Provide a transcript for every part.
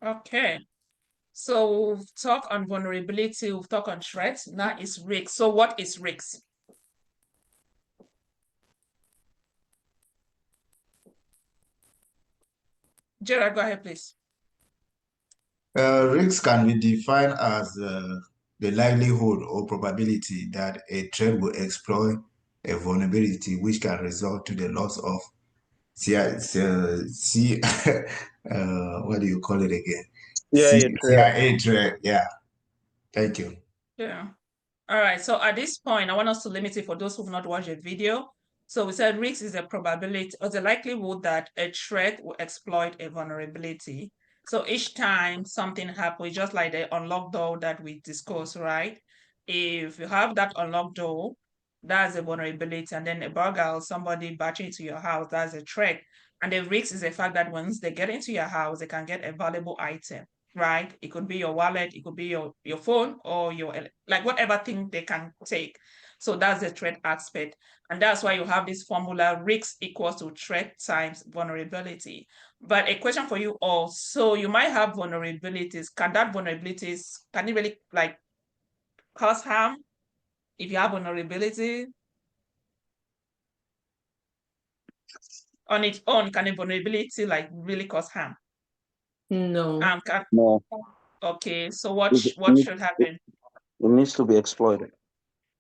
Okay. So we've talked on vulnerability, we've talked on threats. Now it's risks. So what is risks? Gerard, go ahead, please. Risks can be defined as the likelihood or probability that a threat will exploit a vulnerability which can result to the loss of what do you call it again? CIA Triad. CIA Triad. Yeah. Thank you. Yeah. All right. So at this point, I want us to limit it for those who've not watched the video. So we said risk is a probability or the likelihood that a threat will exploit a vulnerability. So each time something happens, just like the unlocked door that we discussed, right? If you have that unlocked door, that's a vulnerability, and then a burglar or somebody barging into your house, that's a threat. And the risk is the fact that once they get into your house, they can get a valuable item, right? It could be your wallet, it could be your phone, or your like whatever thing they can take. So that's the threat aspect. And that's why you have this formula: risk equals to threat times vulnerability. But a question for you all: so you might have vulnerabilities. Can it really like cause harm if you have vulnerability? On its own, can a vulnerability like really cause harm? No. No, Okay, so what it should happen? needs to be exploited.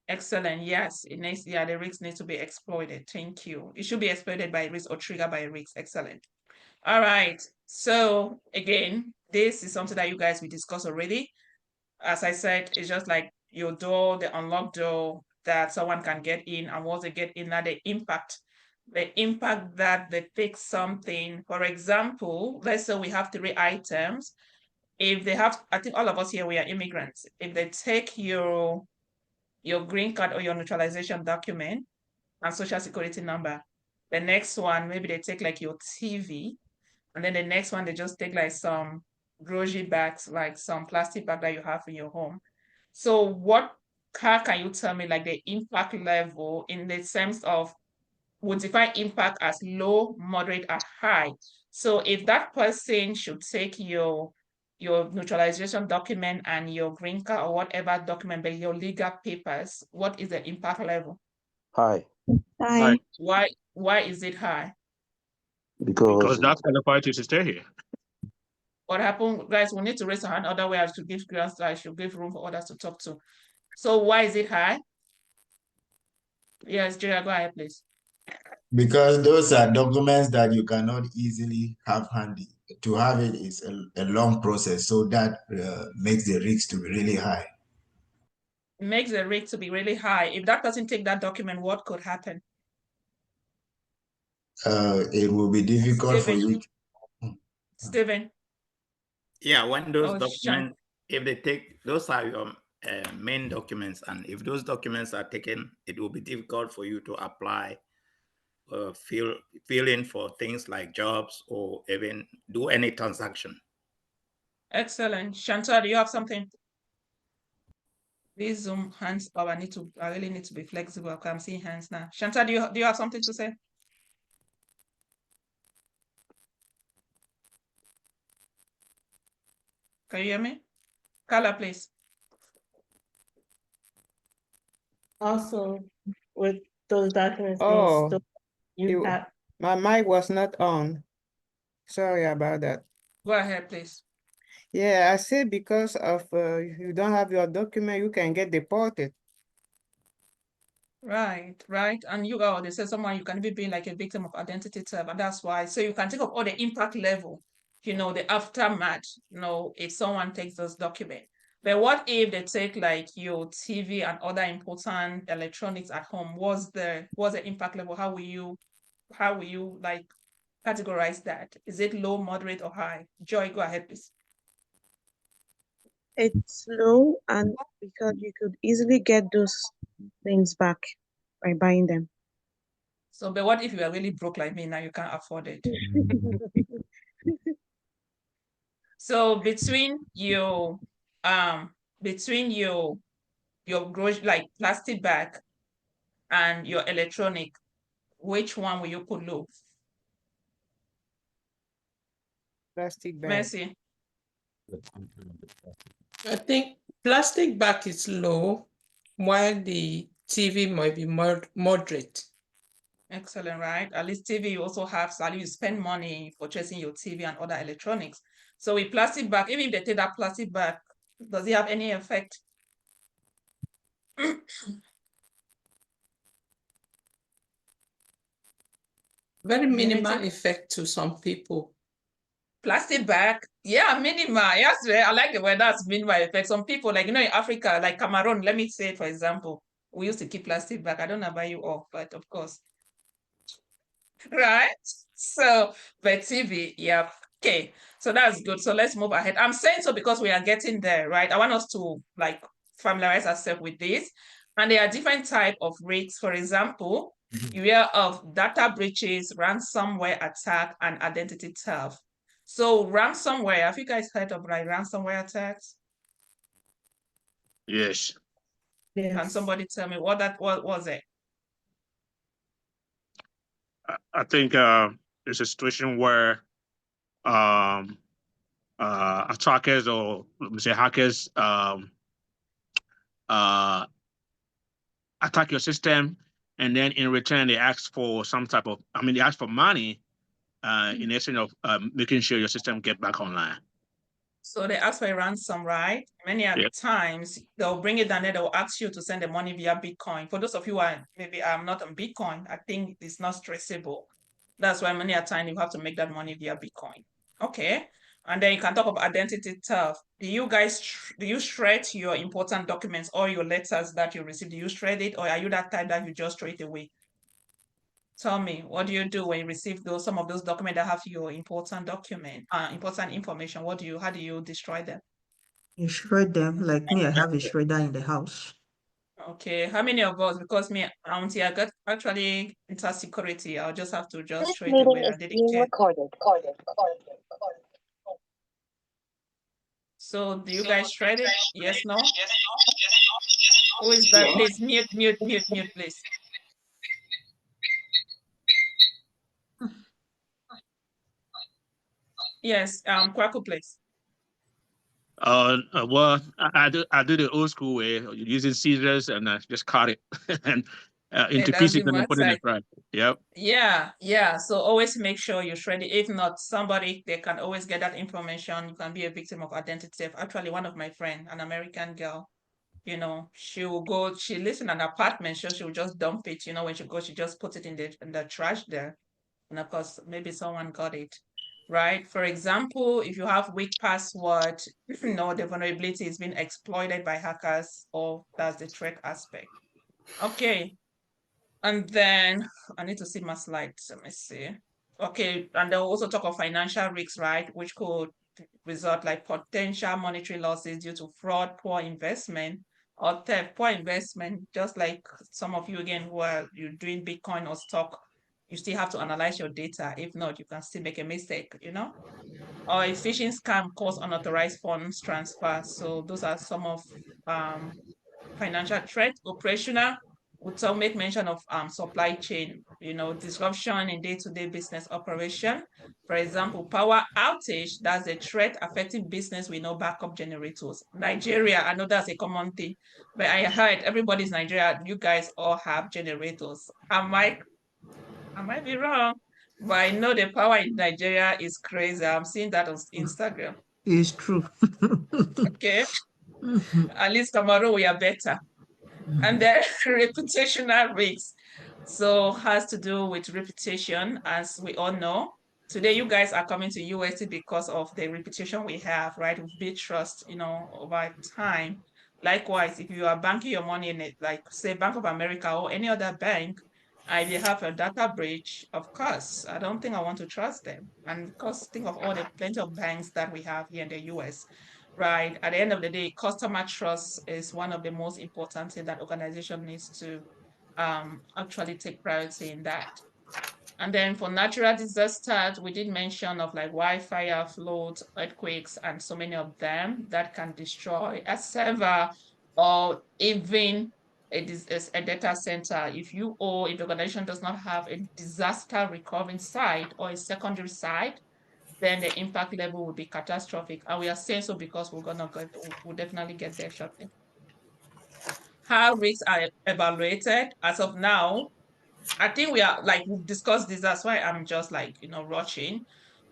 Excellent. Yes, the risk needs to be exploited. Thank you. It should be exploited by risk or triggered by risk. Excellent. All right. So again, this is something that you guys will discuss already. As I said, it's just like your door, the unlocked door that someone can get in, and once they get in, that the impact that they take something. For example, let's say we have 3 items. If they have, I think all of us here, we are immigrants. If they take your green card or your neutralization document and social security number, the next one, maybe they take like your TV, and then the next one, they just take like some grocery bags, like some plastic bag that you have in your home. So how can you tell me like the impact level in the sense of would define impact as low, moderate, or high? So if that person should take your neutralization document and your green card or whatever document, but your legal papers, what is the impact level? High. Hi. Why is it high? Because that's qualified you to stay here. What happened, guys? We need to raise our hand. Otherwise, I should give room for others to talk to. So why is it high? Yes, Julia, go ahead, please. Because those are documents that you cannot easily have handy. To have it is a long process, so that makes the risk to be really high. It makes the risk to be really high. If that doesn't take that document, what could happen? It will be difficult for you. Stephen. Yeah, when those Oh, documents, if they take, those are your main documents, and if those documents are taken, it will be difficult for you to apply, fill in for things like jobs or even do any transaction. Excellent. Chantal, do you have something? These Zoom hands up. I really need to be flexible because I'm seeing hands now. Chantal, do you have something to say? Can you hear me? Carla, please. Also, with those documents Oh, you have. my mic was not on. Sorry about that. Go ahead, please. Yeah, I said because of you don't have your document, you can get deported. Right. And they say someone you can even be like a victim of identity theft, and that's why. So you can think of all the impact level, the aftermath, if someone takes those documents. But what if they take like your TV and other important electronics at home? What's the impact level? How will you like categorize that? Is it low, moderate, or high? Joy, go ahead, please. It's low, and because you could easily get those things back by buying them. So, but what if you are really broke like me now? You can't afford it. So between your grocery like plastic bag and your electronic, which one will you put low? Plastic bag. Mercy. I think plastic bag is low, while the TV might be moderate. Excellent, right? At least TV, you also have salary. You spend money purchasing your TV and other electronics. So with plastic bag, even if they take that plastic bag, does it have any effect? Very minimal Limited. effect to some people. Plastic bag, yeah, minimal. Yes, I like the word that's minimal effect. Some people, like, in Africa, like Cameroon, let me say, for example, we used to keep plastic bag. I don't know about you all, but of course, right? So, but TV, yeah. Okay, so that's good. So let's move ahead. I'm saying so because we are getting there, right? I want us to like familiarize ourselves with this. And there are different type of risks. For example, you hear of data breaches, ransomware attack, and identity theft. So ransomware, have you guys heard of like ransomware attacks? Yes. Can Yes. somebody tell me what was it? I think there's a situation where attackers, or let me say hackers, attack your system, and then in return they ask for some type of, they ask for money in exchange of making sure your system get back online. So they ask for a ransom, right? Many Yep. times they'll bring it down there, they'll ask you to send the money via Bitcoin. For those of you who are maybe not on Bitcoin, I think it's not stressable. That's why many a time you have to make that money via Bitcoin. Okay. And then you can talk about identity theft. Do you shred your important documents or your letters that you receive? Do you shred it, or are you that type that you just throw it away? Tell me, what do you do when you receive some of those documents that have your important information? How do you destroy them? You shred them. Like me, I have a shredder in the house. Okay, how many of us? Because me, auntie, I got actually into security. I'll just have to just throw it away. I didn't care. So do you guys shred it? Yes, no? Who is that? Please mute, please. Yes, Kwaku, please. Well, I do the old school way, using scissors, and just cut it and into That's pieces the and then put it in the side. fry. Yep. Yeah. So always make sure you shred it. If not, they can always get that information. You can be a victim of identity theft. Actually, one of my friends, an American girl, she lives in an apartment, so she'll just dump it, when she goes, she just puts it in the trash there. And of course, maybe someone got it, right? For example, if you have weak password, the vulnerability is being exploited by hackers, or that's the threat aspect. Okay. And then I need to see my slides. Let me see. Okay, and they'll also talk of financial risks, right? Which could result like potential monetary losses due to fraud, poor investment, or theft. Poor investment, just like some of you again who are you doing Bitcoin or stock, you still have to analyze your data. If not, you can still make a mistake, or a phishing scam cause unauthorized funds transfer. So those are some of financial threat. Operational, would also make mention of supply chain, disruption in day-to-day business operation. For example, power outage, that's a threat affecting business with no backup generators. Nigeria, I know that's a common thing, but I heard everybody's Nigeria, you guys all have generators. I might be wrong, but I know the power in Nigeria is crazy. I'm seeing that on Instagram. It's true. Okay, at least tomorrow we are better. And then reputational risks. So has to do with reputation, as we all know. Today, you guys are coming to UST because of the reputation we have, right? We've built trust, over time. Likewise, if you are banking your money in it, like say Bank of America or any other bank, if they have a data breach, of course, I don't think I want to trust them. And of course, think of all the plenty of banks that we have here in the US, right? At the end of the day, customer trust is one of the most important things that organization needs to actually take priority in that. And then for natural disasters, we did mention of like wildfire, floods, earthquakes, and so many of them that can destroy a server or even a data center. If the organization does not have a disaster recovering site or a secondary site, then the impact level will be catastrophic. And we are saying so because we'll definitely get there shortly. How risks are evaluated as of now, I think we've discussed this. That's why I'm just rushing.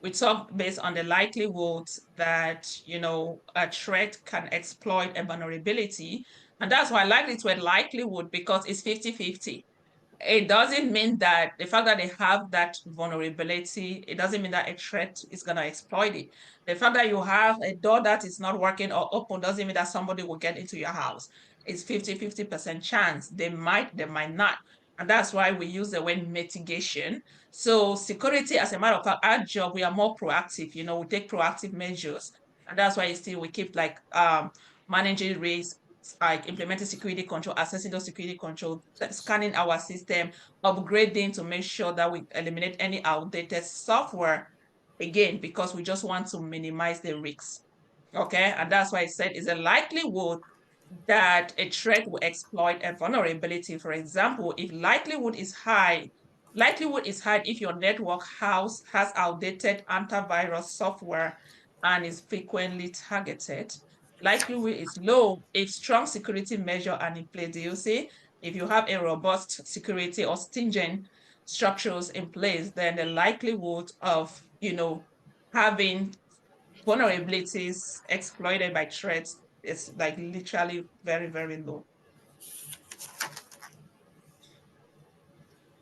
We talk based on the likelihood that, a threat can exploit a vulnerability. And that's why I like this word likelihood, because it's 50-50. It doesn't mean that the fact that they have that vulnerability, it doesn't mean that a threat is going to exploit it. The fact that you have a door that is not working or open doesn't mean that somebody will get into your house. It's 50% chance. They might not. And that's why we use the word mitigation. So security, as a matter of fact, our job, we are more proactive. We take proactive measures. And that's why we keep managing risks, like implementing security control, assessing those security control, scanning our system, upgrading to make sure that we eliminate any outdated software, again, because we just want to minimize the risks. Okay, and that's why I said it's a likelihood that a threat will exploit a vulnerability. For example, if likelihood is high if your network house has outdated antivirus software and is frequently targeted. Likelihood is low if strong security measure are in place. Do you see? If you have a robust security or stringent structures in place, then the likelihood of, having vulnerabilities exploited by threats is literally very, very low.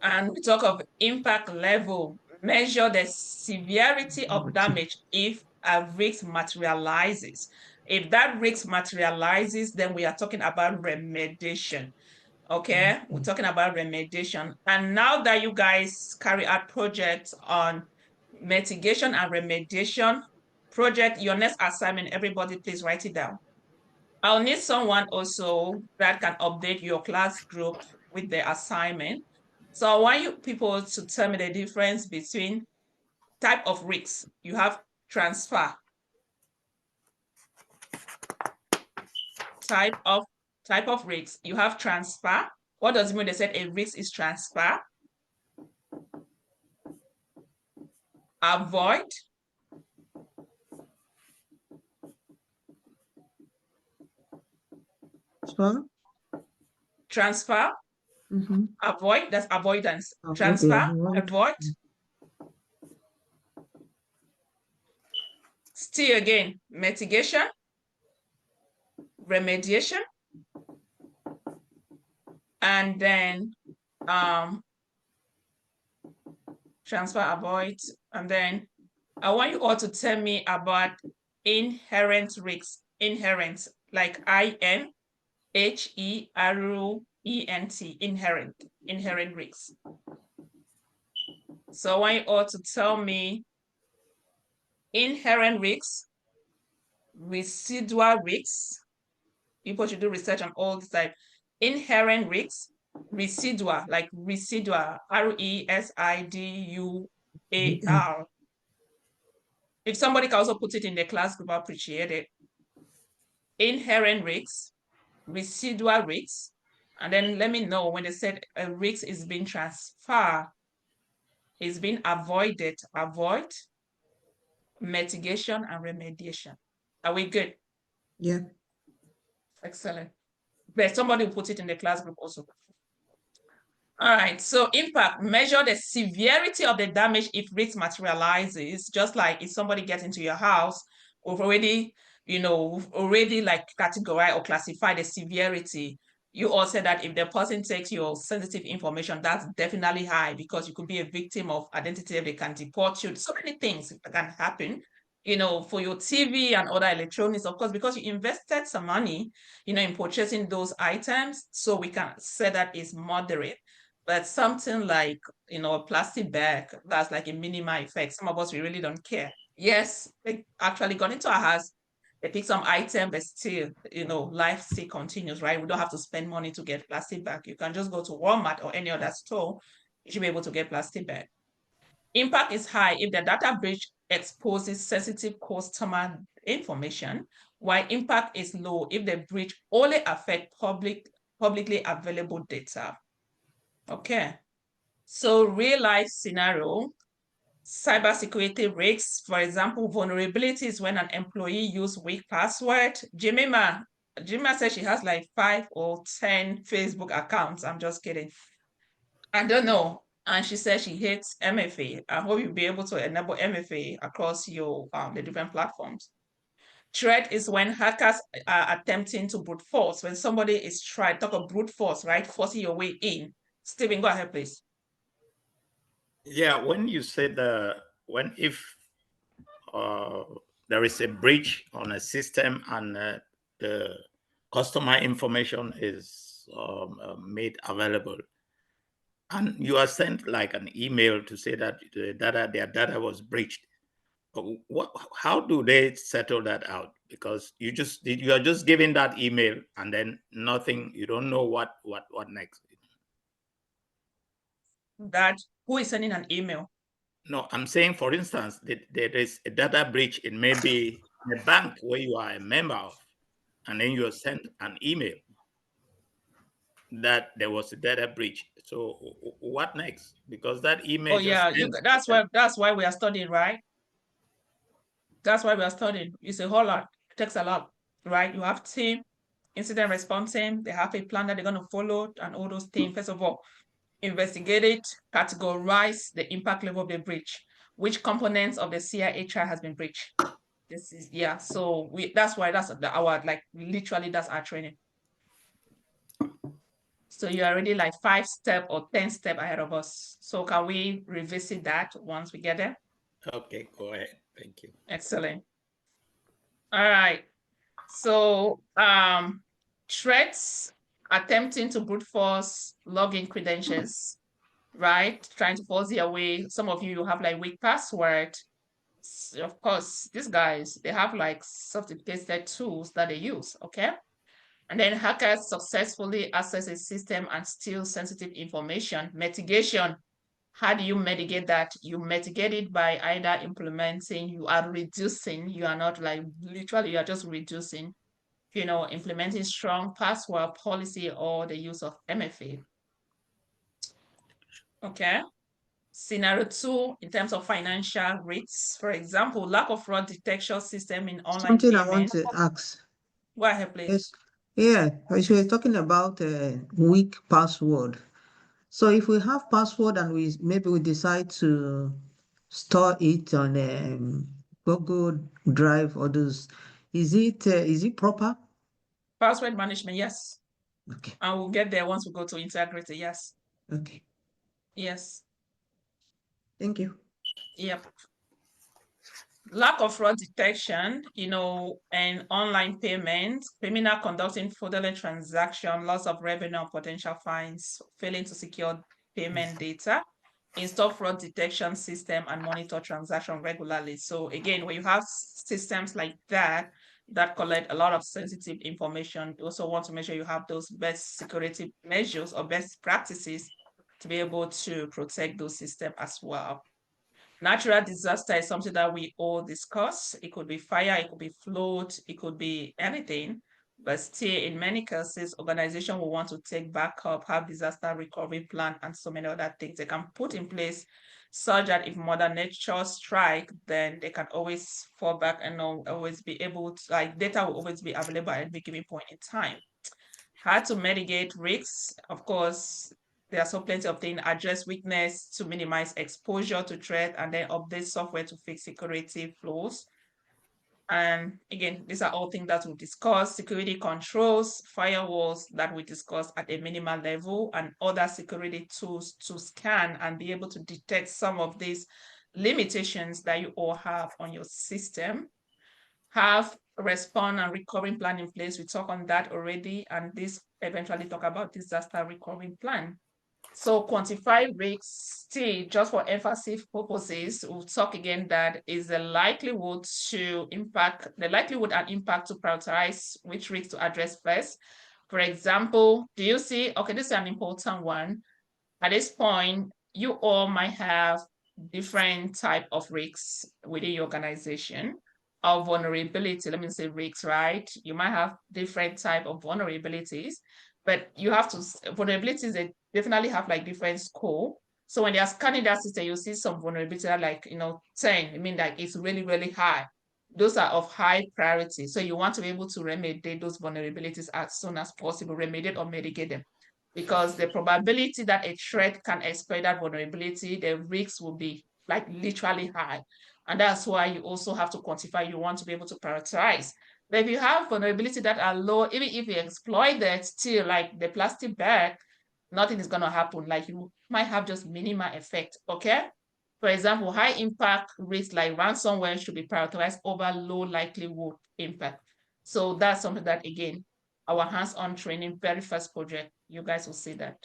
And we talk of impact level, measure the severity of damage if a risk materializes. If that risk materializes, then we are talking about remediation. Okay, we're talking about remediation. And now that you guys carry out projects on mitigation and remediation, your next assignment, everybody please write it down. I'll need someone also that can update your class group with the assignment. So I want you people to tell me the difference between type of risks. You have transfer. Type of risks. You have transfer. What does it mean? They said a risk is transfer. Avoid. Transfer. Avoid, that's avoidance. Transfer, avoid. Still again, mitigation, remediation, and then transfer, avoid. And then I want you all to tell me about inherent risks. Inherent, like INHERENT, inherent risks. So I want you all to tell me inherent risks, residual risks. People should do research on all this type. Inherent risks, residual, like residual, RESIDUAR. If somebody can also put it in the class group, I appreciate it. Inherent risks, residual risks, and then let me know when they said a risk is being transferred, is being avoided, avoid, mitigation, and remediation. Are we good? Yeah. Excellent. But somebody will put it in the class group also. All right, so impact, measure the severity of the damage if risk materializes, just like if somebody gets into your house, we've already, categorize or classify the severity. You all said that if the person takes your sensitive information, that's definitely high because you could be a victim of identity theft, they can deport you. So many things can happen, for your TV and other electronics, of course, because you invested some money, in purchasing those items. So we can say that is moderate. But something like, a plastic bag, that's like a minimal effect. Some of us, we really don't care. Yes, they actually got into our house, they pick some item, but still, life still continues, right? We don't have to spend money to get plastic bag. You can just go to Walmart or any other store. You should be able to get plastic bag. Impact is high if the data breach exposes sensitive customer information, while impact is low if the breach only affects publicly available data. Okay, so real life scenario, Cybersecurity risks, for example, vulnerabilities when an employee use weak password. Jemima says she has like 5 or 10 Facebook accounts. I'm just kidding. I don't know. And she says she hates MFA. I hope you'll be able to enable MFA across your the different platforms. Threat is when hackers are attempting to brute force. When somebody is trying to talk of brute force, right? Forcing your way in. Stephen, go ahead, please. Yeah, when you said if there is a breach on a system and the customer information is made available, and you are sent like an email to say that their data was breached, how do they settle that out? Because you are just giving that email and then nothing, you don't know what next. That who is sending an email? No, I'm saying, for instance, that there is a data breach in maybe a bank where you are a member of, and then you are sent an email that there was a data breach. So what next? Because that email Oh yeah, ends. that's why we are studying, right? That's why we are studying. It's a whole lot. It takes a lot, right? You have team, incident response team. They have a plan that they're going to follow and all those things. First of all, investigate it, categorize the impact level of the breach. Which components of the CIA Triad has been breached? This is, yeah. So that's why that's our, like, literally that's our training. So you're already like 5 step or 10 step ahead of us. So can we revisit that once we get there? Okay, go ahead. Thank you. Excellent. All right. So threats attempting to brute force login credentials, right? Trying to force their way. Some of you have like weak password. Of course, these guys, they have like sophisticated tools that they use, okay? And then hackers successfully access a system and steal sensitive information. Mitigation. How do you mitigate that? You mitigate it by either implementing, you are reducing, you are not like literally, you are just reducing, implementing strong password policy or the use of MFA. Okay. Scenario 2, in terms of financial risks, for example, lack of fraud detection system in online Something I want payment. to ask. Go ahead, please. Yes. Yeah, as you were talking about weak password. So if we have password and maybe we decide to store it on Google Drive or those, is it proper? Password management, yes. Okay. And we'll get there once we go to integrity, yes. Okay. Yes. Thank you. Yep. Lack of fraud detection, and online payments, criminal conducting fraudulent transaction, loss of revenue and potential fines, failing to secure payment data, install fraud detection system and monitor transaction regularly. So again, when you have systems like that collect a lot of sensitive information, you also want to make sure you have those best security measures or best practices to be able to protect those systems as well. Natural disaster is something that we all discuss. It could be fire, it could be flood, it could be anything. But still, in many cases, organizations will want to take backup, have disaster recovery plan, and so many other things they can put in place such that if Mother Nature strike, then they can always fall back and always be able to, like, data will always be available at any given point in time. How to mitigate risks? Of course, there are so plenty of things. Address weakness to minimize exposure to threat, and then update software to fix security flaws. And again, these are all things that we discuss. Security controls, firewalls that we discuss at a minimal level, and other security tools to scan and be able to detect some of these limitations that you all have on your system. Have a response and recovery plan in place. We talk on that already, and this eventually talk about disaster recovery plan. So quantify risks, still just for emphasis purposes, we'll talk again that is the likelihood and impact to prioritize which risks to address first. For example, do you see, okay, this is an important one. At this point, you all might have different type of risks within your organization or vulnerability. Let me say risks, right? You might have different type of vulnerabilities, but you have to, vulnerabilities, they definitely have like different scope. So when they are scanning that system, you see some vulnerability like, 10. I mean, like it's really, really high. Those are of high priority. So you want to be able to remediate those vulnerabilities as soon as possible, remediate or mitigate them. Because the probability that a threat can exploit that vulnerability, the risks will be like literally high. And that's why you also have to quantify, you want to be able to prioritize. But if you have vulnerability that are low, even if you exploit that, still like the plastic bag, nothing is going to happen. Like you might have just minimal effect, okay? For example, high impact risks like ransomware should be prioritized over low likelihood impact. So that's something that, again, our hands-on training, very first project, you guys will see that.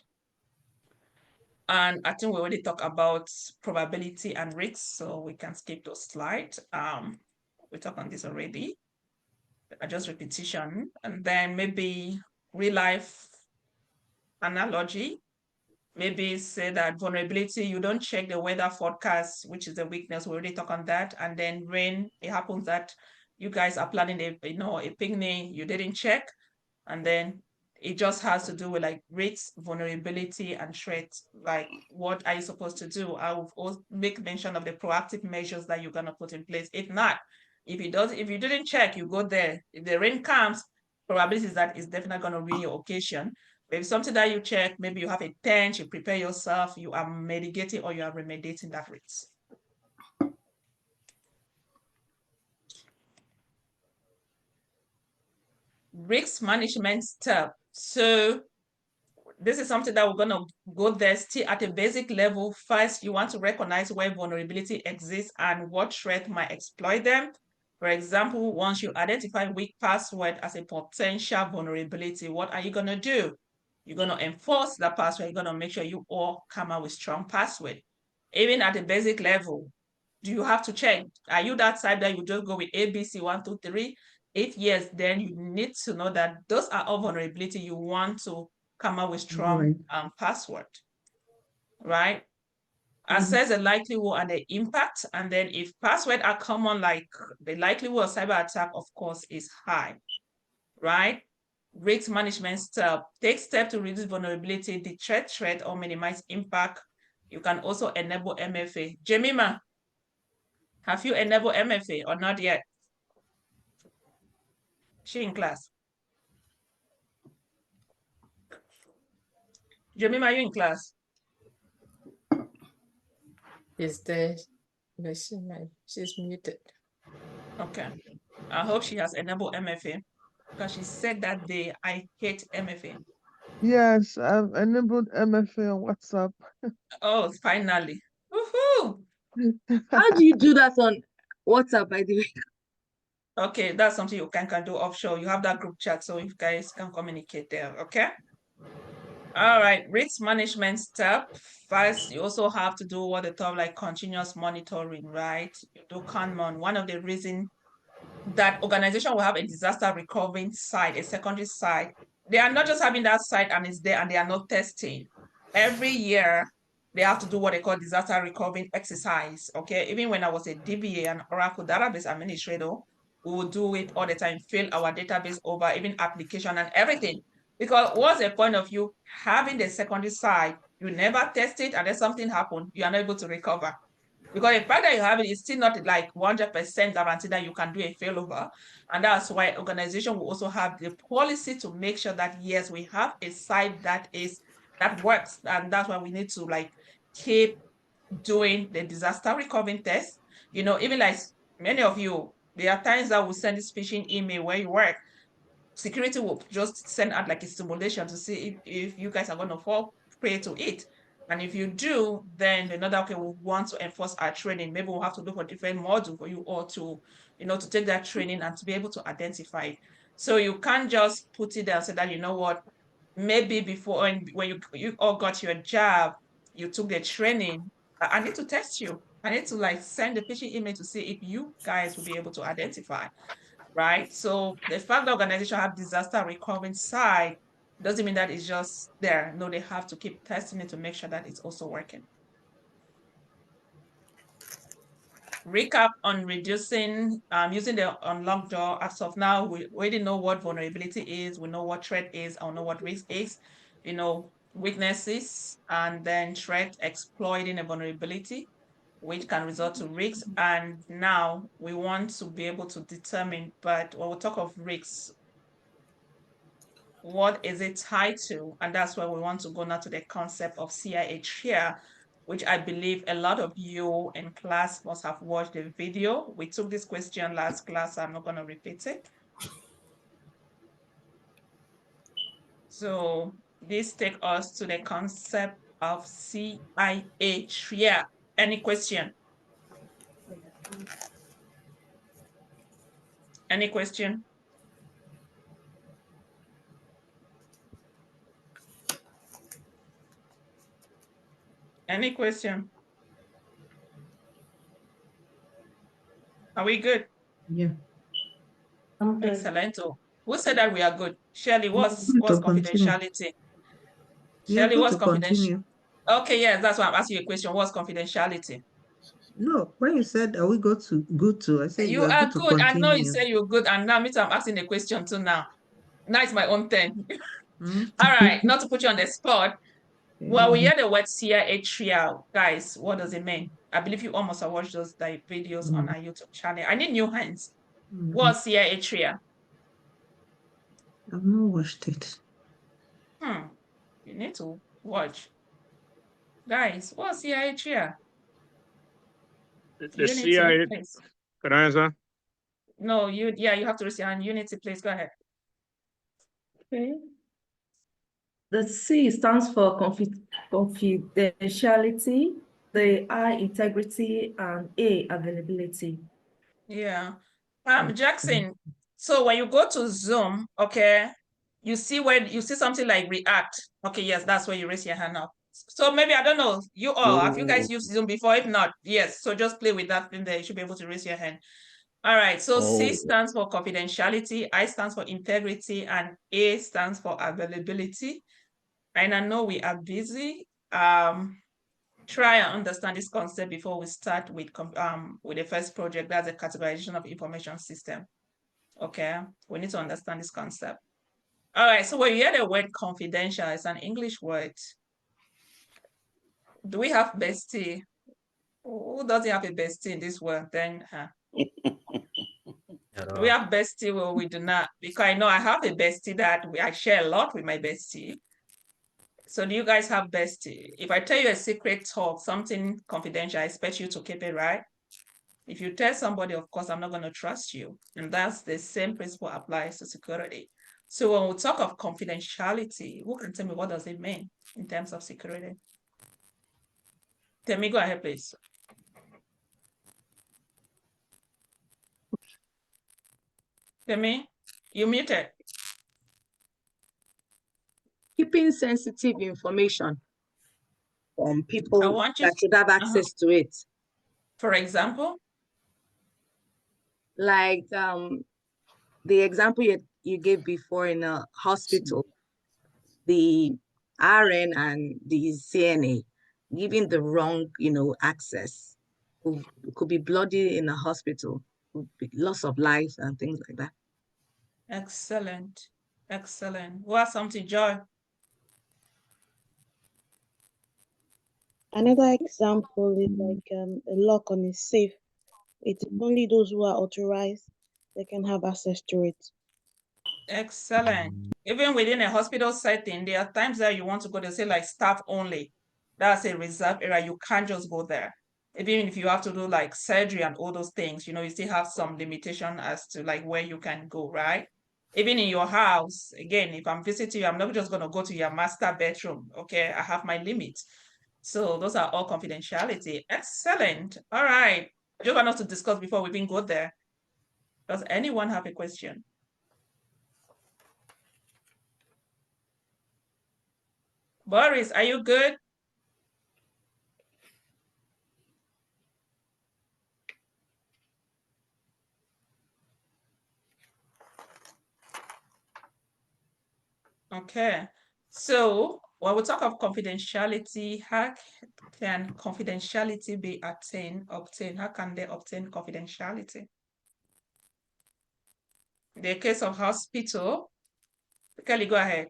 And I think we already talked about probability and risks, so we can skip those slides. We talked on this already. Just repetition, and then maybe real life analogy. Maybe say that vulnerability, you don't check the weather forecast, which is the weakness. We already talked on that. And then rain, it happens that you guys are planning a picnic, you didn't check, and then it just has to do with like risks, vulnerability, and threats. Like, what are you supposed to do? I will also make mention of the proactive measures that you're gonna put in place. If not, if you didn't check, you go there. If the rain comes, probability is that it's definitely gonna ruin your occasion. Maybe something that you check, maybe you have a tent, you prepare yourself, you are mitigating or you are remediating that risk. Risk management step. So this is something that we're going to go there still at a basic level. First, you want to recognize where vulnerability exists and what threat might exploit them. For example, once you identify weak password as a potential vulnerability, what are you going to do? You're going to enforce the password. You're going to make sure you all come out with strong password. Even at a basic level, do you have to check? Are you that type that you just go with ABC 1, 2, 3? If yes, then you need to know that those are all vulnerability you want to come up with strong password, right? Assess the likelihood and the impact. And then if passwords are common, like the likelihood of cyber attack, of course, is high, right? Risk management step. Take steps to reduce vulnerability, detect threat, or minimize impact. You can also enable MFA. Jemima, have you enabled MFA or not yet? She in class. Jemima, are you in class? Is there? She's muted. Okay. I hope she has enabled MFA because she said that day, I hate MFA. Yes, I've enabled MFA on WhatsApp. Oh, finally. Woohoo! How do you do that on WhatsApp, by the way? Okay, that's something you can do offshore. You have that group chat, so you guys can communicate there, okay? All right, risk management step. First, you also have to do what they call like continuous monitoring, right? You do Kanban. One of the reasons that organization will have a disaster recovery site, a secondary site, they are not just having that site and it's there and they are not testing. Every year, they have to do what they call disaster recovery exercise, okay? Even when I was a DBA and Oracle database administrator, we would do it all the time, fill our database over, even application and everything. Because what's the point of you having the secondary site, you never test it, and then something happened, you are not able to recover. Because the fact that you have it is still not like 100% guarantee that you can do a failover. And that's why organization will also have the policy to make sure that, yes, we have a site that works. And that's why we need to like keep doing the disaster recovery test. Even like many of you, there are times that will send this phishing email where you work. Security will just send out like a simulation to see if you guys are going to fall prey to it. And if you do, then another, okay, we want to enforce our training. Maybe we'll have to look for different modules for you all to, to take that training and to be able to identify it. So you can't just put it there and say that, you know what, maybe before, when you all got your job, you took the training, I need to test you. I need to like send a phishing email to see if you guys will be able to identify, right? So the fact the organization have disaster recovery side doesn't mean that it's just there. No, they have to keep testing it to make sure that it's also working. Recap on reducing, using the unlocked door. As of now, we already know what vulnerability is, we know what threat is, I know what risk is. weaknesses, and then threat exploiting a vulnerability, which can result to risks. And now we want to be able to determine, but when we talk of risks, what is it tied to? And that's where we want to go now to the concept of CIA Triad, which I believe a lot of you in class must have watched the video. We took this question last class, so I'm not going to repeat it. So this takes us to the concept of CIA Triad. Any question? Any question? Any question? Are we good? Yeah. I'm good. Excellent. Oh, who said that we are good? Shirley, what's To continue. confidentiality? We are Shirley, good what's to confidential? continue. Okay, yes, that's why I'm asking you a question. What's confidentiality? No, when you said, are we good to, I said You you are are good to good. I know you continue. say you're good, and now me too, I'm asking a question too now. Now it's my own turn. Hmm? All right, not to put you on the spot. Well, we Mhm. hear the word CIA Triad. Guys, what does it mean? I believe you almost have watched those like videos on our YouTube channel. I need new hands. What's CIA Triad? I've not watched it. You need to watch. Guys, what's CIA Triad? The Unity, CIA, please. can I answer? No, you have to raise your hand. Unity, please go ahead. Okay. The C stands for confidentiality, the I integrity, and A availability. Yeah. Jackson, so when you go to Zoom, okay, you see something like react. Okay, yes, that's where you raise your hand up. So maybe I don't know, you all, have you guys used Zoom before? If not, yes. So just play with that thing there. You should be able to raise your hand. All right. So C stands for confidentiality, I stands for integrity, and A stands for availability. And I know we are busy. Try and understand this concept before we start with the first project. That's a categorization of information system. Okay, we need to understand this concept. All right, so when you hear the word confidential, it's an English word. Do we have bestie? Who doesn't have a bestie in this world? Then, do we have bestie? Well, we do not, because I know I have a bestie that I share a lot with my bestie. So do you guys have bestie? If I tell you a secret talk, something confidential, I expect you to keep it, right? If you tell somebody, of course, I'm not going to trust you. And that's the same principle applies to security. So when we talk of confidentiality, who can tell me what does it mean in terms of security? Tell me, go ahead, please. Tell me, you muted. Keeping sensitive information from I people want you that should have access to it. For example? Like the example you gave before in a hospital, the RN and the CNA giving the wrong, access could be bloody in a hospital, could be loss of life and things like that. Excellent. Excellent. What something, Joy? Another example is like a lock on a safe. It's only those who are authorized that can have access to it. Excellent. Even within a hospital setting, there are times that you want to go, they say like staff only. That's a reserved area. You can't just go there. Even if you have to do like surgery and all those things, you still have some limitation as to like where you can go, right? Even in your house, again, if I'm visiting you, I'm not just going to go to your master bedroom. Okay, I have my limits. So those are all confidentiality. Excellent. All right. I just want us to discuss before we even go there. Does anyone have a question? Boris, are you good? Okay. So when we talk of confidentiality, how can confidentiality be obtained? How can they obtain confidentiality? In the case of hospital, Kelly, go ahead.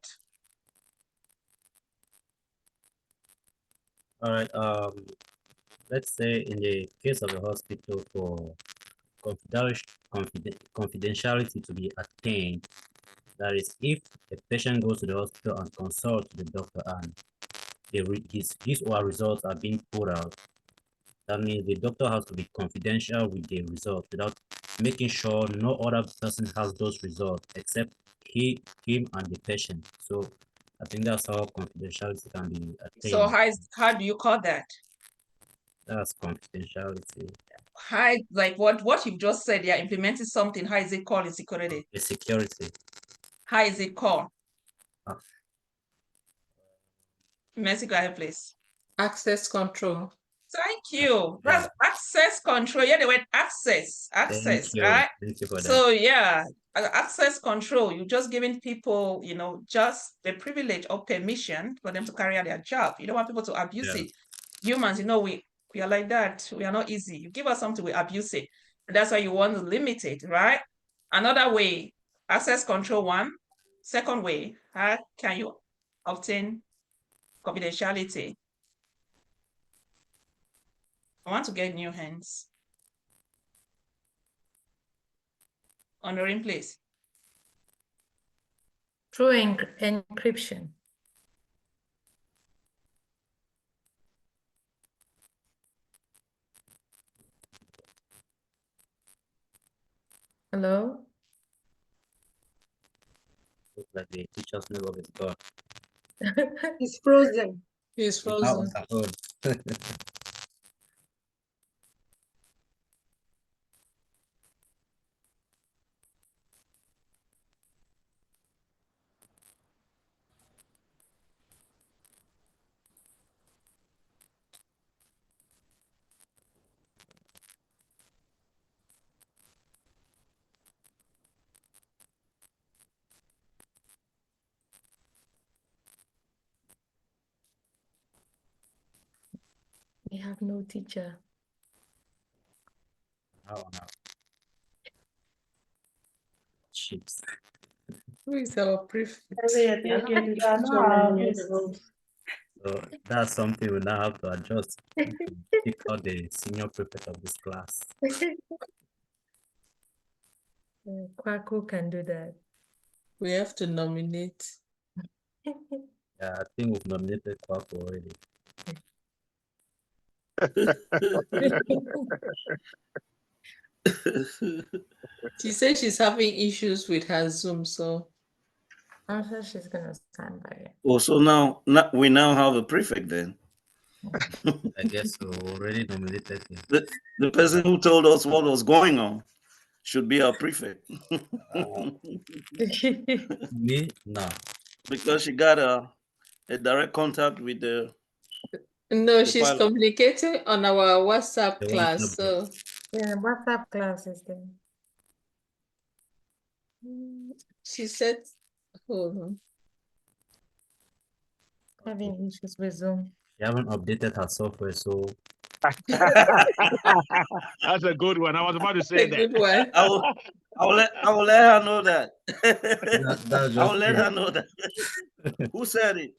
All right. Let's say in the case of a hospital, for confidentiality to be attained, that is, if a patient goes to the hospital and consults the doctor and his or her results are being put out, that means the doctor has to be confidential with the results without making sure no other person has those results except him and the patient. So I think that's how confidentiality can be So attained. how do you call that? That's confidentiality. How, like what you've just said, you're implementing something. How is it called in security? The security. How is it called? Ah. Mercy, go ahead, please. Access control. Thank you. That's access control. Yeah, the word access, Thank you. right? Thank you for that. So yeah, access control. You're just giving people, just the privilege or permission for them to carry out their job. You don't want people to abuse it. Humans, we are like that. We are not easy. You give us something, we abuse it. And that's why you want to limit it, right? Another way, access control one. Second way, how can you obtain confidentiality? I want to get new hands. Honoring, please. Through encryption. Hello? Looks like the teacher's network is gone. It's frozen. It's frozen. We have no teacher. No. Chips. Who is our prefect? So that's something we now have to adjust. Pick out the senior prefect of this class. Kwaku can do that. We have to nominate. Yeah, I think we've nominated Kwaku already. She said she's having issues with her Zoom, so I'm sure she's gonna stand by it. Oh, so now we now have a prefect then. I guess so. Already nominated him. The person who told us what was going on should be our prefect. Me? No. Because she got a direct contact with the no, she's pilot. communicating on our WhatsApp class. So yeah, WhatsApp class is there. She said, hold on. Having issues with Zoom. She haven't updated her software, so That's a good one. I was about to say A that. good one. I will let her know that. that's I will let just her know that. Who said it?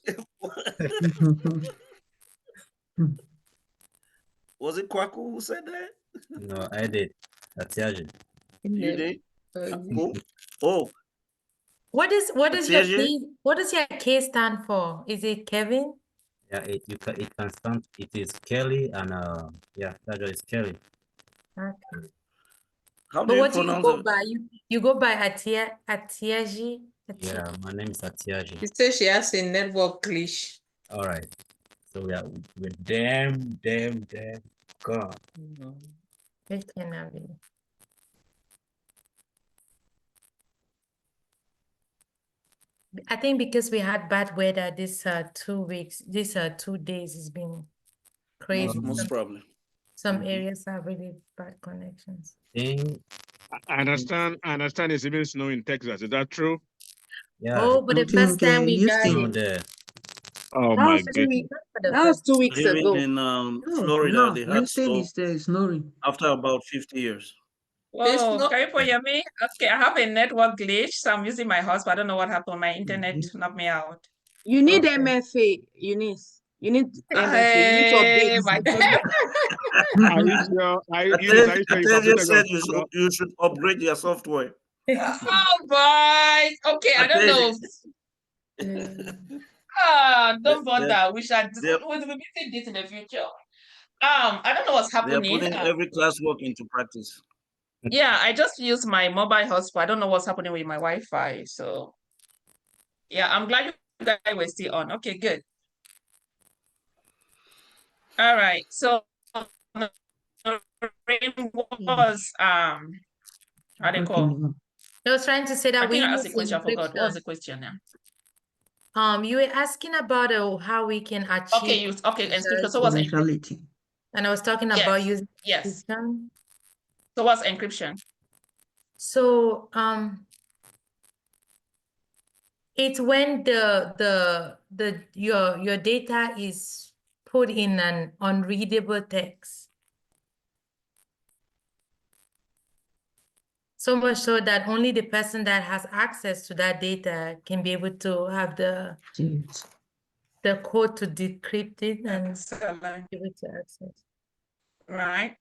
Was it Kwaku who said that? no, I did. Atiaje. You did? Who? Oh, What does your Atiaje? K, what does your K stand for? Is it Kevin? Yeah, it can stand. It is Kelly and yeah, that is Kelly. Okay. How do But you what do you pronounce go it? by? You go by Atiaji? Yeah, my name is Atiaje. She said she has a network glitch. All right. So we are with them gone. It cannot be. I think because we had bad weather this 2 weeks, this 2 days has been crazy. Most probably. Some areas have really bad connections. I understand it's even snow in Texas. Is that true? Yeah. Oh, but the first time we got it. There. Oh That my was 2 weeks. goodness. That was 2 weeks Even ago. in Florida, they had Houston snow is snoring. after about 50 years. Whoa, can you hear me? Okay, I have a network glitch, so I'm using my hotspot. I don't know what happened. My internet knocked me out. You need MFA, Eunice. You need MFA. You need to update. Hey, my goodness. Are you sure? Eunice, are you sure you Attention updated said your you should upgrade your software. Oh boy. Okay, I don't know. Don't bother. We shall we'll be meeting this in the future. I don't know what's They are happening. putting every classwork into practice. Yeah, I just used my mobile hotspot. I don't know what's happening with my Wi-Fi. So yeah, I'm glad you guys were still on. Okay, good. All right. So was how they call? I was trying to say that I think we I use asked the question. I forgot. What was encryption. the question now? You were asking about how we can achieve encryption. So what's confidentiality? And I was talking Yes, about using yes. encryption. So what's encryption? So it's when your data is put in an unreadable text. So much so that only the person that has access to that data can be able to have the code to decrypt it and be able to access. Right.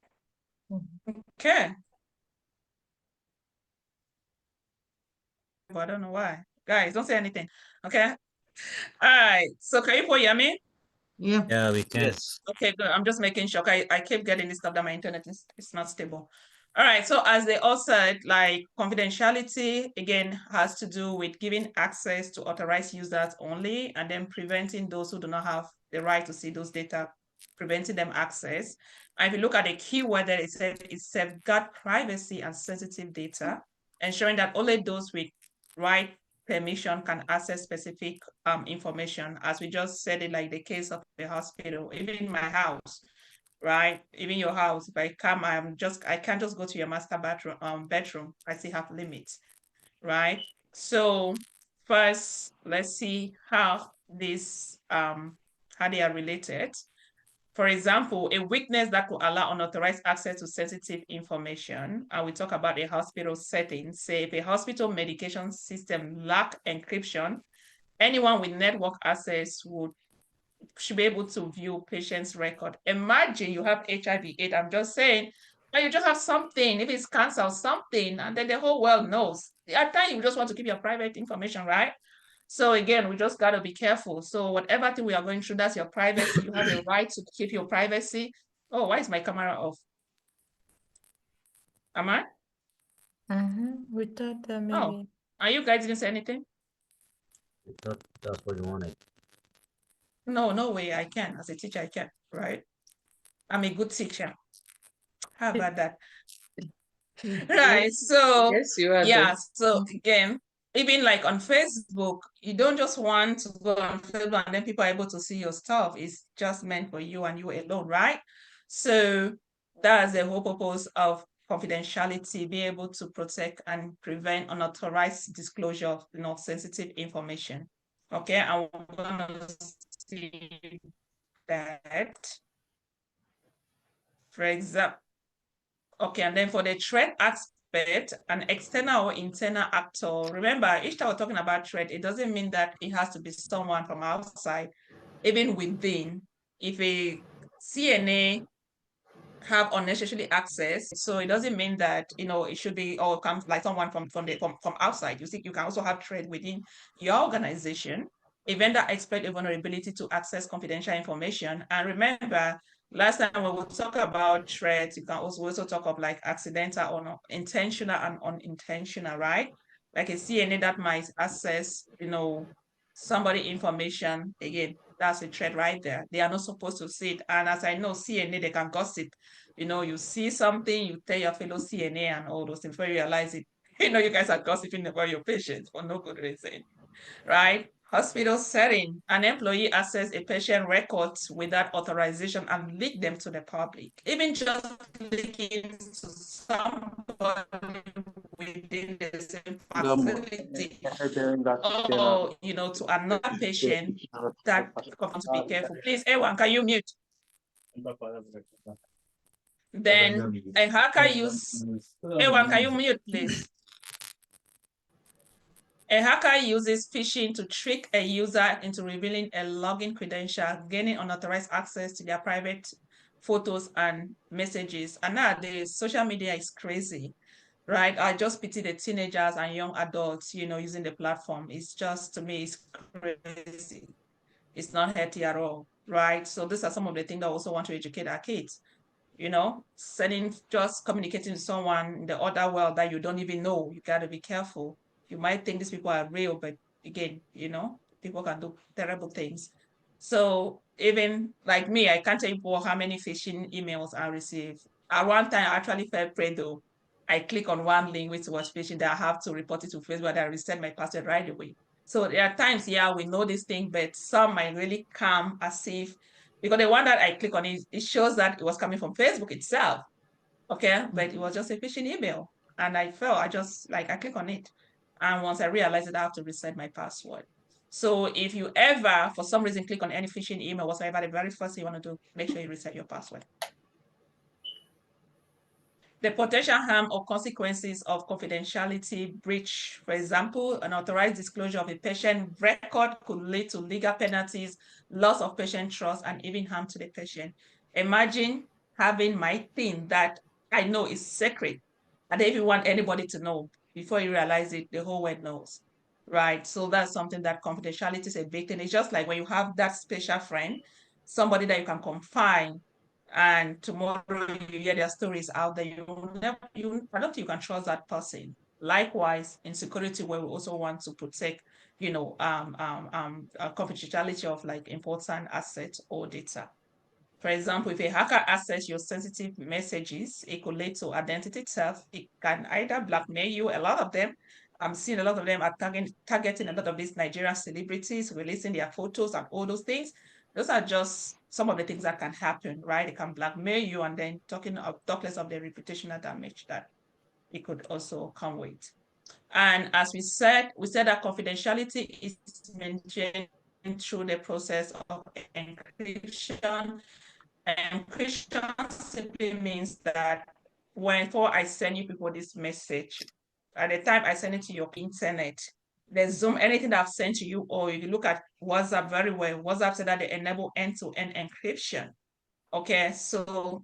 Okay. But I don't know why. Guys, don't say anything. Okay. All right. So can you hear me? Yeah. Yeah, we can. Yes. Okay, good. I'm just making sure. I keep getting this stuff that my internet is not stable. All right. So as they all said, like confidentiality again has to do with giving access to authorized users only, and then preventing those who do not have the right to see those data, preventing them access. And if you look at the keyword that it said, it's safeguard privacy and sensitive data, ensuring that only those with right permission can access specific information, as we just said it, like the case of the hospital, even my house, right? Even your house, if I come, I can't just go to your master bedroom. I still have limits, right? So first, let's see how this how they are related. For example, a weakness that could allow unauthorized access to sensitive information, and we talk about a hospital setting. Say if a hospital medication system lack encryption, anyone with network access should be able to view patient's record. Imagine you have HIV/AIDS, I'm just saying, but you just have something, if it's cancer or something, and then the whole world knows. At times you just want to keep your private information, right? So again, we just got to be careful. So whatever thing we are going through, that's your privacy. You have a right to keep your privacy. Oh, why is my camera off? Am I? We thought that maybe. Oh, and you guys didn't say anything? We thought that's what you wanted. No, no way I can. As a teacher, I can, right? I'm a good teacher. How about that? Right. So Yes, you are. yeah, so again, even like on Facebook, you don't just want to go on Facebook and then people are able to see your stuff. It's just meant for you and you alone, right? So that's the whole purpose of confidentiality, be able to protect and prevent unauthorized disclosure of sensitive information. Okay, and we're gonna see that. For example, okay, and then for the threat aspect, an external or internal actor. Remember, each time we're talking about threat, it doesn't mean that it has to be someone from outside, even within. If a CNA have unnecessarily access, so it doesn't mean that it should be or come like someone from outside. You see, you can also have threat within your organization. A vendor exploit a vulnerability to access confidential information. And remember, last time when we talk about threats, you can also talk of like accidental or intentional and unintentional, right? Like a CNA that might access, somebody information. Again, that's a threat right there. They are not supposed to see it. And as I know, CNA, they can gossip. You see something, you tell your fellow CNA and all those things before you realize it. You guys are gossiping about your patients for no good reason, right? Hospital setting, an employee access a patient records without authorization and leak them to the public. Even just leaking to somebody within the same facility or, to another patient, that comes to be careful. Please, everyone, can you mute? Then a hacker use, everyone, can you mute, please? A hacker uses phishing to trick a user into revealing a login credential, gaining unauthorized access to their private photos and messages. And nowadays, social media is crazy, right? I just pity the teenagers and young adults, using the platform. It's just, to me, it's crazy. It's not healthy at all, right? So these are some of the things that I also want to educate our kids. Just communicating with someone in the other world that you don't even know. You got to be careful. You might think these people are real, but again, people can do terrible things. So even like me, I can't tell you how many phishing emails I received. At one time, I actually felt afraid though. I click on one link which was phishing that I have to report it to Facebook and I reset my password right away. So there are times, yeah, we know this thing, but some might really come as if, because the one that I click on, it shows that it was coming from Facebook itself. Okay, but it was just a phishing email. And I click on it. And once I realized it, I have to reset my password. So if you ever, for some reason, click on any phishing email whatsoever, the very first thing you want to do, make sure you reset your password. The potential harm or consequences of confidentiality breach, for example, unauthorized disclosure of a patient record could lead to legal penalties, loss of patient trust, and even harm to the patient. Imagine having my thing that I know is secret. I don't even want anybody to know. Before you realize it, the whole world knows, right? So that's something that confidentiality is a big thing. It's just like when you have that special friend, somebody that you can confide, and tomorrow you hear their stories out there, I don't think you can trust that person. Likewise, in security, where we also want to protect, confidentiality of like important assets or data. For example, if a hacker accesses your sensitive messages, it could lead to identity theft. It can either blackmail you. A lot of them, I'm seeing a lot of them are targeting a lot of these Nigerian celebrities, releasing their photos and all those things. Those are just some of the things that can happen, right? It can blackmail you, and then talk less of the reputational damage that it could also come with. And as we said that confidentiality is maintained through the process of encryption. Encryption simply means that before I send you people this message, at the time I send it to your internet, the Zoom, anything that I've sent to you, or if you look at WhatsApp very well, WhatsApp said that they enable end-to-end encryption. Okay, so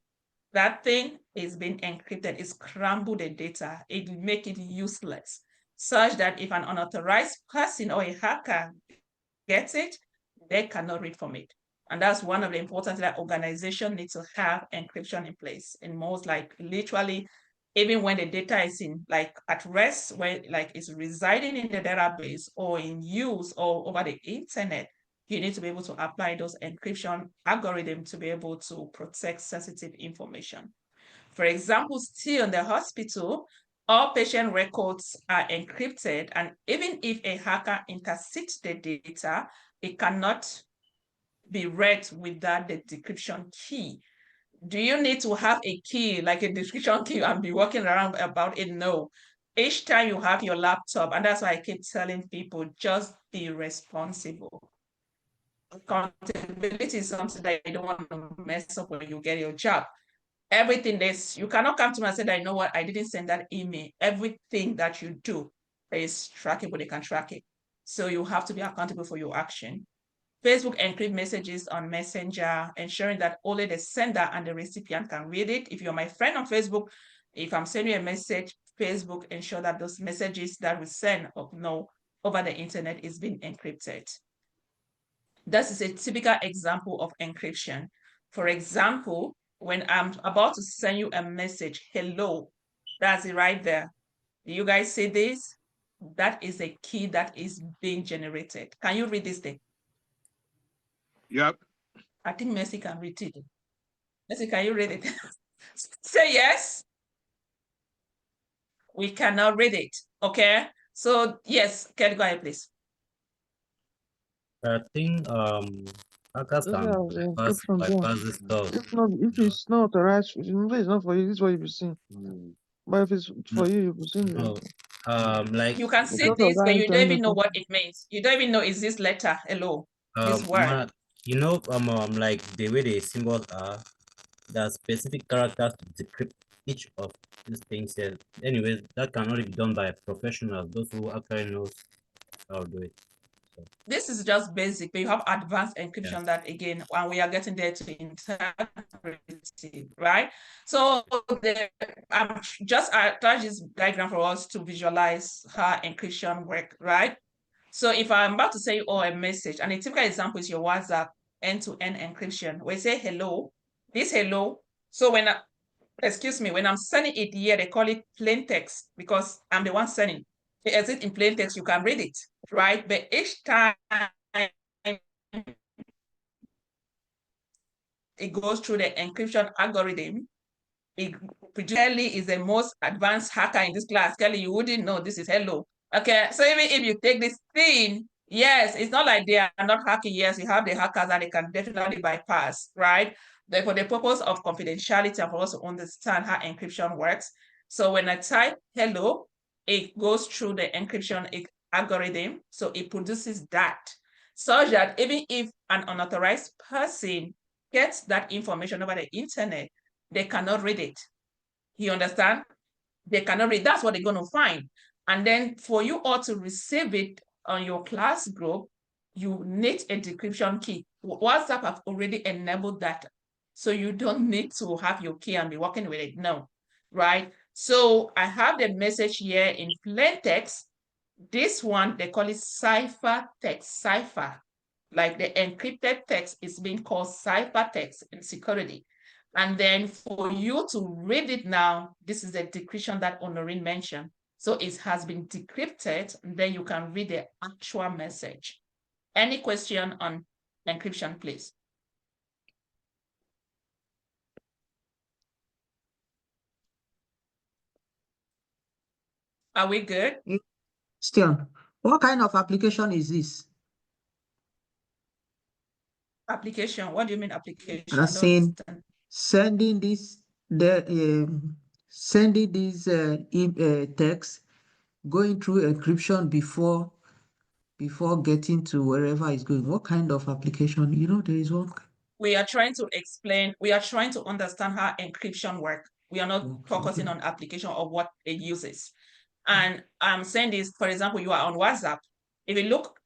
that thing is being encrypted, it's scrambled the data, it make it useless, such that if an unauthorized person or a hacker gets it, they cannot read from it. And that's one of the important that organization needs to have encryption in place. And most like literally, even when the data is in like at rest, where like it's residing in the database or in use or over the internet, you need to be able to apply those encryption algorithms to be able to protect sensitive information. For example, still in the hospital, all patient records are encrypted, and even if a hacker intercepts the data, it cannot be read without the decryption key. Do you need to have a key, like a decryption key, and be walking around about it? No. Each time you have your laptop, and that's why I keep telling people, just be responsible. Accountability is something that you don't want to mess up when you get your job. Everything you cannot come to me and say that, you know what, I didn't send that email. Everything that you do is trackable, they can track it. So you have to be accountable for your action. Facebook encrypt messages on Messenger, ensuring that only the sender and the recipient can read it. If you're my friend on Facebook, if I'm sending you a message, Facebook ensure that those messages that we send over the internet is being encrypted. This is a typical example of encryption. For example, when I'm about to send you a message, hello, that's it right there. Do you guys see this? That is a key that is being generated. Can you read this thing? Yep. I think Mercy can read it. Mercy, can you read it? Say yes. We cannot read it. Okay. So yes, Kelly, go ahead, please. I think hackers Just can have the encryption there. bypass this stuff. If it's not authorized, remember it's not for you. This is what you'll be seeing. But if it's for you, you'll be seeing it. No, like You can see Because of this, but that you don't even know internet. what it means. You don't even know is this letter hello, this word. you know, like the way the symbols are, there are specific characters to decrypt each of these things here. Anyways, that cannot be done by professionals, those who actually knows I'll do it. So, This is just basic, but you have advanced encryption that again, when we are getting there to integrity, right? So I'm just attach this diagram for us to visualize how encryption work, right? So if I'm about to send you all a message, and a typical example is your WhatsApp end-to-end encryption, where you say hello, this hello. So when excuse me, when I'm sending it here, they call it plain text because I'm the one sending. As it in plain text, you can read it, right? But each time it goes through the encryption algorithm, Kelly is the most advanced hacker in this class. Kelly, you wouldn't know this is hello. Okay, so even if you take this thing, yes, it's not like they are not hacking. Yes, you have the hackers that they can definitely bypass, right? But for the purpose of confidentiality and for us to understand how encryption works. So when I type hello, it goes through the encryption algorithm. So it produces that, such that even if an unauthorized person gets that information over the internet, they cannot read it. You understand? They cannot read. That's what they're going to find. And then for you all to receive it on your class group, you need a decryption key. WhatsApp have already enabled that. So you don't need to have your key and be working with it. No, right? So I have the message here in plain text. This one, they call it cipher text, cipher. Like the encrypted text is being called cipher text in security. And then for you to read it now, this is the decryption that Honorine mentioned. So it has been decrypted, and then you can read the actual message. Any question on encryption, please? Are we good? Still, what kind of application is this? Application, what do you mean application? I'm saying sending this text, going through encryption before getting to wherever it's going. What kind of application? You know, there is one. We are trying to explain, we are trying to understand how encryption works. We are not focusing on application or what it uses. And I'm saying this, for example, you are on WhatsApp. If you look,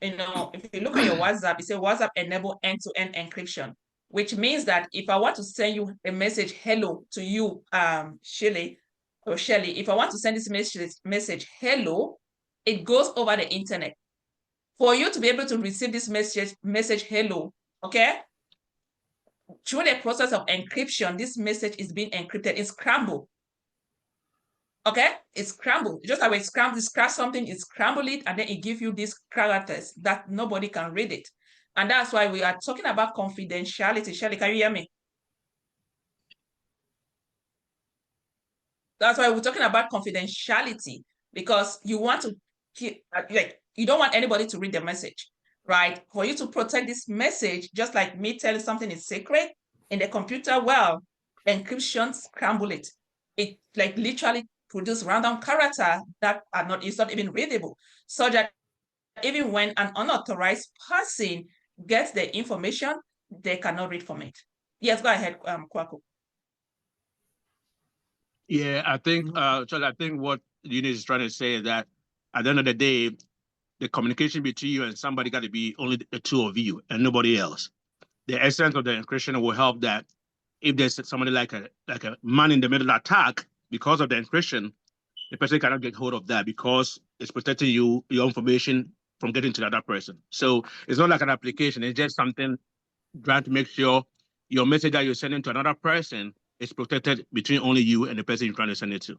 if you look at your WhatsApp, it says WhatsApp enable end-to-end encryption, which means that if I want to send you a message, hello, to you, Shelly, if I want to send this message, hello, it goes over the internet. For you to be able to receive this message, hello, okay? Through the process of encryption, this message is being encrypted, it's scrambled. Okay, it's scrambled. Just like we scratch something, it scramble it, and then it gives you these characters that nobody can read it. And that's why we are talking about confidentiality. Shelly, can you hear me? That's why we're talking about confidentiality, because you want to keep, like, you don't want anybody to read the message, right? For you to protect this message, just like me telling something is secret in the computer, well, encryption scramble it. It like literally produce random character that are not, it's not even readable, so that even when an unauthorized person gets the information, they cannot read from it. Yes, go ahead, Kwaku. Yeah, I think so I think what Eunice is trying to say is that at the end of the day, the communication between you and somebody got to be only the two of you and nobody else. The essence of the encryption will help that if there's somebody like a man in the middle attack, because of the encryption, the person cannot get hold of that because it's protecting your information from getting to the other person. So it's not like an application, it's just something trying to make sure your message that you're sending to another person is protected between only you and the person you're trying to send it to.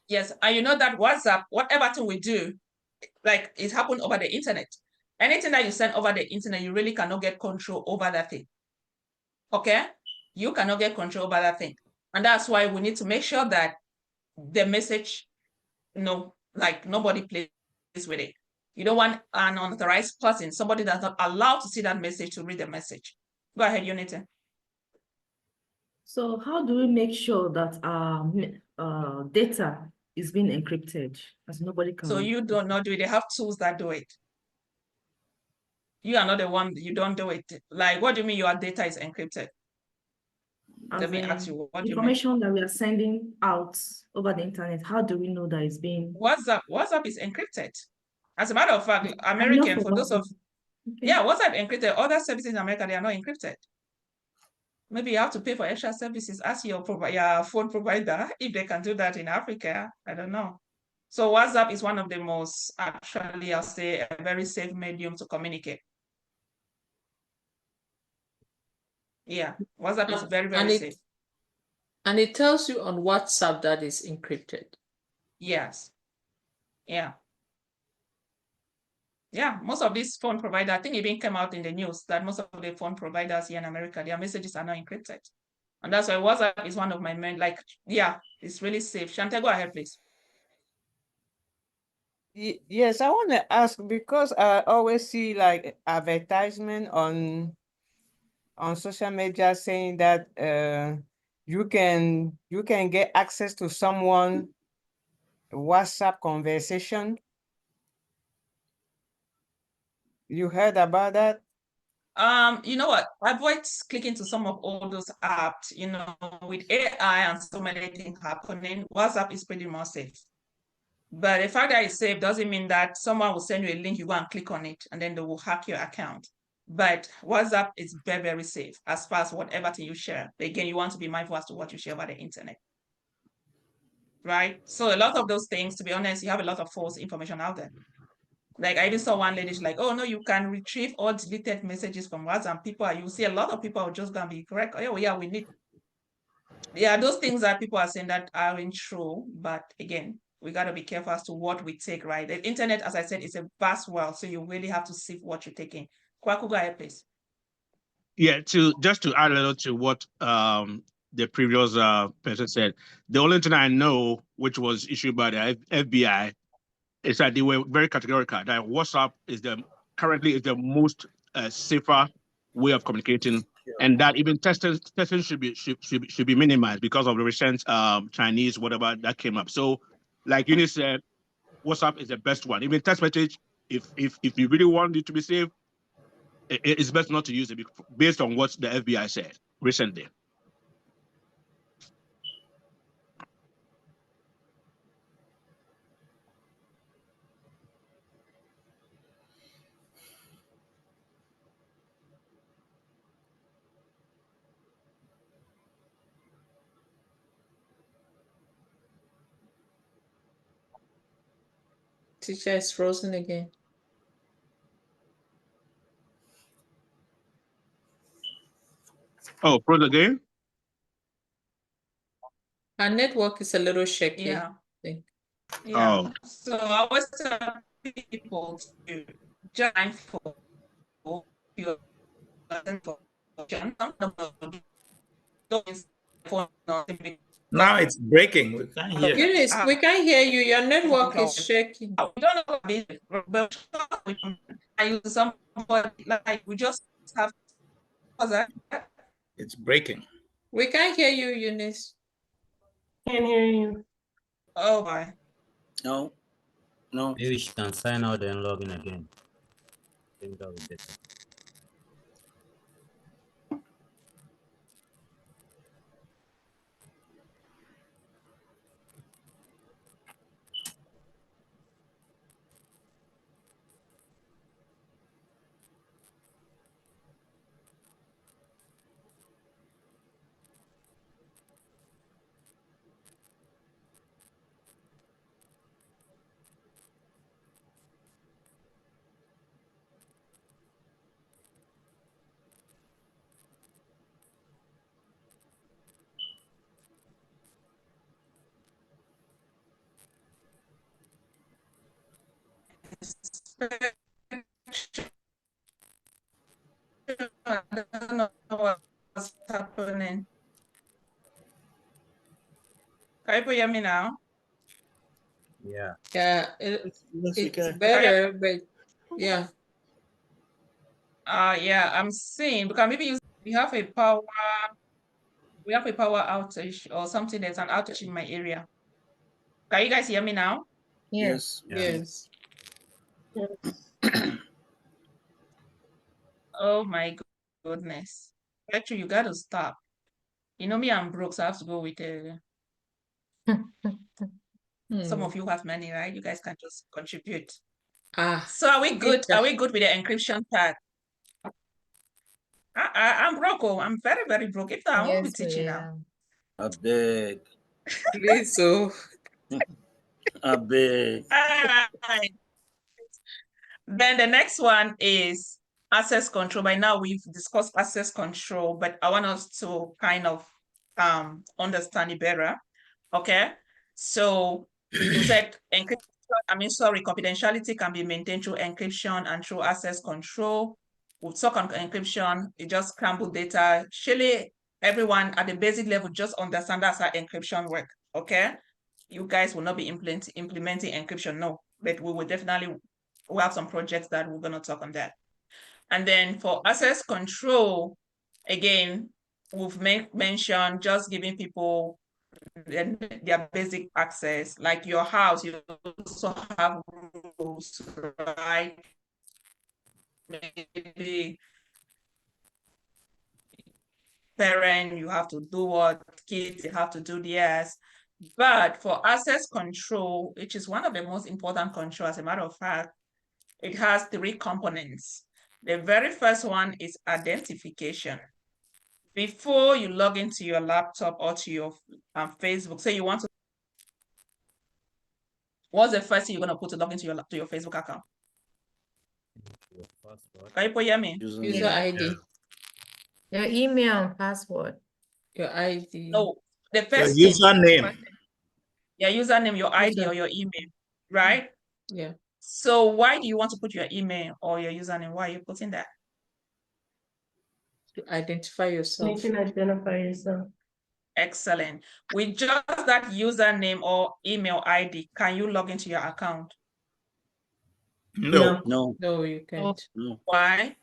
Yes, and you know that WhatsApp, whatever thing we do, like it happened over the internet. Anything that you send over the internet, you really cannot get control over that thing. Okay? You cannot get control over that thing. And that's why we need to make sure that the message, like nobody plays with it. You don't want an unauthorized person, somebody that's not allowed to see that message, to read the message. Go ahead, Unity. So how do we make sure that our data is being encrypted as nobody can? So you do not do it. They have tools that do it. You are not the one, you don't do it. Like, what do you mean your data is encrypted? Let me ask you what you mean. Information that we are sending out over the internet, how do we know that it's being? WhatsApp is encrypted. As a matter of fact, I know American, for for those of, Okay. yeah, WhatsApp encrypted. Other services in America, they are not encrypted. Maybe you have to pay for extra services as your phone provider. If they can do that in Africa, I don't know. So WhatsApp is one of the most, actually, I'll say, a very safe medium to communicate. Yeah, WhatsApp is very, very safe. And it tells you on WhatsApp that it's encrypted. Yes. Yeah. Yeah, most of these phone providers, I think it even came out in the news that most of the phone providers here in America, their messages are not encrypted. And that's why WhatsApp is one of my main, like, yeah, it's really safe. Shante, go ahead, please. Yes, I want to ask because I always see like advertisement on social media saying that you can get access to someone WhatsApp conversation. You heard about that? You know what? Avoid clicking to some of all those apps, with AI and so many things happening, WhatsApp is pretty more safe. But the fact that it's safe doesn't mean that someone will send you a link, you go and click on it, and then they will hack your account. But WhatsApp is very, very safe as far as whatever thing you share. But again, you want to be mindful as to what you share over the internet. Right? So a lot of those things, to be honest, you have a lot of false information out there. Like I even saw one lady, she's like, oh no, you can retrieve all deleted messages from WhatsApp. You see a lot of people are just gonna be correct. Oh yeah, we need. Yeah, those things that people are saying that aren't true. But again, we gotta be careful as to what we take, right? The internet, as I said, is a vast world. So you really have to see what you're taking. Kwaku, go ahead, please. Yeah, just to add a little to what the previous person said, the only thing I know, which was issued by the FBI, is that they were very categorical that WhatsApp is currently the most safer way of communicating, and that even testing should be minimized because of the recent Chinese whatever that came up. So, like Eunice said, WhatsApp is the best one. Even text message, if you really want it to be safe, it's best not to use it based on what the FBI said recently. Teacher is frozen again. Oh, frozen again? Our network is a little shaky. Yeah. I think. Yeah. Oh. So I always tell people to join for your Now it's breaking. We can't hear. Eunice, we can't hear you. Your network is shaking. We don't know, but I use somebody like we just have. It's breaking. We can't hear you, Eunice. Can't hear you. Oh my. No. Maybe she can sign out and log in again. I think that would be better. I don't know what's happening. Can you hear me now? Yeah. Yeah, Yes, it's better, but yeah. Yeah, I'm seeing because maybe we have a power outage or something. There's an outage in my area. Can you guys hear me now? Yes. Yes. Oh my goodness. Actually, you got to stop. You know me, I'm broke, so I have to go with some of you have money, right? You guys can just contribute. So are we good? Are we good with the encryption part? I'm broke. Oh, I'm very, very broke. If not, I won't be teaching now. I beg. Please, so. I beg. All right. Then the next one is access control. By now we've discussed access control, but I want us to kind of understand it better. Okay. So we said confidentiality can be maintained through encryption and through access control. We'll talk on encryption. It just scramble data. Surely everyone at the basic level just understand that's how encryption works. Okay. You guys will not be implementing encryption, no, but we will definitely have some projects that we're going to talk on that. And then for access control, again, we've mentioned just giving people their basic access, like your house, you also have rules, right? Maybe parent, you have to do what, kids, you have to do theirs. But for access control, which is one of the most important control, as a matter of fact, it has 3 components. The very first one is identification. Before you log into your laptop or to your Facebook, say you want to, what's the first thing you're going to put to log into your Facebook account? Can you hear me? User ID. Your email and password. Your ID. No, the Your first thing. username. Your username, your ID, or your email, right? Yeah. So why do you want to put your email or your username? Why are you putting that? To identify yourself. You can identify yourself. Excellent. With just that username or email ID, can you log into your account? No. No. No, you can't. No. Why?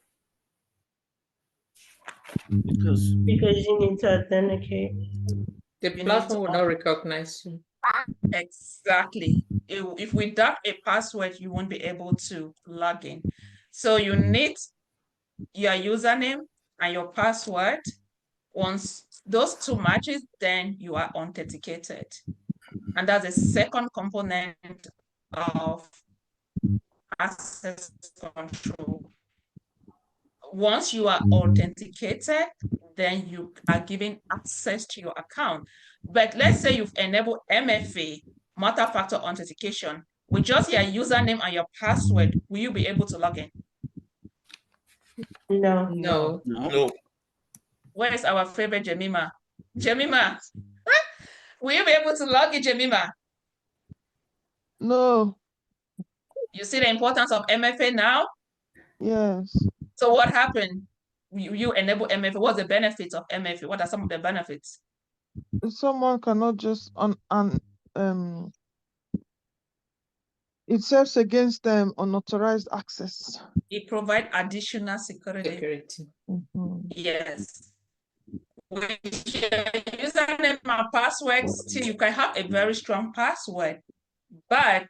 Because you need to authenticate. The platform will not recognize you. Exactly. If without a password, you won't be able to log in. So you need your username and your password. Once those 2 matches, then you are authenticated. And that's the second component of access control. Once you are authenticated, then you are given access to your account. But let's say you've enabled MFA, multi-factor authentication, with just your username and your password, will you be able to log in? No. No. no. Where is our favorite Jemima? Jemima, will you be able to log in, Jemima? No. You see the importance of MFA now? Yes. So what happened? You enable MFA. What's the benefits of MFA? What are some of the benefits? Someone cannot just it serves against unauthorized access. It provides additional security. Yes. With your username and password, still you can have a very strong password. But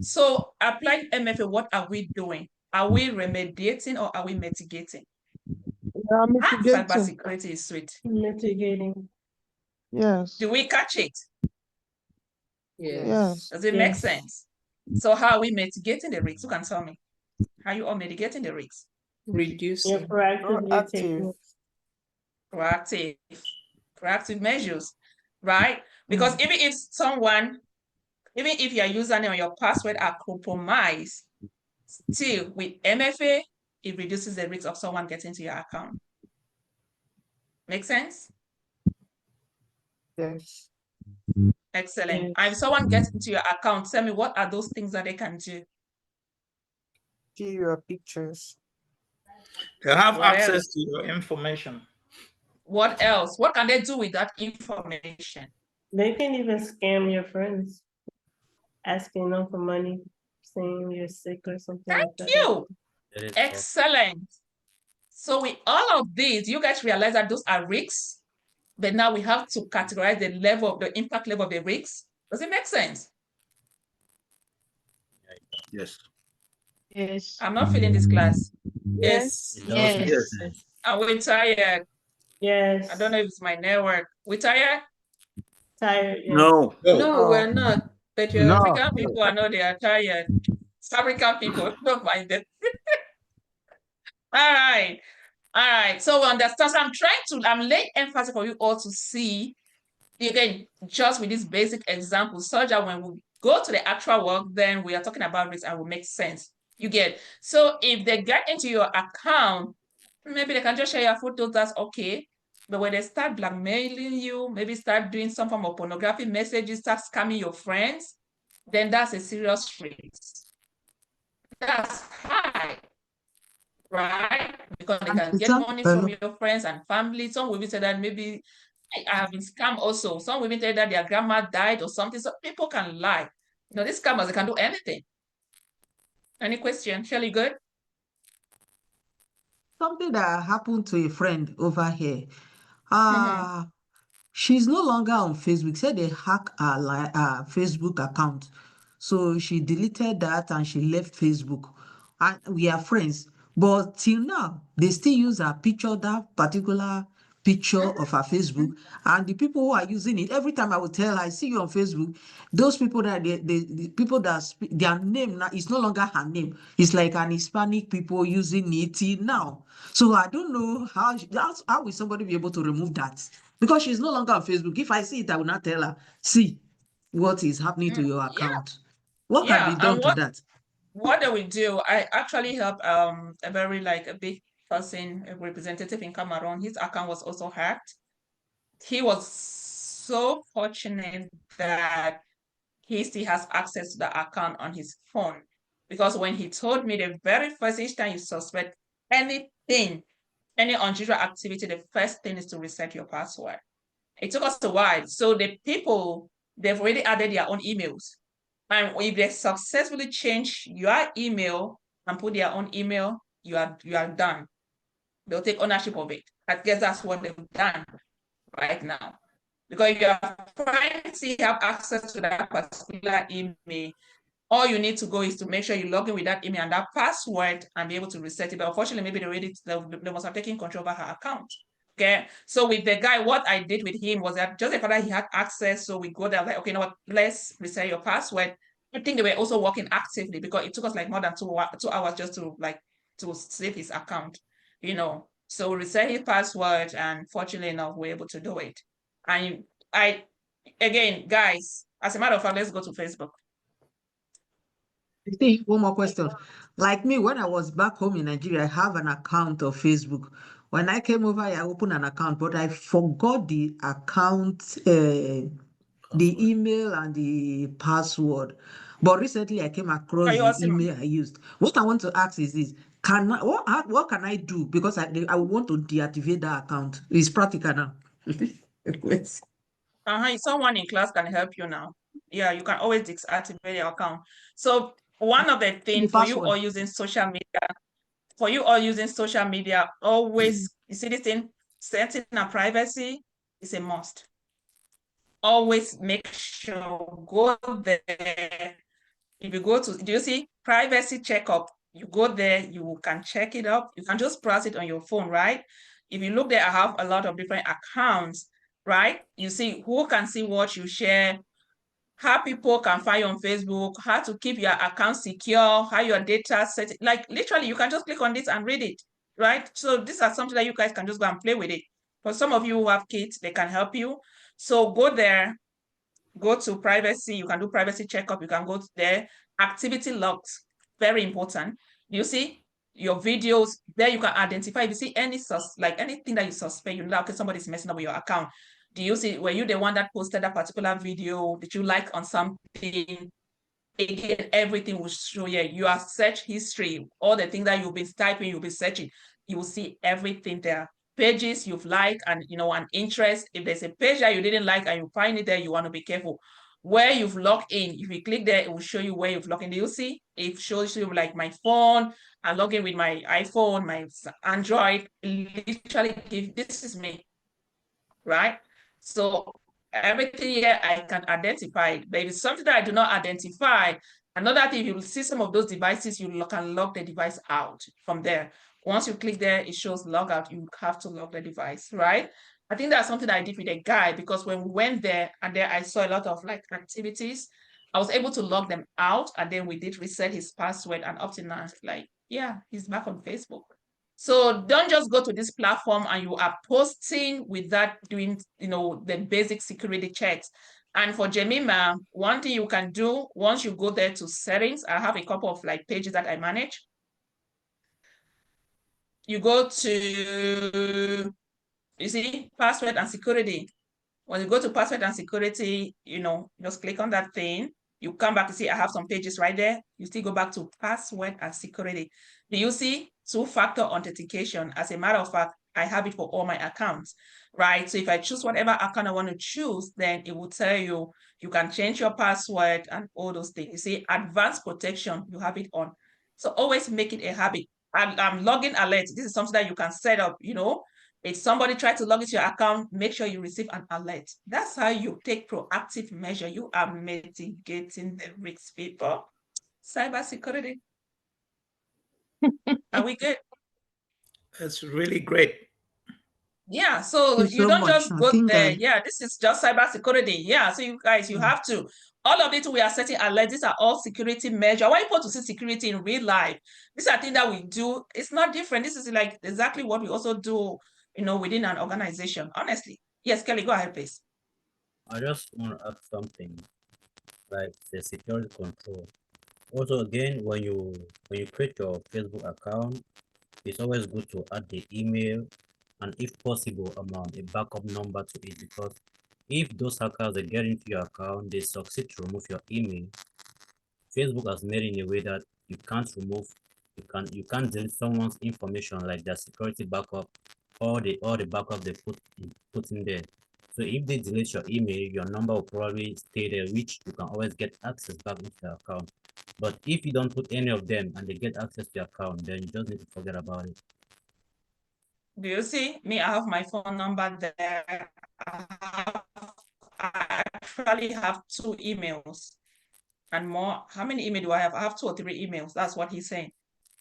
so applying MFA, what are we doing? Are we remediating or are we mitigating? Mitigating. Cybersecurity is sweet. Mitigating. Yes. Do we catch it? Yes. Does it make sense? So how are we mitigating the risks? Who can tell me? How are you all mitigating the risks? Reducing. Proactive measures, right? Because even if your username or your password are compromised, still with MFA, it reduces the risk of someone getting into your account. Make sense? Yes. Excellent. And if someone gets into your account, tell me what are those things that they can do? See your pictures. They have What access else? to your information. What else? What can they do with that information? They can even scam your friends, asking them for money, saying you're sick or something like that. Thank you. Excellent. So with all of these, you guys realize that those are risks, but now we have to categorize the level of the impact level of the risks. Does it make sense? Yes. Yes. I'm not feeling this class. Yes. Are we tired? Yes. I don't know if it's my network. We tired? Tired. Yes. No. No, we're not. But you're African people, I know they are tired. African people, don't mind it. All right. All right. So we understand. So I'm laying emphasis for you all to see, again, just with this basic example, so that when we go to the actual work, then we are talking about risk and will make sense. You get. So if they get into your account, maybe they can just share your photos, that's okay. But when they start blackmailing you, maybe start doing some form of pornographic messages, start scamming your friends, then that's a serious risk. That's high, right? Because they can get money from your friends and family. Some will even say that maybe I have been scammed also. Some will even tell that their grandma died or something. So people can lie. You know, these scammers, they can do anything. Any question? Shirley, good? Something that happened to a friend over here. She's no longer on Facebook. Said they hack her Facebook account. So she deleted that and she left Facebook. And we are friends. But till now, they still use her picture, that particular picture of her Facebook. And the people who are using it, every time I would tell her, I see you on Facebook, those people that the people that speak, their name now is no longer her name. It's like an Hispanic people using it till now. So I don't know how will somebody be able to remove that? Because she's no longer on Facebook. If I see it, I will not tell her, see what is happening to your account. What can be done to that? What they will do, I actually helped a very a big person, a representative in Cameroon. His account was also hacked. He was so fortunate that he still has access to the account on his phone. Because when he told me the very first each time you suspect anything, any unusual activity, the first thing is to reset your password. It took us a while. So the people, they've already added their own emails. And if they successfully change your email and put their own email, you are done. They'll take ownership of it. I guess that's what they've done right now. Because if your friends have access to that particular email, all you need to go is to make sure you log in with that email and that password and be able to reset it. But unfortunately, maybe they must have taken control over her account. Okay, so with the guy, what I did with him was that just the fact that he had access, so we go there, like, okay, you know what, let's reset your password. I think they were also working actively because it took us like more than 2 hours just to save his account, you know. So we reset his password, and fortunately enough, we're able to do it. And again, guys, as a matter of fact, let's go to Facebook. One more question. Like me, when I was back home in Nigeria, I have an account of Facebook. When I came over here, I opened an account, but I forgot the account, the email and the password. But recently, I came across the email I used. What I want to ask is this: what can I do? Because I want to deactivate that account. It's practical now. Someone in class can help you now. Yeah, you can always deactivate your account. So one of the things for you all using social media, always, you see this thing, setting and privacy is a must. Always make sure, go there. If you go to, do you see privacy checkup? You go there, you can check it up. You can just browse it on your phone, right? If you look there, I have a lot of different accounts, right? You see who can see what you share, how people can find you on Facebook, how to keep your account secure, how your data set, like literally you can just click on this and read it, right? So these are something that you guys can just go and play with it. For some of you who have kids, they can help you. So go there, go to privacy, you can do privacy checkup, you can go to there, activity logs, very important. You see your videos there, you can identify if you see any anything that you suspect, you know, okay, somebody's messing up with your account. Do you see, were you the one that posted that particular video? Did you like on something? Again, everything will show you your search history, all the things that you've been typing, you'll be searching, you will see everything there. Pages you've liked and an interest. If there's a page that you didn't like and you find it there, you want to be careful. Where you've logged in, if you click there, it will show you where you've logged in. Do you see? It shows you like my phone. I log in with my iPhone, my Android. Literally, this is me, right? So everything here I can identify. But if it's something that I do not identify, another thing, you will see some of those devices, you can log the device out from there. Once you click there, it shows log out. You have to log the device, right? I think that's something that I did with a guy, because when we went there and there I saw a lot of like activities, I was able to log them out, and then we did reset his password, and up to now, like, yeah, he's back on Facebook. So don't just go to this platform and you are posting without doing, the basic security checks. And for Jemima, one thing you can do once you go there to settings, I have a couple of like pages that I manage. You go to, you see, password and security. When you go to password and security, just click on that thing. You come back, you see, I have some pages right there. You still go back to password and security. Do you see two-factor authentication? As a matter of fact, I have it for all my accounts, right? So if I choose whatever account I want to choose, then it will tell you, you can change your password and all those things. You see, advanced protection, you have it on. So always make it a habit. And login alert, this is something that you can set up, if somebody tries to log into your account, make sure you receive an alert. That's how you take proactive measure. You are mitigating the risks, people. Cybersecurity. Are we good? That's really great. Yeah, so Thank you you so don't much. just I go think there. Yeah, this is just cybersecurity. Yeah, so you guys, you have to. All of it we are setting alerts. These are all security measures. Why people to see security in real life? These are things that we do. It's not different. This is like exactly what we also do, within an organization. Honestly. Yes, Kelly, go ahead, please. I just want to add something like the security control. Also, again, when you create your Facebook account, it's always good to add the email and, if possible, a backup number to it, because if those hackers they get into your account, they succeed to remove your email, Facebook has made it in a way that you can't delete someone's information, like their security backup or the backup they put in there. So if they delete your email, your number will probably stay there, which you can always get access back into your account. But if you don't put any of them and they get access to your account, then you just need to forget about it. Do you see me? I have my phone number there. I actually have 2 emails and more. How many emails do I have? I have 2 or 3 emails. That's what he's saying.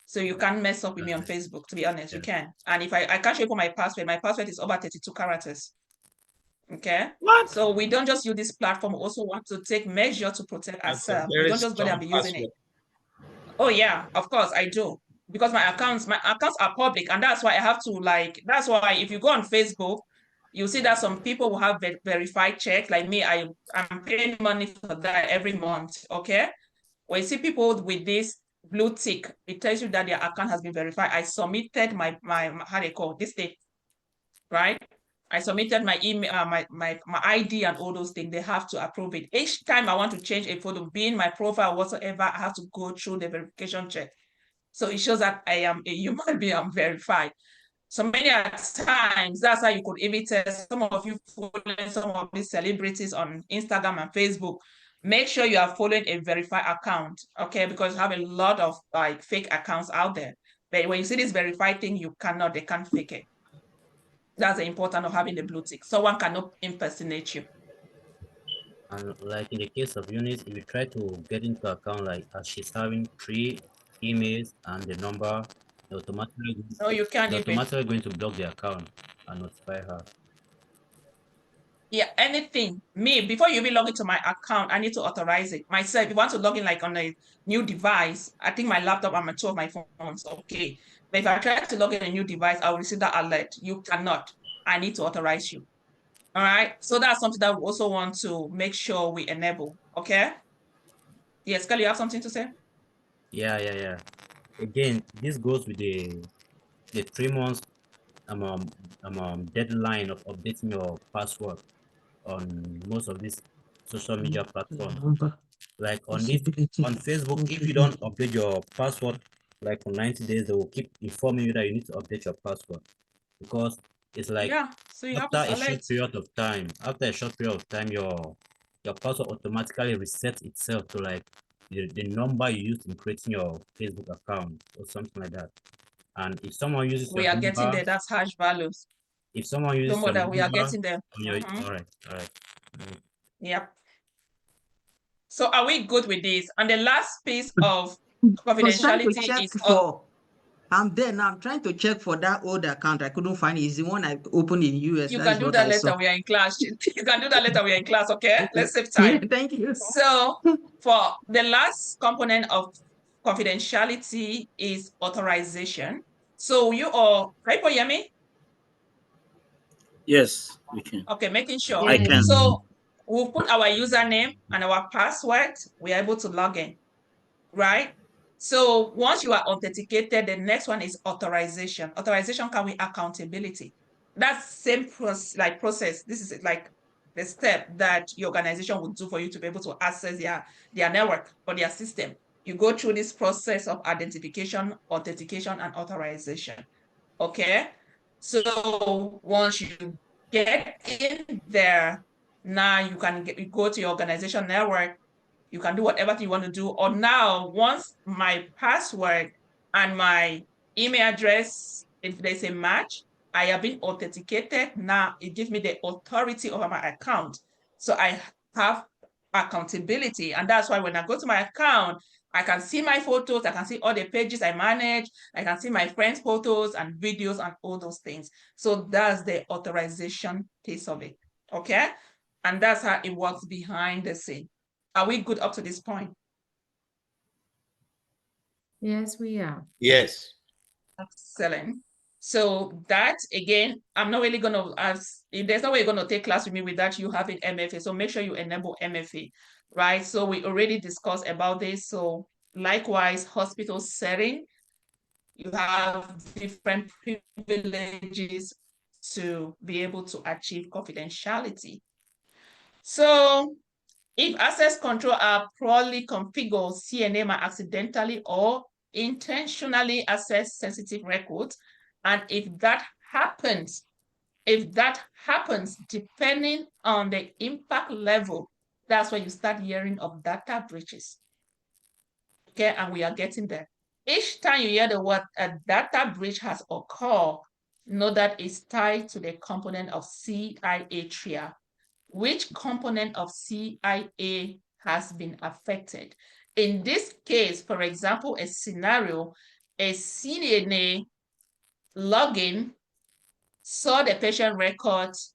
So you can't mess up with me on Facebook, to be honest. You can. And if I can't show you my password is over 32 characters. Okay. What? So we don't just use this platform. We also want to take measure to protect That's a ourselves. We very don't just go there and strong be using password. it. Oh yeah, of course I do. Because my accounts are public, and that's why I have to that's why if you go on Facebook, you see that some people will have verified checks. Like me, I'm paying money for that every month. Okay. When you see people with this blue tick, it tells you that their account has been verified. I submitted my how they call this thing, right? I submitted my email, my ID and all those things. They have to approve it. Each time I want to change a photo, being my profile whatsoever, I have to go through the verification check. So it shows that I am a human being, I'm verified. So many times, that's how you could even tell some of you following some of these celebrities on Instagram and Facebook. Make sure you are following a verified account, okay? Because you have a lot of like fake accounts out there. But when you see this verified thing, they can't fake it. That's the importance of having the blue tick. Someone cannot impersonate you. And like in the case of Eunice, if you try to get into account, like as she's having 3 emails and the number, they automatically No, you can't they're even. automatically going to block the account and notify her. Yeah, anything. Me, before you even log into my account, I need to authorize it myself. If you want to log in like on a new device, I think my laptop and my 2 of my phones, okay. But if I try to log in a new device, I'll receive that alert. You cannot. I need to authorize you. All right. So that's something that we also want to make sure we enable. Okay. Yes, Kelly, you have something to say? Yeah. Again, this goes with the 3 months deadline of updating your password on most of these social media platforms. Like on Facebook, if you don't update your password like for 90 days, they will keep informing you that you need to update your password, because it's like Yeah. So you have after this a alert. short period of time, your password automatically resets itself to like the number you used in creating your Facebook account or something like that. And if someone uses We your are getting number, there. That's hash values. if someone Don't uses your bother. We are number getting there. on your all right. Yep. So are we good with this? And the last piece of I was trying to confidentiality check is for I'm there now. I'm trying to check for that old account. I couldn't find it. It's the one I opened in US. You That can is do what that I later. saw. We are in class. You can do that later. We are in class. Okay, let's save Yeah, time. thank you. So for the last component of confidentiality is authorization. So you are, can you hear me? Yes, we can. Okay, making sure. I can. So we'll put our username and our password. We are able to log in, right? So once you are authenticated, the next one is authorization. Authorization can be accountability. That's same process. This is like the step that your organization would do for you to be able to access their network or their system. You go through this process of identification, authentication, and authorization. Okay. So once you get in there, now you can you go to your organization network. You can do whatever you want to do. Or now, once my password and my email address, if there's a match, I have been authenticated. Now it gives me the authority over my account. So I have accountability. And that's why when I go to my account, I can see my photos, I can see all the pages I manage, I can see my friends' photos and videos and all those things. So that's the authorization piece of it. Okay. And that's how it works behind the scene. Are we good up to this point? Yes, we are. Yes. Excellent. So that again, I'm not really going to ask, if there's no way you're going to take class with me without you having MFA. So make sure you enable MFA, right? So we already discussed about this. So likewise, hospital setting, you have different privileges to be able to achieve confidentiality. So if access control are poorly configured, CNA might accidentally or intentionally access sensitive records. And if that happens, depending on the impact level, that's when you start hearing of data breaches. Okay, and we are getting there. Each time you hear the word a data breach has occurred, know that it's tied to the component of CIA Triad. Which component of CIA has been affected? In this case, for example, a scenario, a CNA login, saw the patient records,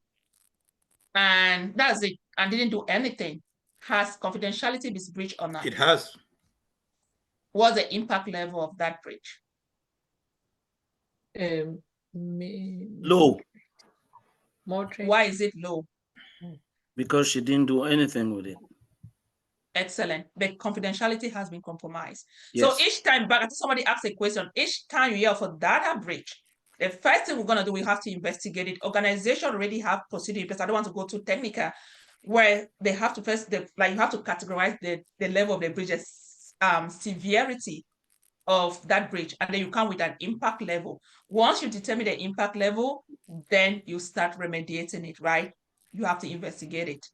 and that's it, and didn't do anything. Has confidentiality been breached or not? It has. What's the impact level of that breach? Low. Moderate. Why is it low? Because she didn't do anything with it. Excellent. The confidentiality has been compromised. Yes. So each time, back, somebody asks a question, each time you hear of a data breach, the first thing we're going to do, we have to investigate it. Organization already have procedure because I don't want to go too technical, where they have to first, you have to categorize the level of the breach's severity of that breach, and then you come with an impact level. Once you determine the impact level, then you start remediating it, right? You have to investigate it.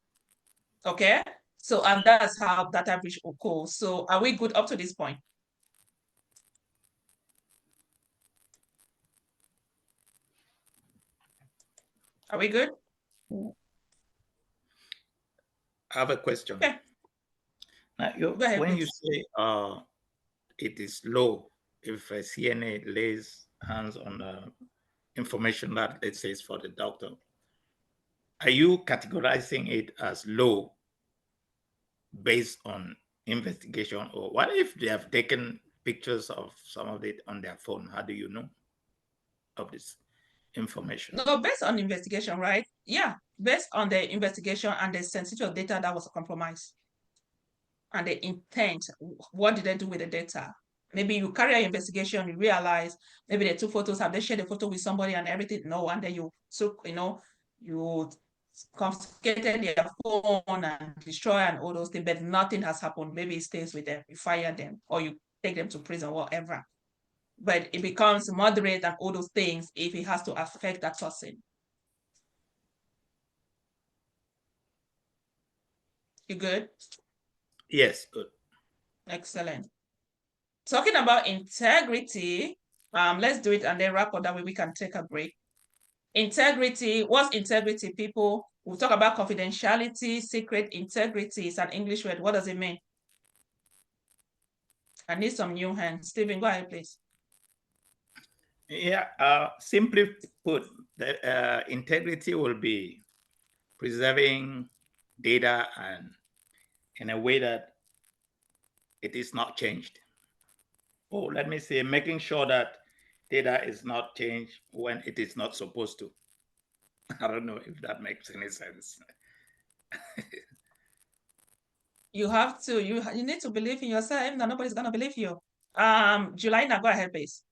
Okay? So, and that's how data breach occurs. So are we good up to this point? Are we good? I have a question. Okay. Now, Go ahead, when please. you say it is low, if a CNA lays hands on information that it says for the doctor, are you categorizing it as low based on investigation? Or what if they have taken pictures of some of it on their phone? How do you know of this information? No, based on investigation, right? Yeah, based on the investigation and the sensitivity of data that was compromised and the intent, what did they do with the data? Maybe you carry an investigation, you realize maybe the two photos, have they shared the photo with somebody and everything? No, and then you you confiscated their phone and destroy and all those things, but nothing has happened. Maybe it stays with them, you fire them, or you take them to prison, whatever. But it becomes moderate and all those things if it has to affect that person. You good? Yes, good. Excellent. Talking about integrity, let's do it and then wrap up, that way we can take a break. Integrity, what's integrity, people? We'll talk about confidentiality, secret integrity. It's an English word. What does it mean? I need some new hands. Stephen, go ahead, please. Yeah, simply put, the integrity will be preserving data and in a way that it is not changed. Or let me say, making sure that data is not changed when it is not supposed to. I don't know if that makes any sense. You have to, you need to believe in yourself, and nobody's gonna believe you. Julina, go ahead, please.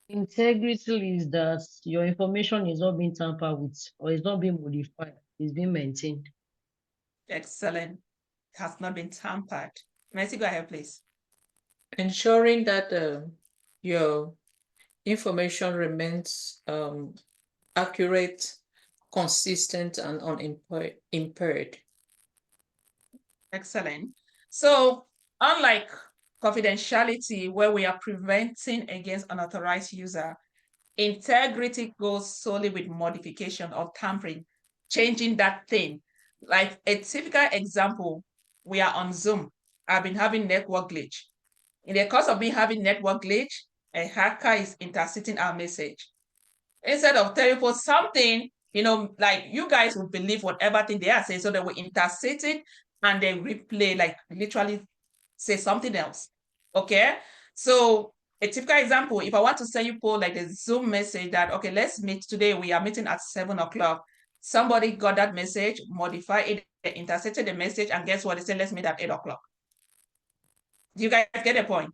Integrity is that your information is not being tampered with or is not being modified, it's being maintained. Excellent. It has not been tampered. Mercy, go ahead, please. Ensuring that your information remains accurate, consistent, and unimpaired. Excellent. So, unlike confidentiality, where we are preventing against unauthorized user, integrity goes solely with modification or tampering, changing that thing. Like a typical example, we are on Zoom. I've been having network glitch. In the course of me having network glitch, a hacker is intercepting our message. Instead of telling people something, like you guys would believe whatever thing they are saying, so they will intercept it and they replay, like literally say something else. Okay, so a typical example, if I want to send you like a Zoom message that, okay, let's meet today, we are meeting at 7 o'clock. Somebody got that message, modified it, they intercepted the message, and guess what? They said, let's meet at 8 o'clock. Do you guys get the point?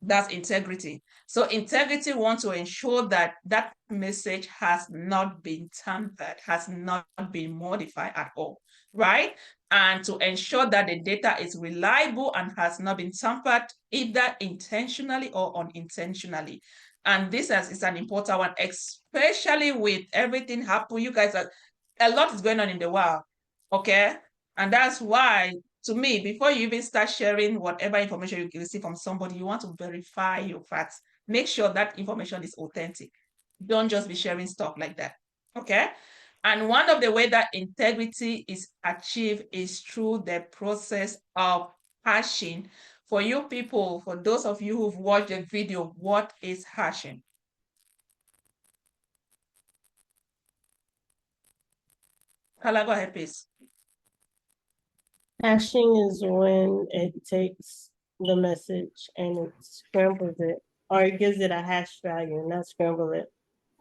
That's integrity. So integrity wants to ensure that that message has not been tampered, has not been modified at all, right? And to ensure that the data is reliable and has not been tampered, either intentionally or unintentionally. And this is an important one, especially with everything happening. You guys, a lot is going on in the world, okay? And that's why, to me, before you even start sharing whatever information you receive from somebody, you want to verify your facts. Make sure that information is authentic. Don't just be sharing stuff like that, okay? And one of the ways that integrity is achieved is through the process of hashing. For you people, for those of you who've watched the video, what is hashing? Carla, go ahead, please. Hashing is when it takes the message and it scrambles it, or it gives it a hash value and not scramble it.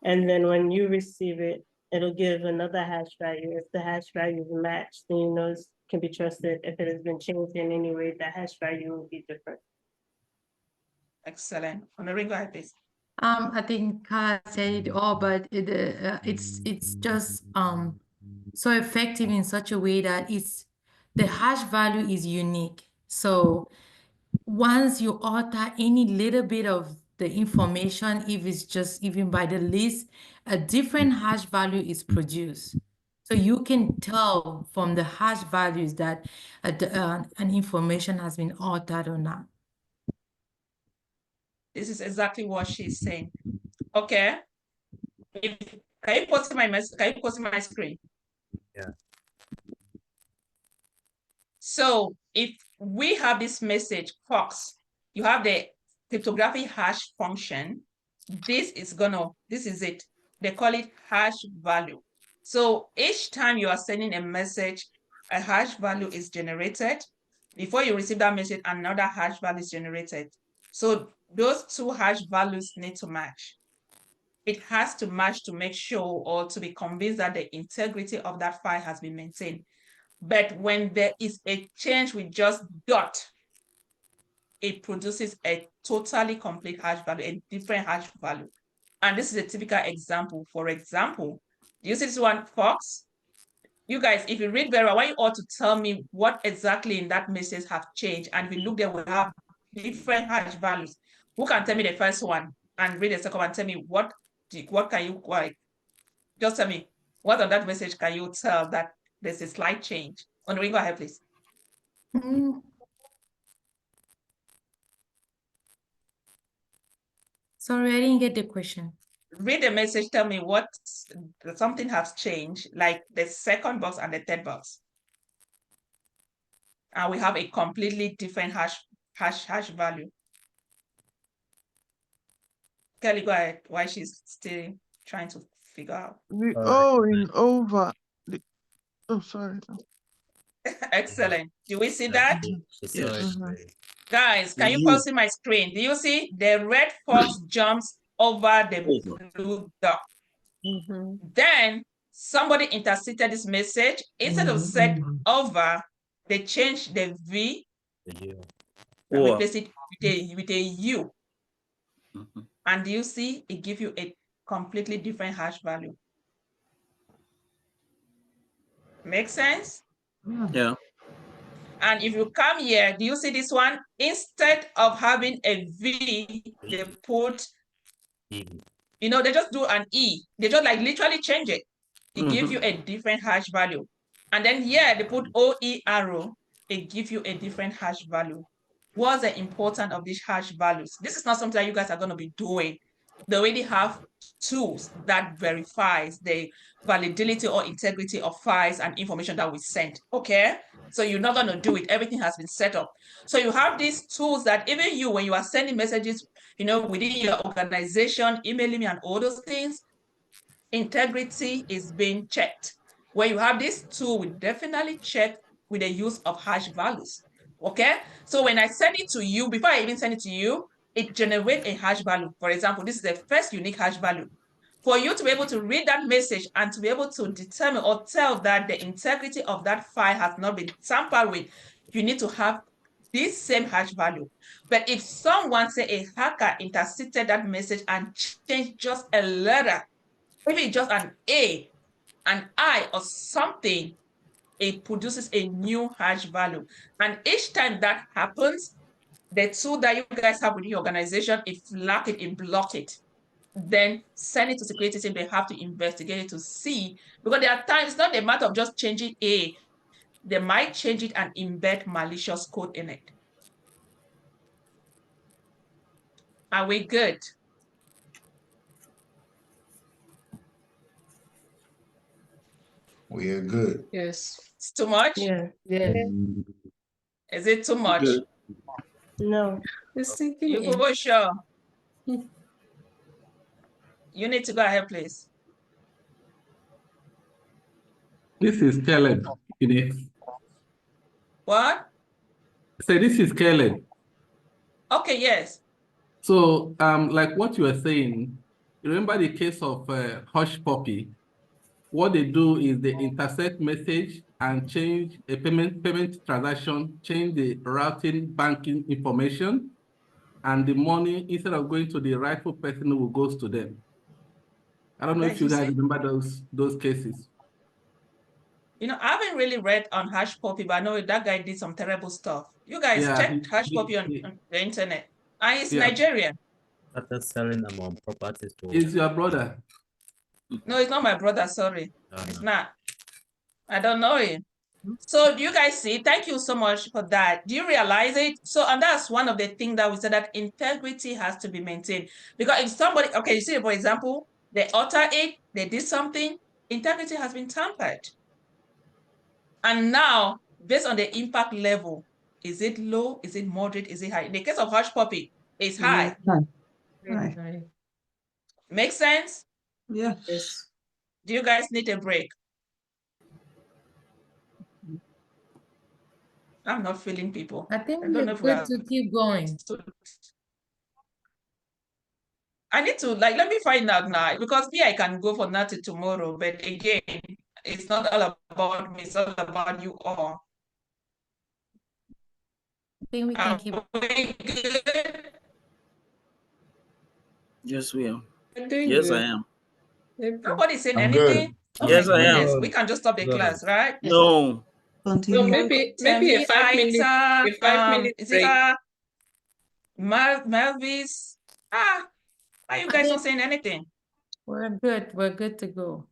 And then when you receive it, it'll give another hash value. If the hash value is matched, then you know it can be trusted. If it has been changed in any way, the hash value will be different. Excellent. Honoring, go ahead, please. I think Kara said it all, but it's just so effective in such a way that the hash value is unique. So once you alter any little bit of the information, if it's just even by the least, a different hash value is produced. So you can tell from the hash values that an information has been altered or not. This is exactly what she's saying. Okay. Can you post my screen? Yeah. So if we have this message, Fox, you have the cryptographic hash function. This is it. They call it hash value. So each time you are sending a message, a hash value is generated. Before you receive that message, another hash value is generated. So those two hash values need to match. It has to match to make sure or to be convinced that the integrity of that file has been maintained. But when there is a change with just dot, it produces a totally complete hash value, a different hash value. And this is a typical example. For example, do you see this one, Fox? You guys, if you read very well, I want you all to tell me what exactly in that message have changed. And if you look there, we have different hash values. Who can tell me the first one and read the second one? Tell me what can you like? Just tell me what on that message can you tell that there's a slight change? Honoring, go ahead, please. Sorry, I didn't get the question. Read the message, tell me what something has changed, like the second box and the third box. And we have a completely different hash value. Kelly, go ahead. Why she's still trying to figure out. The O in over. Oh, sorry. Excellent. Do we see that? Yes. Guys, can you pause my screen? Do you see the red fox jumps over the blue dot? Then somebody intercepted this message. Instead of set over, they changed the V and replace it with a U. And you see, it gives you a completely different hash value. Make sense? Yeah. And if you come here, do you see this one? Instead of having a V, they put, you know, they just do an E. They just like literally change it. It gives you a different hash value. And then here they put OE arrow. It gives you a different hash value. What's the importance of these hash values? This is not something that you guys are going to be doing. They already have tools that verifies the validity or integrity of files and information that we sent. Okay, so you're not going to do it. Everything has been set up. So you have these tools that even you, when you are sending messages, you know, within your organization, emailing me and all those things, integrity is being checked. When you have this tool, we definitely check with the use of hash values. Okay, so when I send it to you, before I even send it to you, it generates a hash value. For example, this is the first unique hash value. For you to be able to read that message and to be able to determine or tell that the integrity of that file has not been tampered with, you need to have this same hash value. But if someone, say a hacker, intercepted that message and changed just a letter, maybe just an A, an I, or something, it produces a new hash value. And each time that happens, the tool that you guys have within your organization, it flag it, it block it. Then send it to security team. They have to investigate it to see, because there are times, it's not a matter of just changing A. They might change it and embed malicious code in it. Are we good? We are good. Yes. It's too much? Yeah. Is it too much? Good. No. It's thinking You in. go sure. You need to go ahead, please. This is Caleb. What? So this is Caleb. Okay, yes. So, like what you were saying, remember the case of Hush Puppy? What they do is they intercept message and change a payment transaction, change the routing banking information, and the money, instead of going to the rightful person, who goes to them. I don't know if you guys remember those cases. You know, I haven't really read on Hash Puppy, but I know that guy did some terrible stuff. You guys check Hash Puppy on the internet. And he's Nigerian. After selling among properties to... Is your brother? No, it's not my brother, sorry. It's not. I don't know him. So do you guys see? Thank you so much for that. Do you realize it? So, and that's one of the things that we said, that integrity has to be maintained. Because if somebody, okay, you see, for example, they alter it, they did something, integrity has been tampered. And now, based on the impact level, is it low? Is it moderate? Is it high? In the case of Hush Puppy, it's high. Right. Make sense? Yeah. Yes. Do you guys need a break? I'm not feeling people. I think I don't know we're if we good are. to keep going. I need to, like, let me find out now, because me, I can go for nothing tomorrow. But again, it's not all about me, it's all about you all. I think we can keep. Yes, we are. Doing Yes, good. I am. Nobody's saying I'm anything. good. Oh Yes, my I am. goodness, we can just stop the class, right? No. So maybe a 5 minute Is it break. Melvis? Why you guys not saying anything? We're good. We're good to go.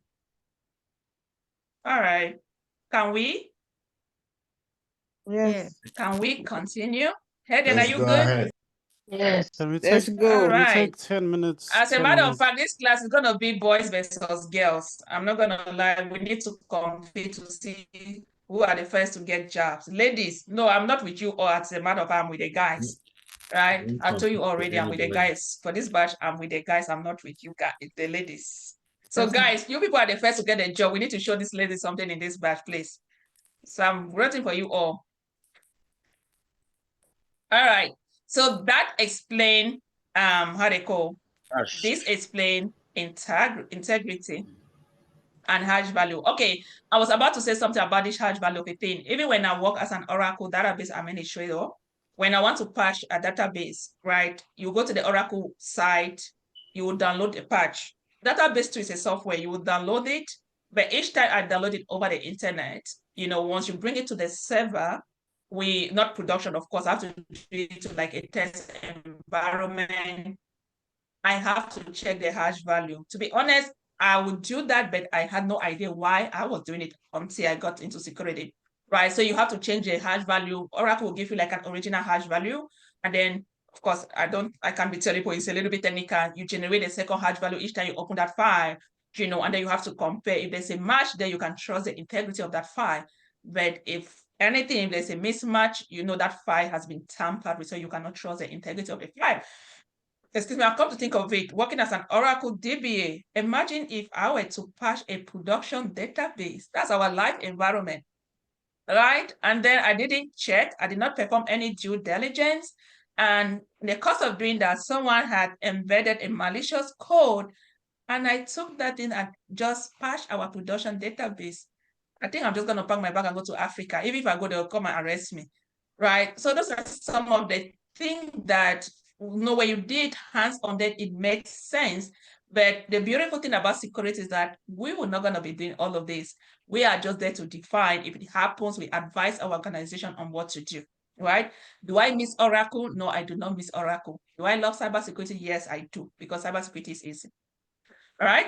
All right. Can we? Yes. Can we continue? Hayden, are Let's you go good? ahead. Yes. Can we Let's take, go. All can we right. take 10 minutes? As a 10 matter of minutes. fact, this class is going to be boys versus girls. I'm not going to lie. We need to compete to see who are the first to get jobs. Ladies, no, I'm not with you all. As a matter of fact, I'm with the guys. right? I told you already, I'm with the Anybody. guys. For this batch, I'm with the guys. I'm not with you guys, the ladies. So That's guys, you people are the first to get a job. We need to show this lady something in this batch, please. So I'm waiting for you all. All right. So that explain how they call this explain integrity and hash value. Okay, I was about to say something about this hash value of a thing. Even when I work as an Oracle database administrator, when I want to patch a database, right? You go to the Oracle site, you will download a patch. Database 2 is a software, you will download it, but each time I download it over the internet, once you bring it to the server, not production, of course, I have to do it to like a test environment. I have to check the hash value. To be honest, I would do that, but I had no idea why I was doing it until I got into security, right? So you have to change the hash value. Oracle will give you like an original hash value. And then, of course, I can't be telling you, it's a little bit technical. You generate a second hash value each time you open that file, and then you have to compare. If there's a match, then you can trust the integrity of that file. But if there's a mismatch, that file has been tampered with, so you cannot trust the integrity of the file. Excuse me, I've come to think of it, working as an Oracle DBA, imagine if I were to patch a production database. That's our live environment, right? And then I didn't check, I did not perform any due diligence. And in the course of doing that, someone had embedded a malicious code, and I took that in and just patched our production database. I think I'm just going to pack my bag and go to Africa. Even if I go, they'll come and arrest me, right? So those are some of the things that when you did hands-on that it makes sense. But the beautiful thing about security is that we were not going to be doing all of this. We are just there to define. If it happens, we advise our organization on what to do, right? Do I miss Oracle? No, I do not miss Oracle. Do I love cybersecurity? Yes, I do, because cybersecurity is easy. All right.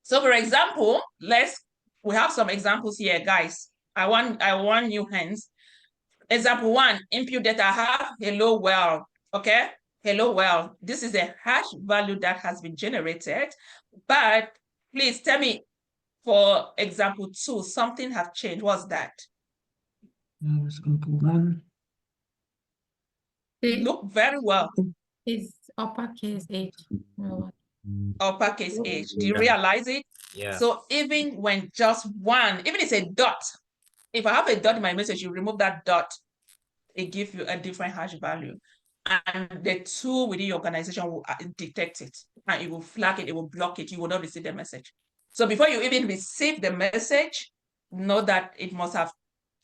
So for example, we have some examples here, guys. I want new hands. Example 1, input data, I have hello world, okay? Hello world. This is a hash value that has been generated, but please tell me, for example 2, something have changed. What's that? Look very well. It's uppercase H. No. Uppercase H. Do you realize it? Yeah. So even when just one, even it's a dot, if I have a dot in my message, you remove that dot, it gives you a different hash value. And the tool within your organization will detect it, and it will flag it, it will block it, you will not receive the message. So before you even receive the message, know that it must have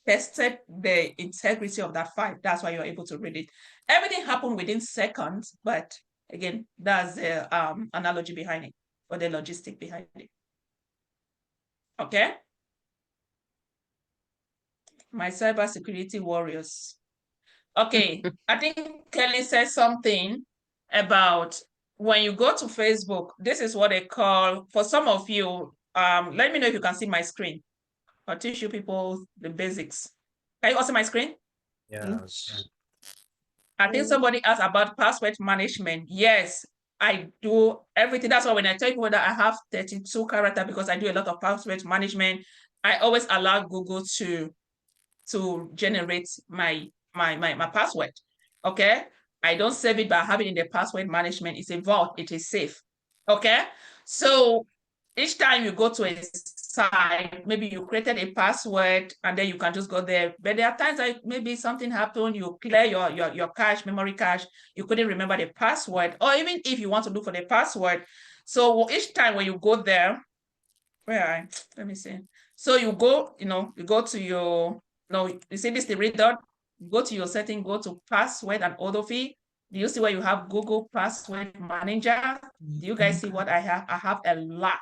tested the integrity of that file. That's why you're able to read it. Everything happened within seconds, but again, that's the analogy behind it, or the logistic behind it. Okay? My cybersecurity warriors. Okay, I think Kelly said something about when you go to Facebook, this is what they call, for some of you, let me know if you can see my screen. I'll teach you people the basics. Can you all see my screen? Yeah. I think somebody asked about password management. Yes, I do everything. That's why when I tell people that I have 32 characters, because I do a lot of password management, I always allow Google to generate my password. Okay, I don't save it by having it in the password management. It's a vault, it is safe. Okay, so each time you go to a site, maybe you created a password and then you can just go there. But there are times like maybe something happened, you clear your cache, memory cache, you couldn't remember the password, or even if you want to look for the password. So each time when you go there, let me see. So you go, you go to your, you see this 3 dot, go to your setting, go to password and autofill. Do you see where you have Google Password Manager? Do you guys see what I have? I have a lot.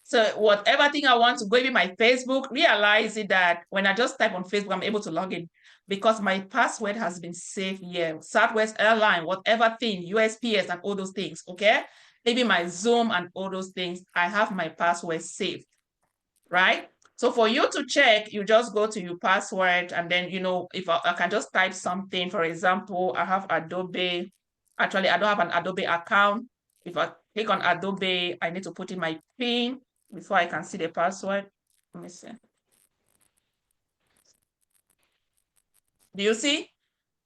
So whatever thing I want to go, even my Facebook, realize it that when I just type on Facebook, I'm able to log in because my password has been saved here. Southwest Airline, whatever thing, USPS and all those things, okay? Maybe my Zoom and all those things, I have my password saved, right? So for you to check, you just go to your password and then, if I can just type something, for example, I have Adobe. Actually, I don't have an Adobe account. If I click on Adobe, I need to put in my PIN before I can see the password. Let me see. Do you see?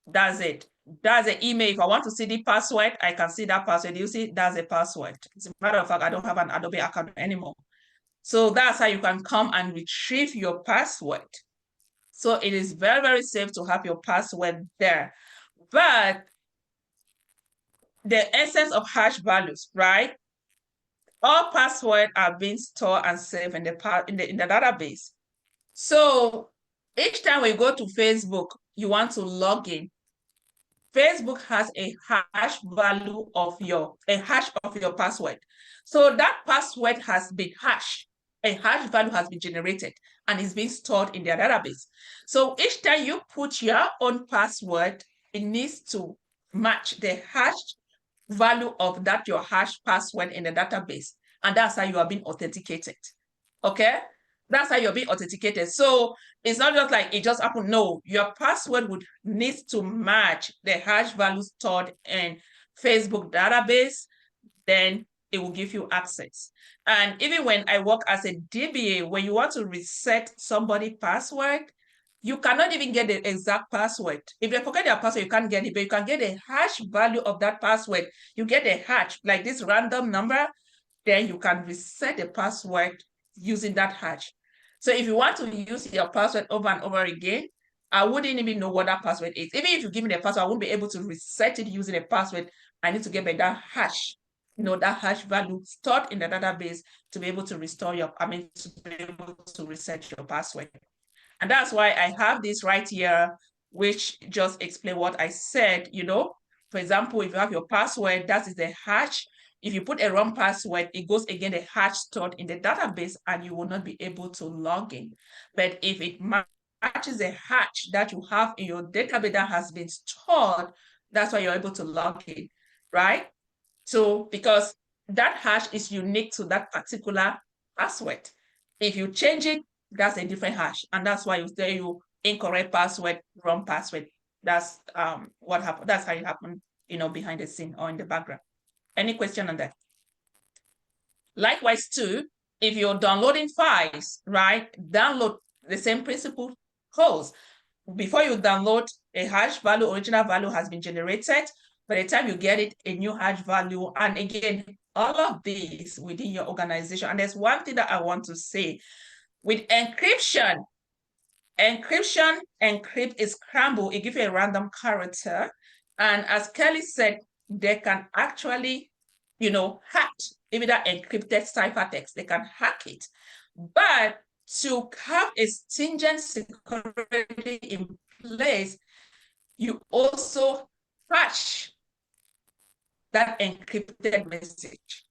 That's it. That's an email. If I want to see the password, I can see that password. You see, that's a password. As a matter of fact, I don't have an Adobe account anymore. So that's how you can come and retrieve your password. So it is very, very safe to have your password there. But the essence of hash values, right? All passwords are being stored and saved in the database. So each time we go to Facebook, you want to log in, Facebook has a hash value of your password. So that password has been hashed. A hash value has been generated and is being stored in their database. So each time you put your own password, it needs to match the hash value of that your hash password in the database. And that's how you are being authenticated. Okay? That's how you're being authenticated. So it's not just like it just happened. No, your password would need to match the hash value stored in Facebook database. Then it will give you access. And even when I work as a DBA, when you want to reset somebody's password, you cannot even get the exact password. If they forget their password, you can't get it, but you can get a hash value of that password. You get a hash, like this random number, then you can reset the password using that hash. So if you want to use your password over and over again, I wouldn't even know what that password is. Even if you give me the password, I won't be able to reset it using a password. I need to get back that hash, that hash value stored in the database to be able to restore to be able to reset your password. And that's why I have this right here, which just explain what I said, For example, if you have your password, that is the hash. If you put a wrong password, it goes against the hash stored in the database and you will not be able to log in. But if it matches the hash that you have in your database that has been stored, that's why you're able to log in, right? So because that hash is unique to that particular password. If you change it, that's a different hash. And that's why you say you incorrect password, wrong password. That's what happened. That's how it happened, behind the scene or in the background. Any question on that? Likewise, too, if you're downloading files, right? Download the same principle holds. Before you download, a hash value, original value has been generated. By the time you get it, a new hash value. And again, all of these within your organization. And there's one thing that I want to say. With encryption, encrypt is scramble. It gives you a random character. And as Kelly said, they can actually, hack even that encrypted ciphertext. They can hack it. But to have a stringent security in place, you also hash that encrypted message.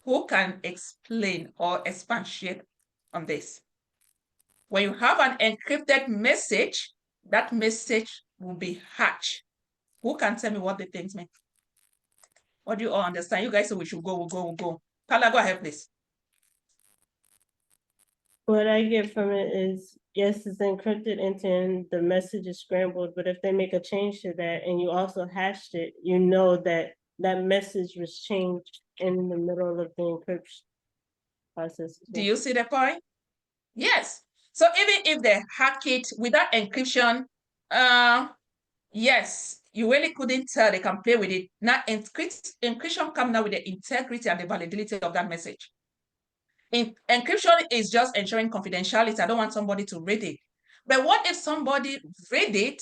Who can explain or expatiate on this? When you have an encrypted message, that message will be hashed. Who can tell me what the things mean? What do you all understand? You guys say we should go, we'll go. Carla, go ahead, please. What I get from it is, yes, it's encrypted and the message is scrambled, but if they make a change to that and you also hashed it, you know that that message was changed in the middle of the encryption process. Do you see the point? Yes. So even if they hack it without encryption, yes, you really couldn't tell. They can play with it. Now, encryption comes now with the integrity and the validity of that message. Encryption is just ensuring confidentiality. I don't want somebody to read it. But what if somebody read it,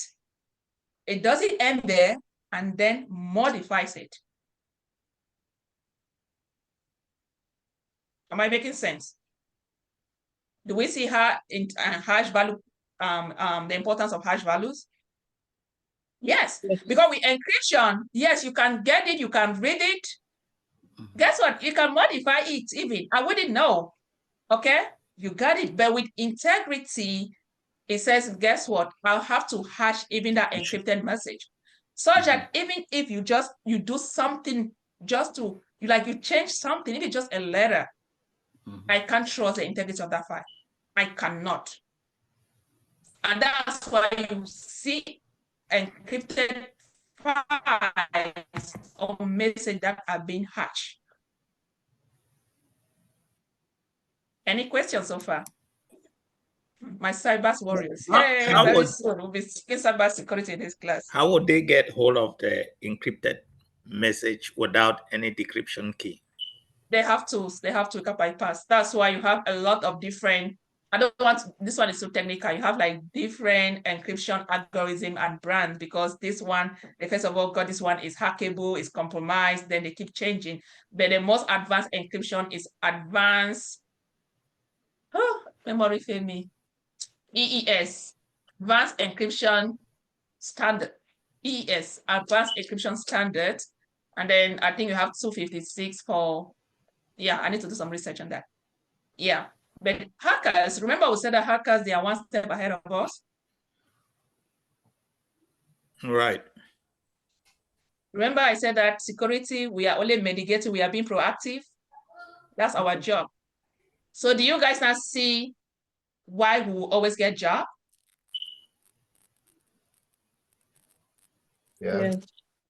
it doesn't end there, and then modifies it? Am I making sense? Do we see how in hash value, the importance of hash values? Yes, because with encryption, yes, you can get it, you can read it. Guess what? You can modify it even. I wouldn't know. Okay, you got it. But with integrity, it says, guess what? I'll have to hash even that encrypted message. Such that even if you do something just to, you change something, if it's just a letter, I can't trust the integrity of that file. I cannot. And that's why you see encrypted files or messages that are being hashed. Any questions so far? My cyber warriors. How, Hey, how very would soon we'll be speaking cybersecurity in this class. how would they get hold of the encrypted message without any decryption key? They have tools. They have to bypass. That's why you have a lot of different. I don't want this one is so technical. You have like different encryption algorithm and brands because this one, the first of all, God, this one is hackable, is compromised. Then they keep changing. But the most advanced encryption is advanced. Oh, memory fail me. EES, Advanced Encryption Standard. EES, Advanced Encryption Standard. And then I think you have 256 for, yeah, I need to do some research on that. Yeah, but hackers, remember we said that hackers, they are one step ahead of us. Right. Remember I said that security, we are only mitigating, we are being proactive. That's our job. So do you guys now see why we will always get job? Yeah.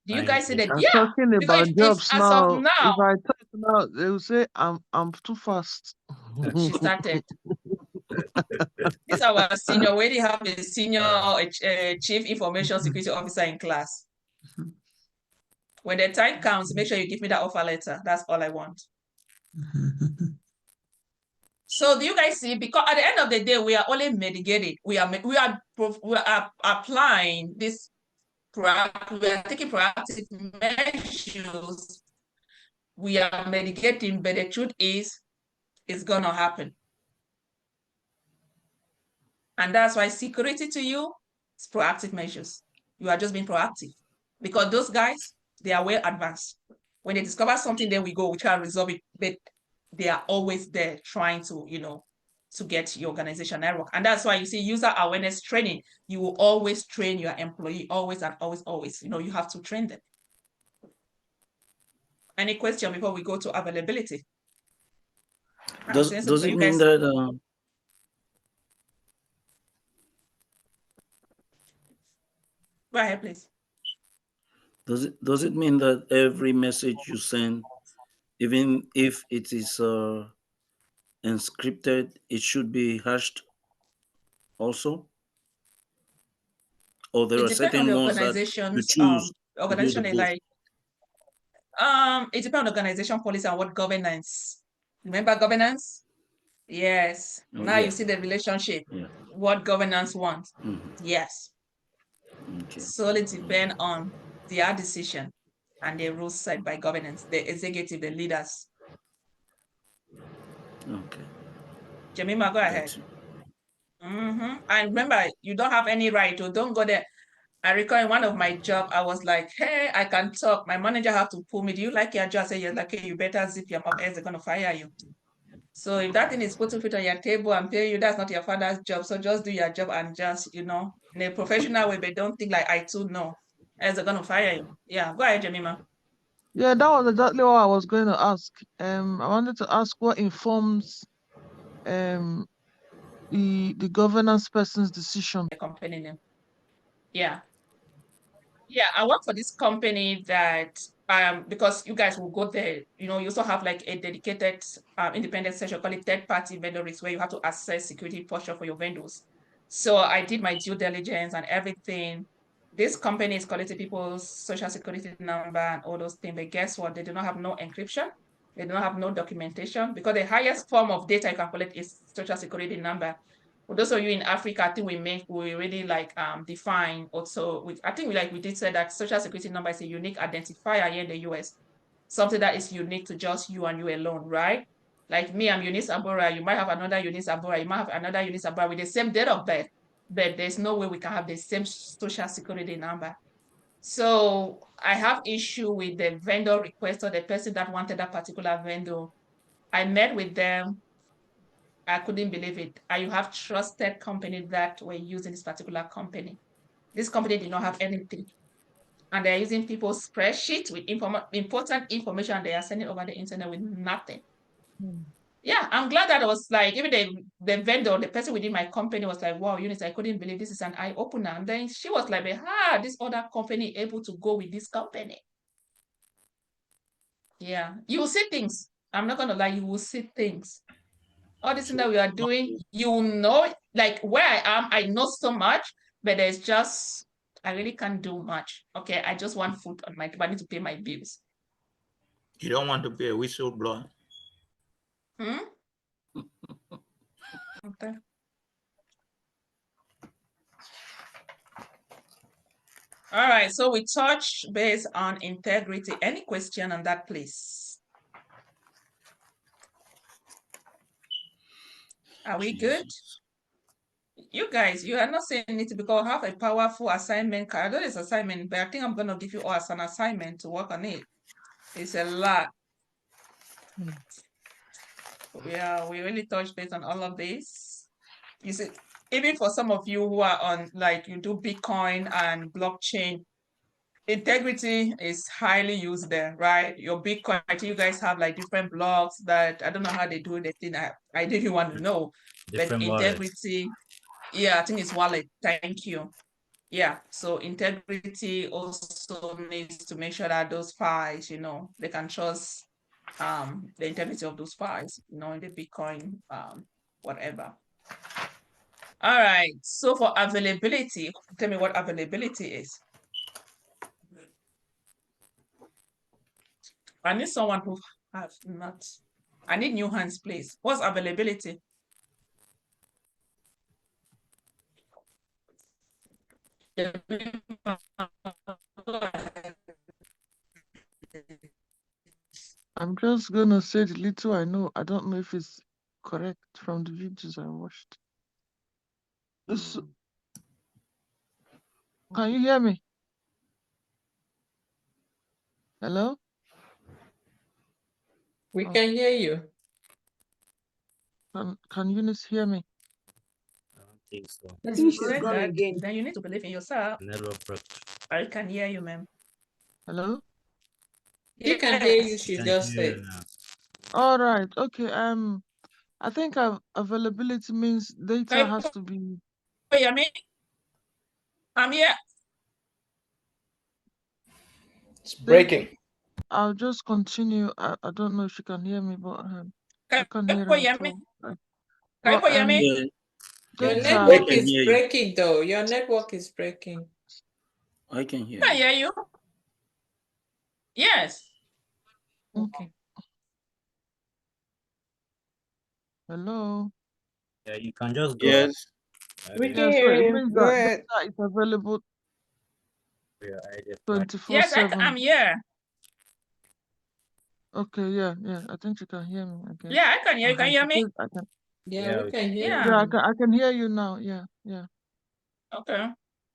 Do you guys see that? I'm Yeah, talking because about if jobs as of now. now, If I talk now, they will say I'm too fast. she started. This is our senior. We already have a senior chief information security officer in class. When the time comes, make sure you give me that offer letter. That's all I want. So do you guys see? Because at the end of the day, we are only mitigating. We are applying this. We are taking proactive measures. We are mitigating, but the truth is, it's gonna happen. And that's why security to you is proactive measures. You are just being proactive because those guys, they are well advanced. When they discover something, then we go, we try to resolve it, but they are always there trying to, to get your organization network. And that's why you see user awareness training. You will always train your employee, always and always, always. You have to train them. Any question before we go to availability? Does it mean that go ahead, please. does it mean that every message you send, even if it is encrypted, it should be hashed also? Or there are certain ones that you choose to do the both? It depends on organization policy and what governance. Remember governance? Yes. Oh, now yeah. You see the relationship. Yeah. What governance wants. Yes. Okay. Solely depend on their decision and the rules set by governance, the executive, the leaders. Okay. Jemima, go ahead. And remember, you don't have any right to, don't go there. I recall in one of my job, I was like, hey, I can talk. My manager have to pull me. Do you like your job? I say, yes, like, hey, you better zip your mouth, else they're going to fire you. So if that thing is putting food on your table and pay you, that's not your father's job. So just do your job and just, in a professional way, but don't think like I too know, else they're going to fire you. Yeah, go ahead, Jemima. Yeah, that was exactly what I was going to ask. I wanted to ask what informs the governance person's decision. The company name. Yeah. Yeah, I work for this company that because you guys will go there, you also have like a dedicated independent section, call it third-party vendor risk, where you have to assess security posture for your vendors. So I did my due diligence and everything. This company is collecting people's social security number and all those things, but guess what? They do not have no encryption. They do not have no documentation because the highest form of data you can collect is social security number. For those of you in Africa, I think we really like define also. I think we did say that social security number is a unique identifier here in the US, something that is unique to just you and you alone, right? Like me, I'm Eunice Abora. You might have another Eunice Abora. You might have another Eunice Abora with the same date of birth, but there's no way we can have the same social security number. So I have issue with the vendor request or the person that wanted that particular vendor. I met with them. I couldn't believe it. You have trusted company that were using this particular company. This company did not have anything. And they're using people's spreadsheets with important information they are sending over the internet with nothing. Yeah, I'm glad that it was like, even the vendor, the person within my company was like, wow, Eunice, I couldn't believe this is an eye-opener. And then she was like, this other company able to go with this company. Yeah, you will see things. I'm not going to lie, you will see things. All this thing that we are doing, you know like where I am, I know so much, but there's just, I really can't do much. Okay, I just want food on my table. I need to pay my bills. You don't want to be a whistleblower? Hmm? Okay. All right, so we touched base on integrity. Any question on that, please? Are we good? You guys, you are not saying it because I have a powerful assignment card. I know it's assignment, but I think I'm going to give you all as an assignment to work on it. It's a lot. We really touched base on all of this. You see, even for some of you who are on, like you do Bitcoin and blockchain, integrity is highly used there, right? Your Bitcoin, I think you guys have like different blocks that I don't know how they do the thing. I didn't want to know, but Different wallets. integrity, yeah, I think it's wallet. Thank you. Yeah, so integrity also needs to make sure that those files, they can trust the integrity of those files, in the Bitcoin, whatever. All right, so for availability, tell me what availability is. I need someone who have not, I need new hands, please. What's availability? I'm just gonna say the little I know. I don't know if it's correct from the videos I watched. Can you hear me? Hello? We can hear you. Can Eunice hear me? I don't think so. I think she's Said gone that, again. then you need to believe in yourself. Network broke. I can hear you, ma'am. Hello? He can hear you, Yes. she Can just hear you said. now. All right. Okay. I think availability means data Can has you to be. hear me? I'm here. It's breaking. I'll just continue. I don't know if you can hear me, but I Can can't you hear her hear at me? all. Can you hear me? Yeah, Your Data. I network can is hear you. breaking though. Your network is breaking. I can hear Can you. hear you? Yes. Okay. Hello. Yeah, you can just go. Yes. We Okay. can Yeah. So hear it you. means Go that ahead. data is available Your idea flag. 24/7. Yes, I'm here. Okay. Yeah. I think you can hear me. I guess. Yeah, I can hear you. Can you hear She me? said I can. Yeah, Yeah, we we can can hear hear Yeah. you. you. I can hear you now. Yeah. Okay.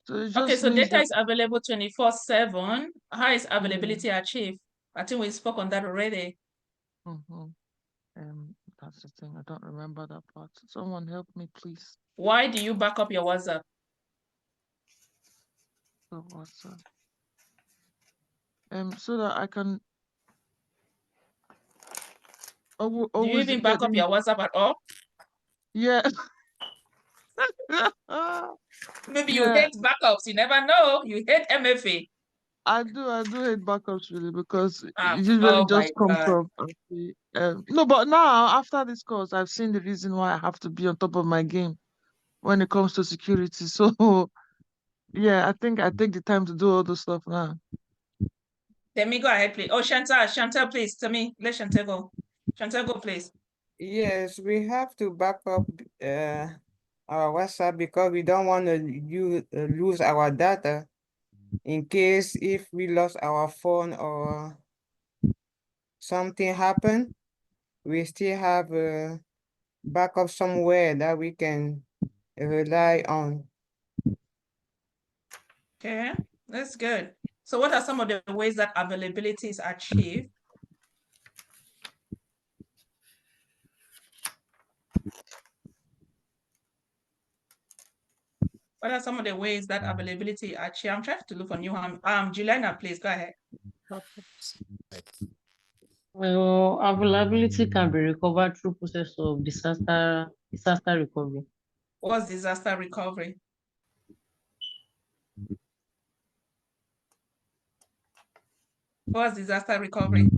So it Okay, just so means data that. is available 24/7. How is Mm, availability achieved? I think we spoke on that already. mhm. That's the thing. I don't remember that part. Someone help me, please. Why do you back up your WhatsApp? So what's so that I can Do you always even get back up your WhatsApp at all? Yeah. Maybe you Yeah, hate backups. You never know. You hate MFA. I do hate backups really because it Oh usually my just come God. from no, but now after this course I've seen the reason why I have to be on top of my game when it comes to security. So yeah, I think I take the time to do all those stuff now. Let me go ahead, please. Oh, Chantal, please. Tell me. Let Chantal go. Chantal, go, please. Yes, we have to back up our WhatsApp because we don't want to lose our data in case if we lost our phone or something happened, we still have a backup somewhere that we can rely on. Okay, that's good. So what are some of the ways that availability is achieved? What are some of the ways that availability achieved? I'm trying to look for new Juliana, please go ahead. Well, availability can be recovered through process of disaster recovery. What's disaster recovery? What's disaster recovery?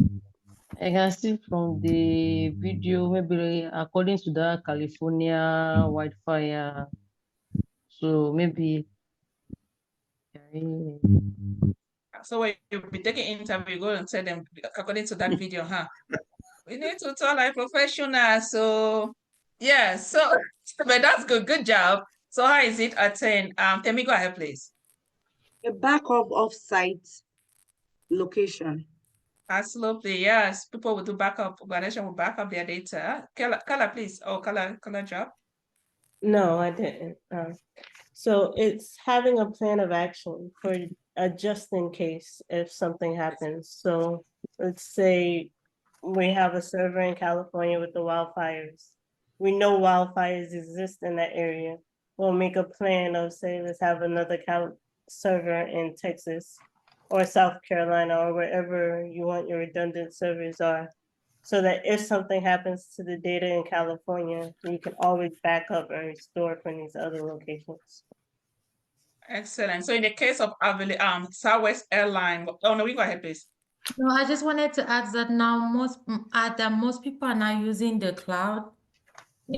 I can see from the video, maybe according to the California wildfire. So maybe. So when you'll be taking interview, you go and tell them according to that video, huh? We need to talk like professionals. So yeah, so but that's good. Good job. So how is it at 10? Temi, go ahead, please. A backup off-site location. Absolutely, yes. People will do backup. Organization will back up their data. Kala, please. Oh, Kala job. No, I didn't. So it's having a plan of action for a just in case if something happens. So let's say we have a server in California with the wildfires. We know wildfires exist in that area. We'll make a plan of, say, let's have another server in Texas or South Carolina or wherever you want your redundant servers are, so that if something happens to the data in California, you can always back up and restore from these other locations. Excellent. So in the case of Southwest Airline, oh no, we go ahead, please. No, I just wanted to add that now most people are now using the cloud,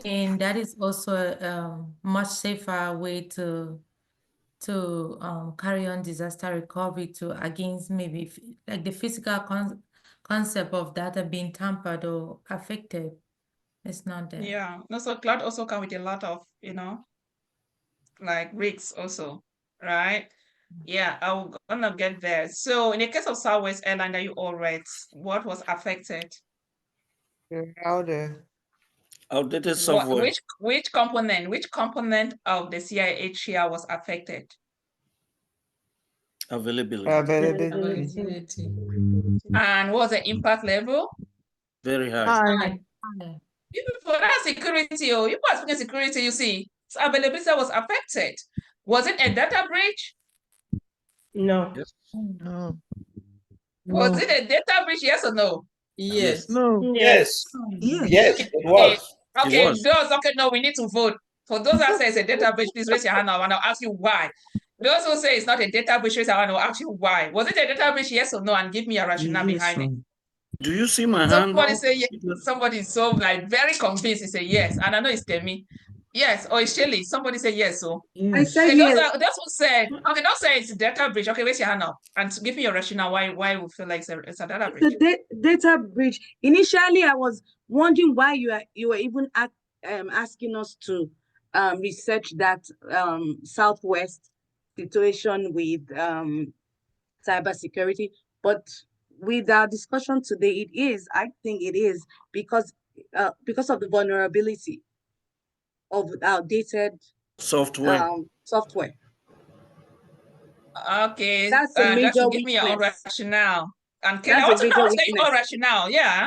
and that is also a much safer way to carry on disaster recovery against maybe like the physical concept of data being tampered or affected. It's not there. Yeah. No, so cloud also come with a lot of, like risks also, right? Yeah, I'm gonna get there. So in the case of Southwest Airline that you all read, what was affected? Outdated software. Which component of the CIA Triad was affected? Availability. And what was the impact level? Very high. Even for that security, you are speaking security, you see, availability was affected. Was it a data breach? No. Yes. No. Was it a data breach, yes or no? Yes. No. Yes. Yes. Yes, it was. Okay, It was. okay, no, we need to vote. For those that say it's a data breach, please raise your hand now and I'll ask you why. Those who say it's not a data breach, raise your hand and I'll ask you why. Was it a data breach, yes or no? And give me a rationale behind it. Do you see my hand? Somebody say yes. Somebody is so like very convinced. He say yes, and I know it's Temi. Yes, or it's Shelly. Somebody say yes. So I said okay, yes. that's what said. Okay, don't say it's a data breach. Okay, raise your hand up and give me your rationale why we feel like it's a data breach. The data breach. Initially, I was wondering why you were even asking us to research that Southwest situation with cybersecurity, but with our discussion today, I think it is because of the vulnerability of outdated Software. software. Okay, That's a major give me your own weakness. rationale. And Kelly, I That's want a to know major your own weakness. rationale. Yeah.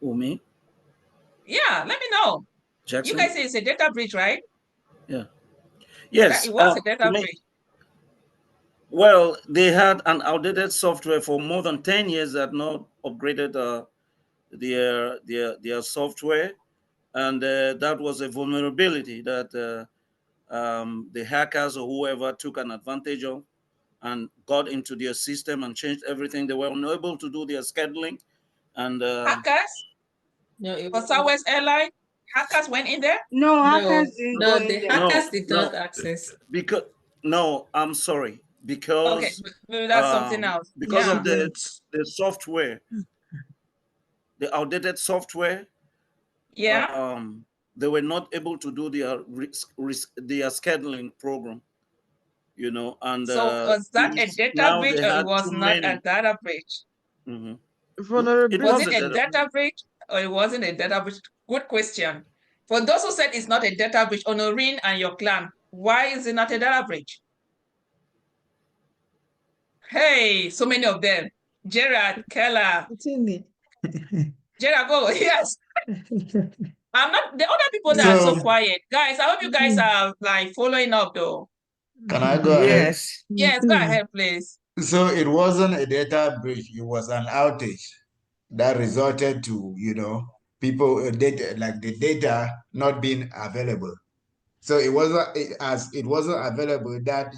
Who, me? Yeah, let me know. Jackson? You guys say it's a data breach, right? Yeah. Yes. It was a data breach. Well, they had an outdated software for more than 10 years that not upgraded their software, and that was a vulnerability that the hackers or whoever took an advantage of and got into their system and changed everything. They were unable to do their scheduling. And hackers? No, For Southwest Airline, hackers went in there? No, hackers didn't go in the there. hackers did not access. Because no, I'm sorry. Because okay, maybe that's something else. Because Yeah. of the software, the outdated software. Yeah. They were not able to do their scheduling program. And so was that a data now breach they or it had was too not many. a data breach? Vulnerability. Was it a data breach or it wasn't a data breach? Good question. For those who said it's not a data breach, Honorine and your clan, why is it not a data breach? Hey, so many of them. Gerard, Keller. Gerard, go. Yes. I'm not the other people that are so quiet. Guys, I hope you guys are like following up though. Can I go ahead? Yes, go ahead, please. So it wasn't a data breach, it was an outage that resulted to, people data, like the data not being available. So it wasn't available that,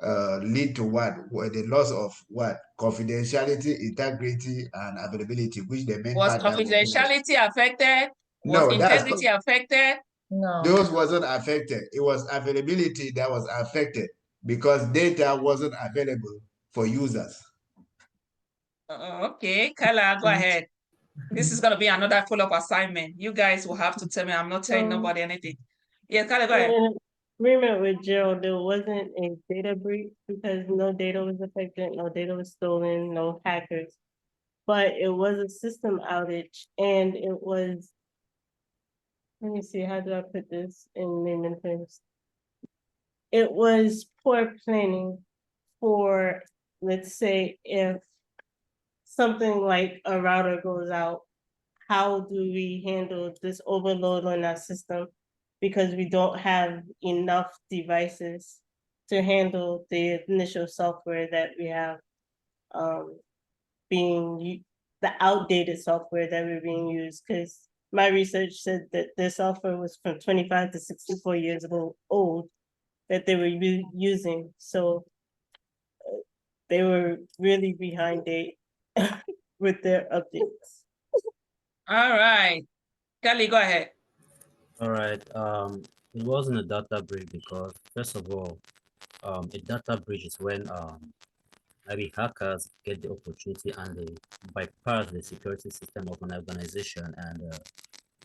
lead to what? Well, the loss of what? Confidentiality, integrity, and availability, which the main Was part that confidentiality affected? Was no, integrity affected? No. those wasn't affected. It was availability that was affected because data wasn't available for users. Okay, Carla, go ahead. This is going to be another follow-up assignment. You guys will have to tell me. I'm not telling nobody anything. Yeah, Carla, go ahead. In agreement with Gerald, there wasn't a data breach because no data was affected, no data was stolen, no hackers. But it was a system outage, and it was, let me see, how do I put this in layman terms? It was poor planning for, let's say, if something like a router goes out, how do we handle this overload on our system? Because we don't have enough devices to handle the initial software that we have the outdated software that we're being used. Because my research said that the software was from 25 to 64 years old that they were using. So they were really behind date with their updates. All right. Kelly, go ahead. All right. It wasn't a data breach because first of all, a data breach is when maybe hackers get the opportunity and they bypass the security system of an organization and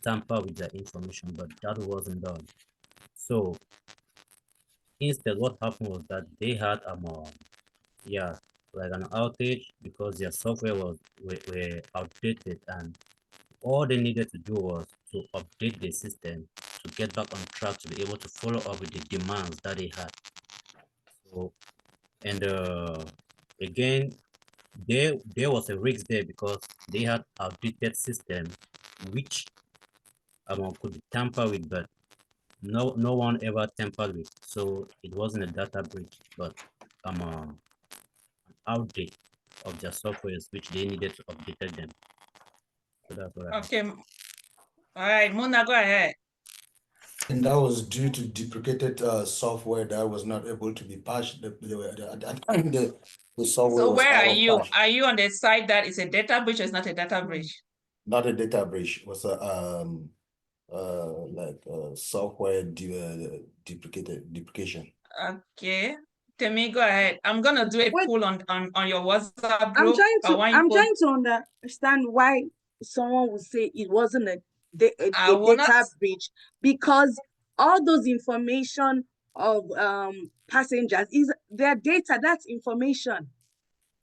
tamper with their information, but that wasn't done. So instead, what happened was that they had yeah, like an outage because their software were outdated, and all they needed to do was to update the system to get back on track to be able to follow up with the demands that they had. So, and again, there was a risk there because they had outdated system which could be tampered with, but no one ever tampered with. So it wasn't a data breach, but an outdate of their softwares which they needed to update them. So that's what I Okay. All right, Muna, go ahead. And that was due to deprecated software that was not able to be patched. The software So was where out are of you? patch. Are you on the side that is a data breach or is not a data breach? Not a data breach. It was a software deprecation. Okay. Temi, go ahead. I'm gonna do a poll on your WhatsApp I'm group. trying to understand why someone would say it wasn't a data breach, because all those information of passengers is their data. That's information,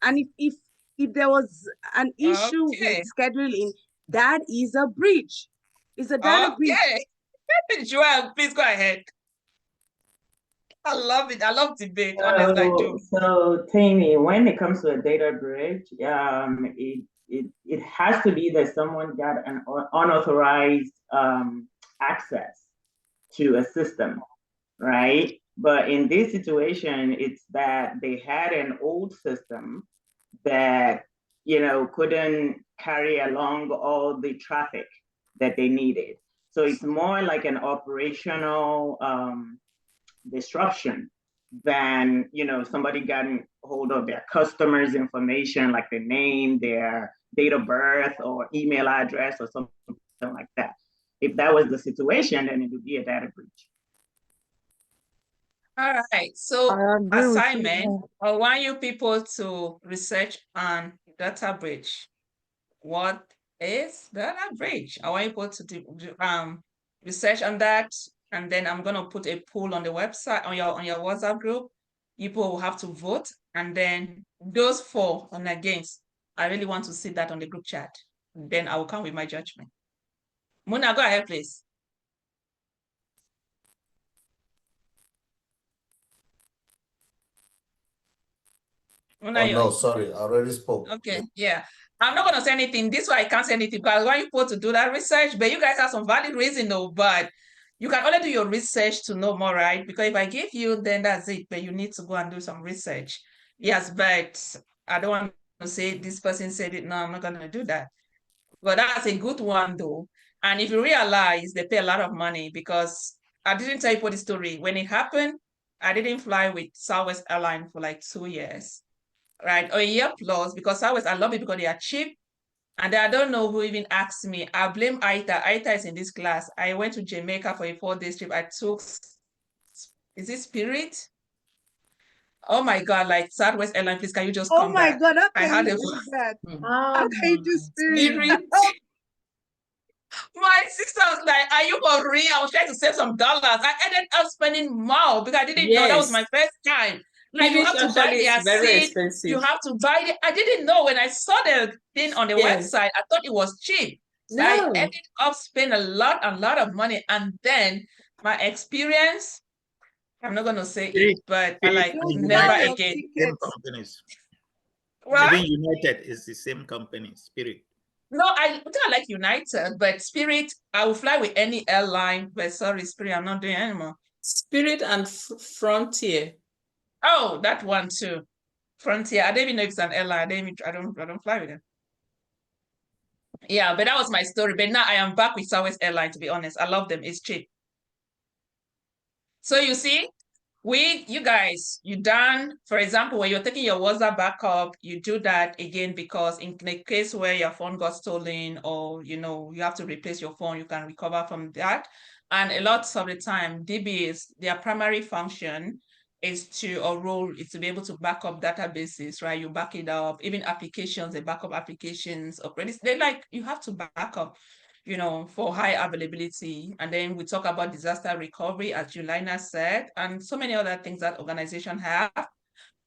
and if there was an issue with scheduling, that is a breach. It's a data breach. Joel, please go ahead. I love it. I love debate. Honest, I do. So, Tammy, when it comes to a data breach, it has to be that someone got an unauthorized access to a system, right? But in this situation, it's that they had an old system that couldn't carry along all the traffic that they needed. So it's more like an operational disruption than somebody getting hold of their customers' information, like their name, their date of birth, or email address, or something like that. If that was the situation, then it would be a data breach. All right. So assignment, I want you people to research on data breach. What is data breach? I want you people to do research on that, and then I'm gonna put a poll on the website on your WhatsApp group. People will have to vote, and then those for and against, I really want to see that on the group chat. Then I will come with my judgment. Muna, go ahead, please. Muna, no, sorry, I already spoke. Okay, yeah. I'm not gonna say anything. This way I can't say anything because I want you people to do that research, but you guys have some valid reason though, but you can only do your research to know more, right? Because if I give you, then that's it, but you need to go and do some research. Yes, but I don't want to say this person said it. No, I'm not gonna do that. But that's a good one though. And if you realize they pay a lot of money because I didn't tell you the story. When it happened, I didn't fly with Southwest Airlines for like 2 years, right? Or a year plus, because Southwest, I love it because they are cheap. And I don't know who even asked me. I blame Aita. Aita is in this class. I went to Jamaica for a 4-day trip. I took, is it Spirit? Oh my God, like Southwest Airlines, please, can you just Oh come my back? God, how I can had you a do that? Oh How can you do spirit? Spirit. My sister was like, are you for real? I was trying to save some dollars. I ended up spending more because I didn't know that was Yes. my first time. Like, you Spirit have to buy actually is their very seat. expensive. You have to buy it. I didn't know when I saw the thing on the Yes. website, I thought it was cheap. But I No. ended up spending a lot of money. And then my experience, I'm not going to say Spirit, it, but I Spirit like and You never sell United your again. same tickets. companies. What? Even United is the same company, Spirit. No, I think I like United, but Spirit, I will fly with any airline, but sorry, Spirit, I'm not doing anymore. Spirit and Frontier. Oh, that one too. Frontier. I don't even know if it's an airline. I don't fly with them. Yeah, but that was my story. But now I am back with Southwest Airline, to be honest. I love them. It's cheap. So you see, you guys, you done, for example, when you're taking your WhatsApp backup, you do that again because in the case where your phone got stolen or, you have to replace your phone, you can recover from that. And a lot of the time, DBs, their primary function is to be able to back up databases, right? You back it up, even applications, they back up applications, upgrades. You have to back up, for high availability. And then we talk about disaster recovery, as Julina said, and so many other things that organization have.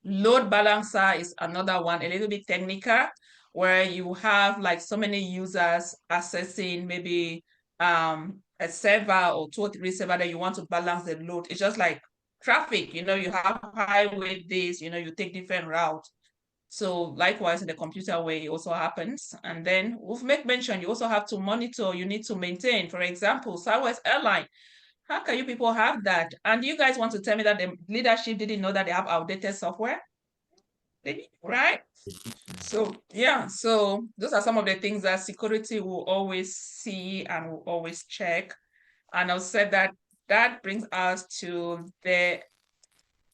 Load balancer is another one, a little bit technical, where you have like so many users accessing maybe a server or 2 or 3 server that you want to balance the load. It's just like traffic, you have highway days, you take different routes. So likewise, in the computer way, it also happens. And then we've made mention, you also have to monitor, you need to maintain. For example, Southwest Airline, how can you people have that? And you guys want to tell me that the leadership didn't know that they have outdated software? Right? So yeah, so those are some of the things that security will always see and will always check. And I'll say that brings us to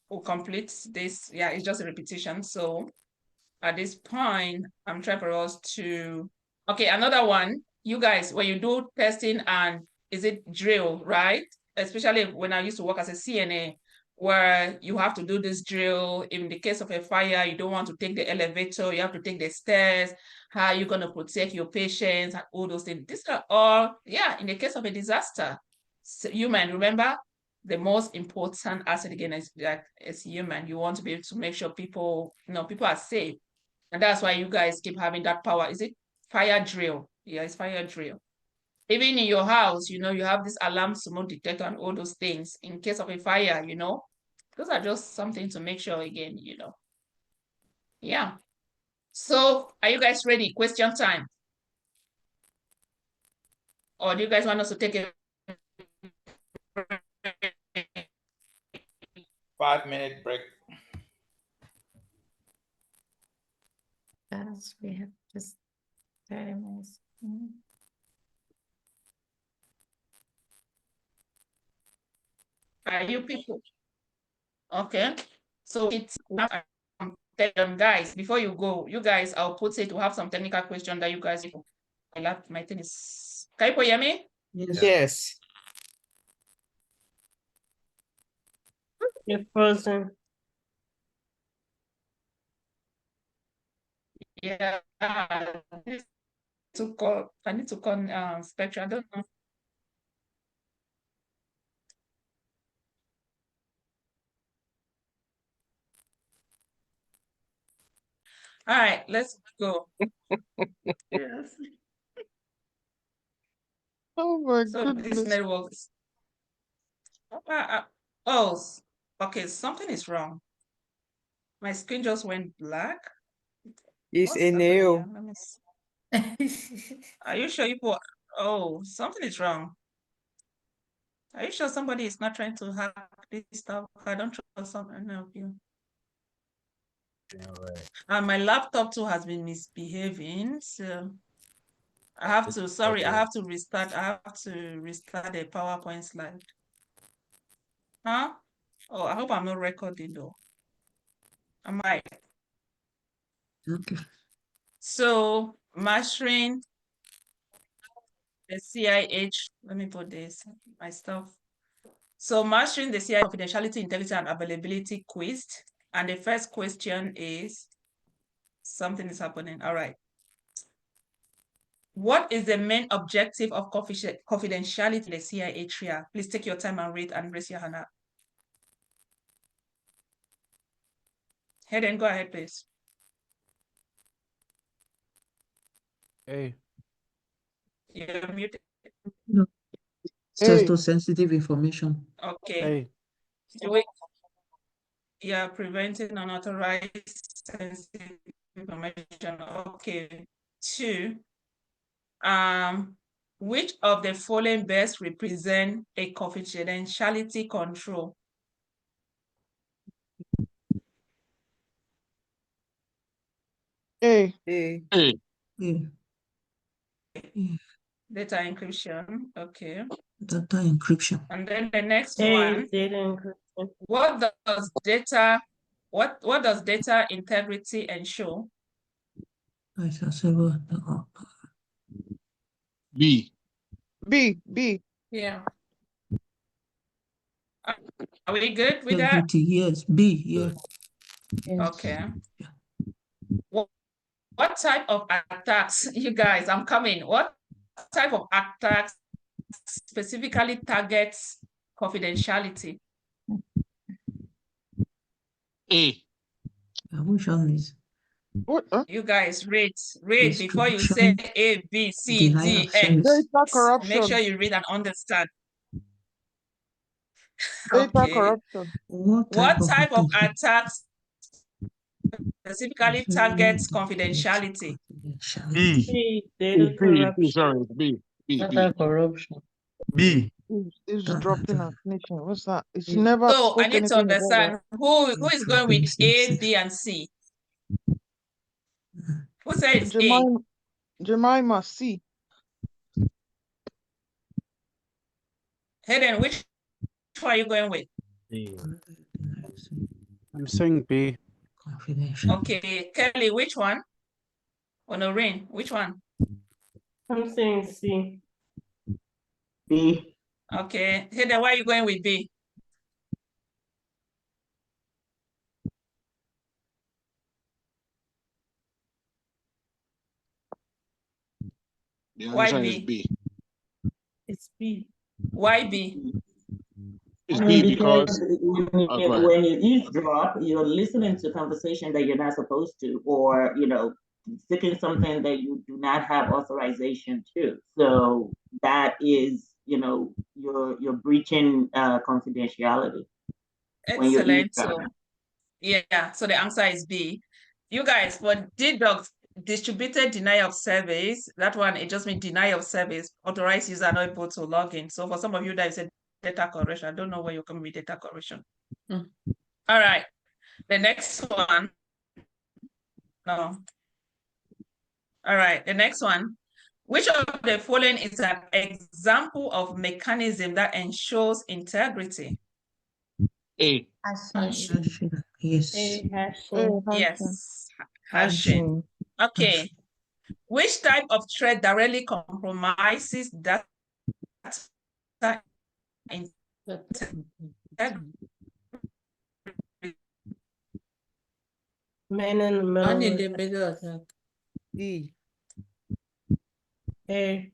we'll complete this. Yeah, it's just a repetition. So at this point, I'm trying for us to, okay, another one, you guys, when you do testing and is it drill, right? Especially when I used to work as a CNA, where you have to do this drill. In the case of a fire, you don't want to take the elevator, you have to take the stairs. How are you going to protect your patients and all those things? These are all, yeah, in the case of a disaster. So human, remember, the most important asset again is that as human, you want to be able to make sure people are safe. And that's why you guys keep having that power. Is it fire drill? Yeah, it's fire drill. Even in your house, you have this alarm smoke detector and all those things in case of a fire, Those are just something to make sure again, Yeah. So are you guys ready? Question time. Or do you guys want us to take a 5-minute break? Yes, we have just 30 minutes. Are you people? Okay. So it's guys, before you go, you guys, I'll put it to have some technical question that you guys my thing is. Can you hear me? Yes. You're frozen. Yeah. I need to call Spectrum. I don't know. All right, let's go. Yes. Oh my So this goodness. network is oh, okay, something is wrong. My screen just went black. It's What's a happening here? nail. Let me see. Are you sure oh, something is wrong. Are you sure somebody is not trying to hack this stuff? I don't trust any of you. And my laptop too has been misbehaving, so I have to restart. I have to restart the PowerPoint slide. Huh? Oh, I hope I'm not recording though. Am I? Okay. So mastering the CIA, let me put this, my stuff. So mastering the CIA confidentiality, integrity, and availability quiz. And the first question is, something is happening. All right. What is the main objective of confidentiality in the CIA Triad? Please take your time and read and raise your hand up. Hayden, go ahead, please. A. You're muted. No. Access to sensitive information. Okay. Yeah, preventing unauthorized sensitive information. Okay. 2. Which of the following best represent a confidentiality control? A. A. Data encryption. Okay. Data encryption. And then the next A, one. data encryption. What does data integrity ensure? B. B. Yeah. Are we good with that? Integrity, yes. B, yeah. Okay. What type of attacks, you guys, I'm coming. What type of attacks specifically targets confidentiality? A. Which one is? You guys read before you say A, B, C, D, N. Data corruption. Make sure you read and understand. Data Okay. corruption. What type of attacks specifically targets confidentiality? B. Data corruption. Sorry, B. Data corruption. B. It's dropping and finishing. What's that? It's never So I spoke need to anything about understand that. who is going with A, B, and C. Who says A? Jemima C. Hayden, which one are you going with? I'm saying B. Okay, Kelly, which one? Honorine, which one? I'm saying C. B. Okay, Hayden, why are you going with B? The Why answer B? is B. It's B. Why B? It's I mean, B because when you eavesdrop, you're listening to conversation that you're not supposed to, or sticking something that you do not have authorization to. So that is, you're breaching confidentiality when you're Excellent. eavesdropping. So yeah, so the answer is B. You guys, for DDoS, distributed denial of service, that one, it just means denial of service, authorized user are not able to log in. So for some of you that said data correction, I don't know where you're coming with data correction. All right, the next one. No. All right, the next one. Which of the following is an example of mechanism that ensures integrity? A. Yes. A, hashing. Yes, hashing. Okay. Which type of threat directly compromises data integrity? Man in the middle. Man in the middle attack. D. A.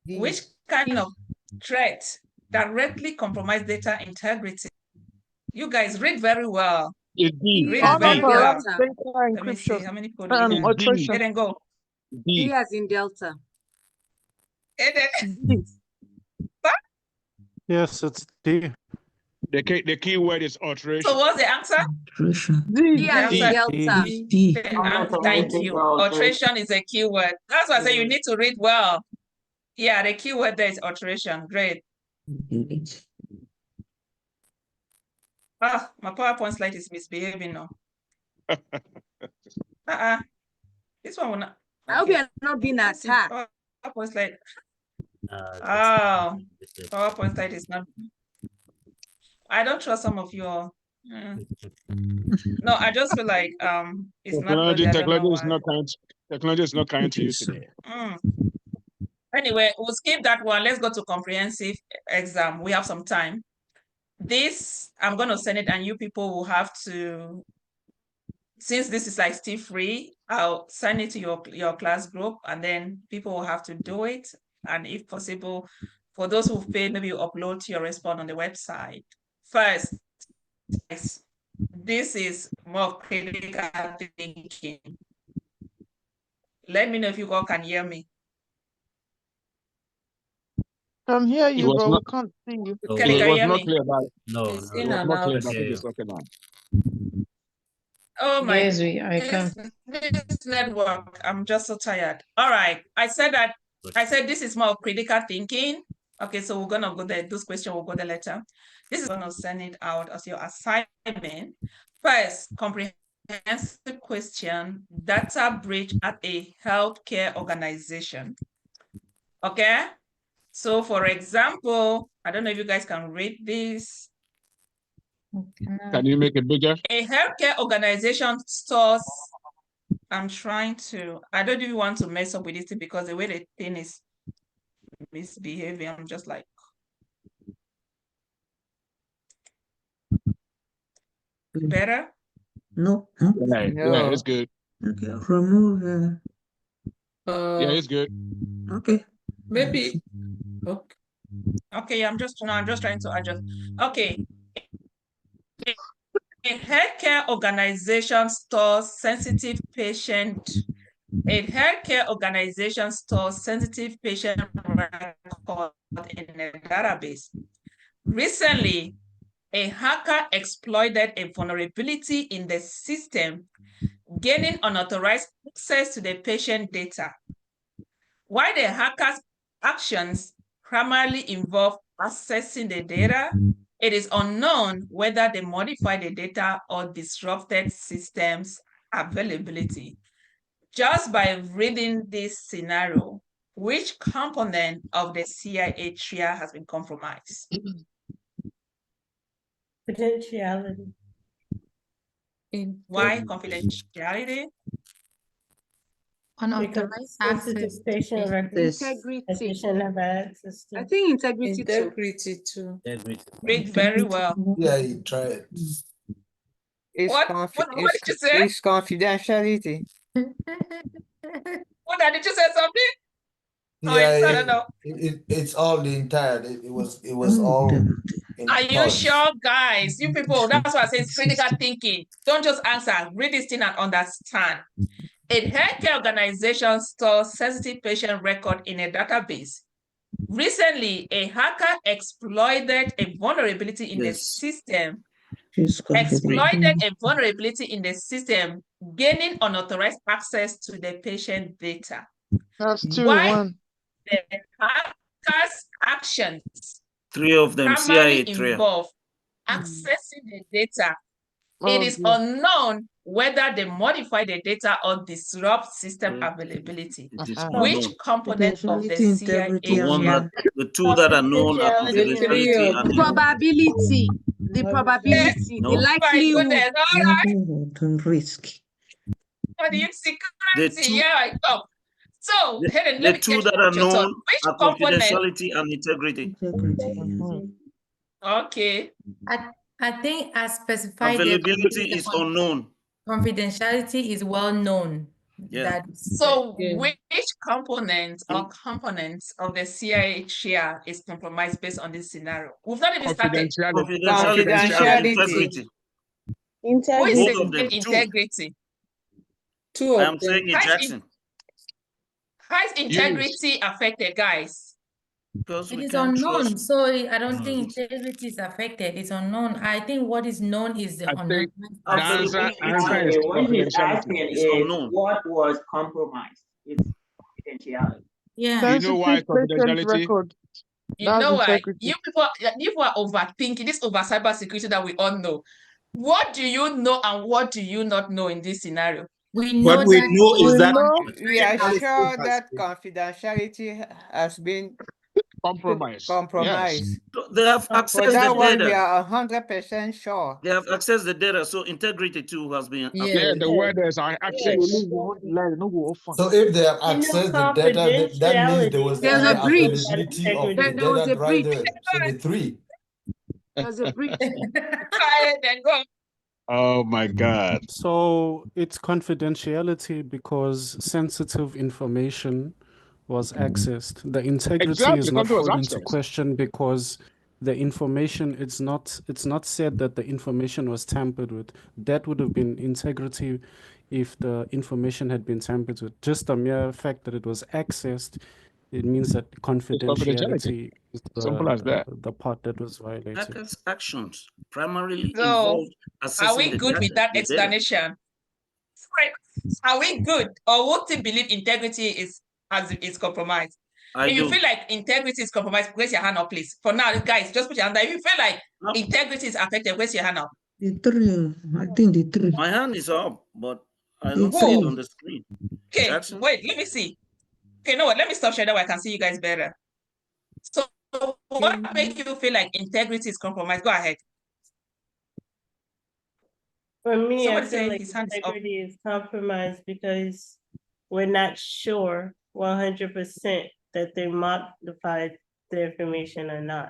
Which kind of threat directly compromises data integrity? You guys read very well. It's B. Read very well. Data Let me see how many people we have. alteration. Eden, go. D as in Delta. Eden. Yes, it's D. The key word is alteration. So what's the answer? D as in Delta. Thank you. Alteration is a keyword. That's why I say you need to read well. Yeah, the keyword there is alteration. Great. Ah, my PowerPoint slide is misbehaving now. This one will not. I hope you're not being attacked. PowerPoint slide. Oh, PowerPoint site is not. I don't trust some of you all. No, I just feel like it's not loaded. I don't know why. Technology is not kind to you today. Anyway, we'll skip that one. Let's go to comprehensive exam. We have some time. This, I'm going to send it, and you people will have to, since this is like still free, I'll send it to your class group, and then people will have to do it. And if possible, for those who failed, maybe you upload your response on the website. First, this is more critical thinking. Let me know if you all can hear me. I'm hear you, was but not- we can't see you. Kelly, can you hear not me? clear about No, it was not clear about the second one. Oh my, Yes, I can. this network, I'm just so tired. All right, I said this is more critical thinking. Okay, so we're gonna go there. Those questions will go there later. This is gonna send it out as your assignment. First, comprehensive question, data breach at a healthcare organization. Okay, so for example, I don't know if you guys can read this. Can you make it bigger? A healthcare organization stores, I'm trying to, I don't even want to mess up with this because the way the thing is misbehaving, I'm just like, better? No. Yeah, it's good. Okay, remove. Yeah, it's good. Okay. Maybe. Okay. Okay, I'm just trying to adjust. Okay. A healthcare organization stores sensitive patient. A healthcare organization stores sensitive patient records in a database. Recently, a hacker exploited a vulnerability in the system, gaining unauthorized access to the patient data. While the hacker's actions primarily involve accessing the data, it is unknown whether they modified the data or disrupted systems availability. Just by reading this scenario, which component of the CIA Triad has been compromised? Confidentiality. Why confidentiality? Unauthorized access. Patient records. That patient never access to. I think integrity too. Integrity too. Read very well. Yeah, you try it. It's What did you say? It's confidentiality. What did you say something? Oh, Yeah, I don't know. it's all the entire. It was all. Are you sure, guys? You people, that's why I say it's critical thinking. Don't just answer. Read this thing and understand. A healthcare organization stores sensitive patient record in a database. Recently, a hacker exploited a vulnerability in the system. Exploited a vulnerability in the system, gaining unauthorized access to the patient data. That's 2-1. The hacker's actions, 3 of them, primarily CIA Triad. involve accessing the data. It is unknown whether they modify the data or disrupt system availability. Which component of the CIA the two that are known are confidentiality and Probability. The probability. No. The likelihood. Risk. For the security, yeah, I know. So, Helen, the let me two get that are your thought. known Which are component? confidentiality and integrity. Okay. I think as specified, Availability is unknown. Confidentiality is well known. Yeah. So which component or components of the CIA Triad is compromised based on this scenario? We've not even started. Confidentiality. Who is Both of them. integrity? Two I of am them. saying it, Jackson. How is integrity affected, guys? Because it we is can unknown, trust. so I don't think integrity is affected. It's unknown. I think what is known is the unknown. What he's asking is unknown. what was compromised? It's confidentiality. Yeah. You know why confidentiality? You know why? You people are overthinking this over cybersecurity that we all know. What do you know and what do you not know in this scenario? We know What we know is that we are sure that confidentiality has been compromise. Compromise. They have For accessed that the one, we data. are 100% sure. They have accessed the data, so integrity too has been Yeah, affected. the word is access. So if they have You know, accessed the data, that means there was confidentiality the has to do with availability of the integrity. There was data a right breach. there. So the three. There was a breach. Go ahead and go. Oh my God. So it's confidentiality because sensitive information was accessed. The integrity Exactly, is not something was called into accessed. question because the information, it's not said that the information was tampered with. That would have been integrity if the information had been tampered with. Just the mere fact that it was accessed, it means that confidentiality is Simple as that. the part that was violated. Hackers' actions primarily So, involved are accessing we the good data. with that the data. explanation? Are we good? Or would you believe integrity is compromised? I If you do. feel like integrity is compromised, raise your hand up, please. For now, guys, just put your hand up. If you feel like integrity is affected, raise your hand up. The three, I think the three. My hand is up, but I The don't see it three. on the screen. Okay, Jackson? wait, let me see. Okay, no, what? Let me stop sharing that way I can see you guys better. So, what makes you feel like integrity is compromised? Go ahead. For me, Somebody I feel saying like his hand is up. integrity is compromised because we're not sure 100% that they modified the information or not.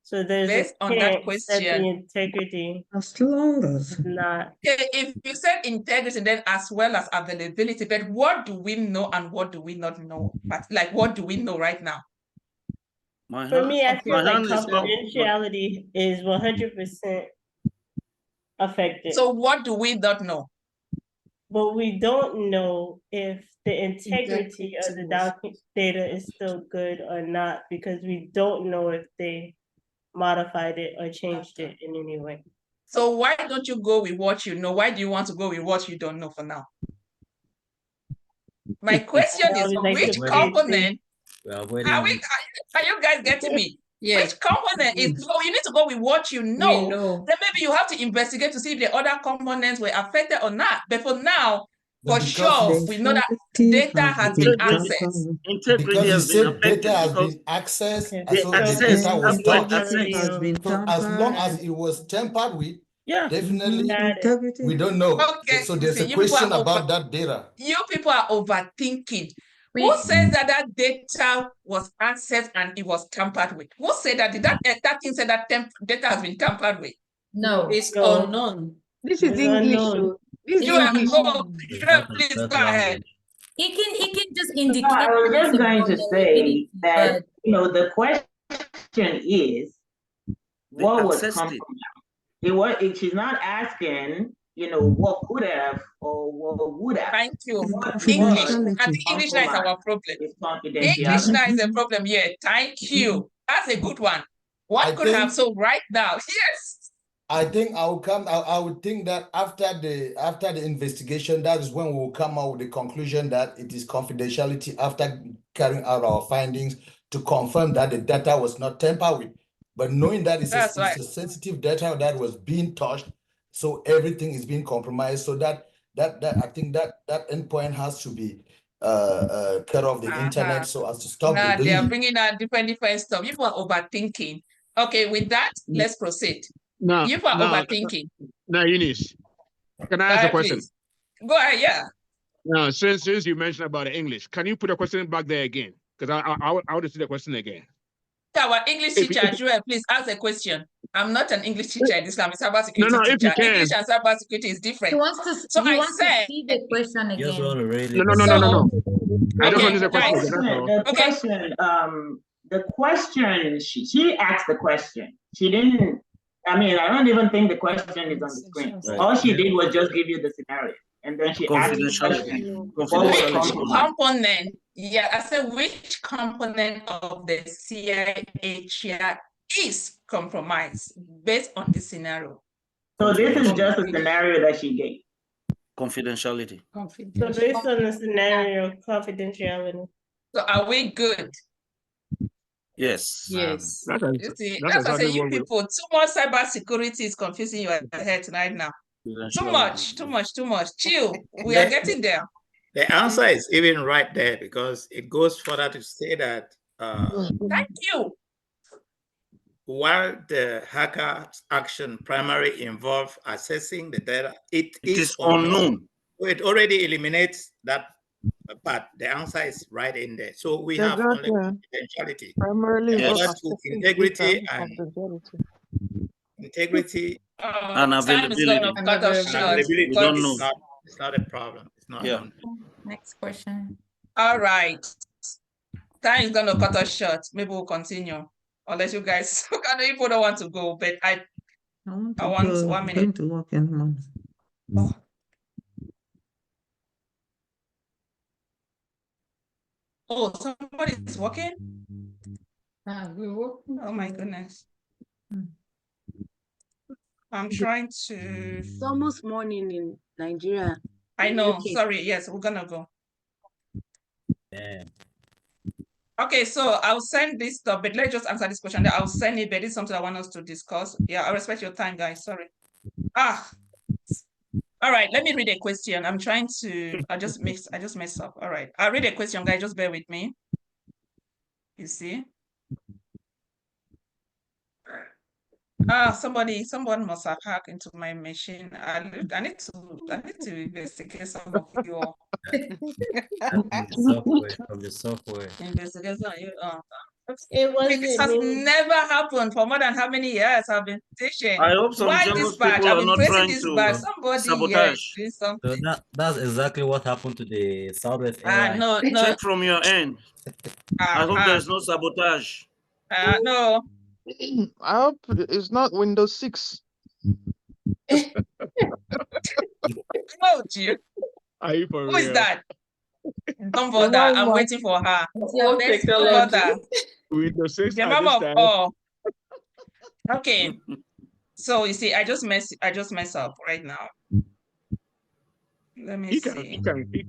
So there's Based a on that chance that the question, integrity As long as. is not. okay, if you said integrity, then as well as availability, but what do we know and what do we not know? But like, what do we know right now? My For hand, me, I feel my like hand is up. but- confidentiality is 100% affected. So what do we not know? But we don't know if the integrity of the data is still good or not because we don't know if they modified it or changed it in any way. So why don't you go with what you know? Why do you want to go with what you don't know for now? My question is, which component are you guys getting me? Yes. Which component is, so you need to go with what you know. Then maybe you have to investigate to see if the other components were affected or not. But for now, for sure, we know that data has been accessed. Integrity Because you has been said affected data has because been accessed, they so the accessed, data was that's why touched. accessed. So as long as it was tampered with, yeah, definitely Integrity. we don't know. Okay, So there's see, a you people question are about that data. You people are overthinking. Who says that that data was accessed and it was tampered with? Who said that? Did that thing say that data has been tampered with? No, it's No. unknown. This is It's English. unknown. This is You are English. please go ahead. It can just No, indicate I was there's just a going to say vulnerability, that, but the question is, what was accessed compromised? She's not asking, what could have or what would have. Thank you. What English. I was think English now is our problem. It's English now is a confidentiality. problem here. Thank you. That's a good one. What could have, so right now, yes. I think I would think that after the investigation, that is when we will come out with the conclusion that it is confidentiality after carrying out our findings to confirm that the data was not tampered with. But knowing that it's a sensitive data that was being touched, so everything is being compromised. So that I think that endpoint has to be cut off the internet so as to stop the Now they are bleeding. bringing out different stuff. You are overthinking. Okay, with that, let's proceed. Now, You are overthinking. Now, Eunice, can I ask a question? Please. Go ahead, yeah. Now, since you mentioned about the English, can you put a question back there again? Because I want to see the question again. Our English teacher, Joel, please ask a question. I'm not an English teacher in Islam, I'm a cybersecurity No, if you teacher. can. English and cybersecurity is different. he wants to see the question again. No. I just want to see the question again. The question, she asked the question. She didn't, I don't even think the question is on the screen. All she did was just give you the scenario. And then she asked the question. Which component, I said, which component of the CIA Triad is compromised based on the scenario? So this is just a scenario that she gave. Confidentiality. So based on the scenario, confidentiality. So are we good? Yes. Yes. That's what I say. You people, too much cybersecurity is confusing your head tonight now. Too much. Chill. We are getting there. The answer is even right there because it goes further to say that Thank you. While the hacker's action primarily involves accessing the data, it is unknown. So it already eliminates that part. The answer is right in there. So we have only confidentiality. Primarily The involve other two, accessing integrity data and confidentiality. And Time is going to availability. cut us short. availability. We don't know. It's not a problem. It's not known. Next question. All right. Time is going to cut us short. Maybe we'll continue. Unless you guys, I know people don't want to go, but I want go. 1 minute. Going to work in the morning. Oh, somebody is working? We're working. Oh my goodness. I'm trying to. It's almost morning in Nigeria. I know. Okay. Sorry. Yes, we're gonna go. Yeah. Okay, so I'll send this stuff, but let's just answer this question. I'll send it, but it's something I want us to discuss. Yeah, I respect your time, guys. Sorry. All right, let me read a question. I'm trying to. I just messed up. All right, I'll read a question, guys. Just bear with me. You see. Someone must have hacked into my machine. I need to investigate some of your From the software. investigation. It wasn't This has me. never happened for more than how many years I've been teaching. I hope some Why jealous this batch? people I've are been not tracing trying this to batch. Somebody here is sabotage. doing something. So that's exactly what happened to the Southwest Airlines. No. Check from your end. I hope there's no sabotage. No. I hope it's not Windows 6. Oh, dear. Are you for Who is real? that? Don't bother. I'm waiting for her. Let's don't bother. Windows 6 The at mama this of time. all. Okay. So you see, I just mess up right now. Let me You see. can read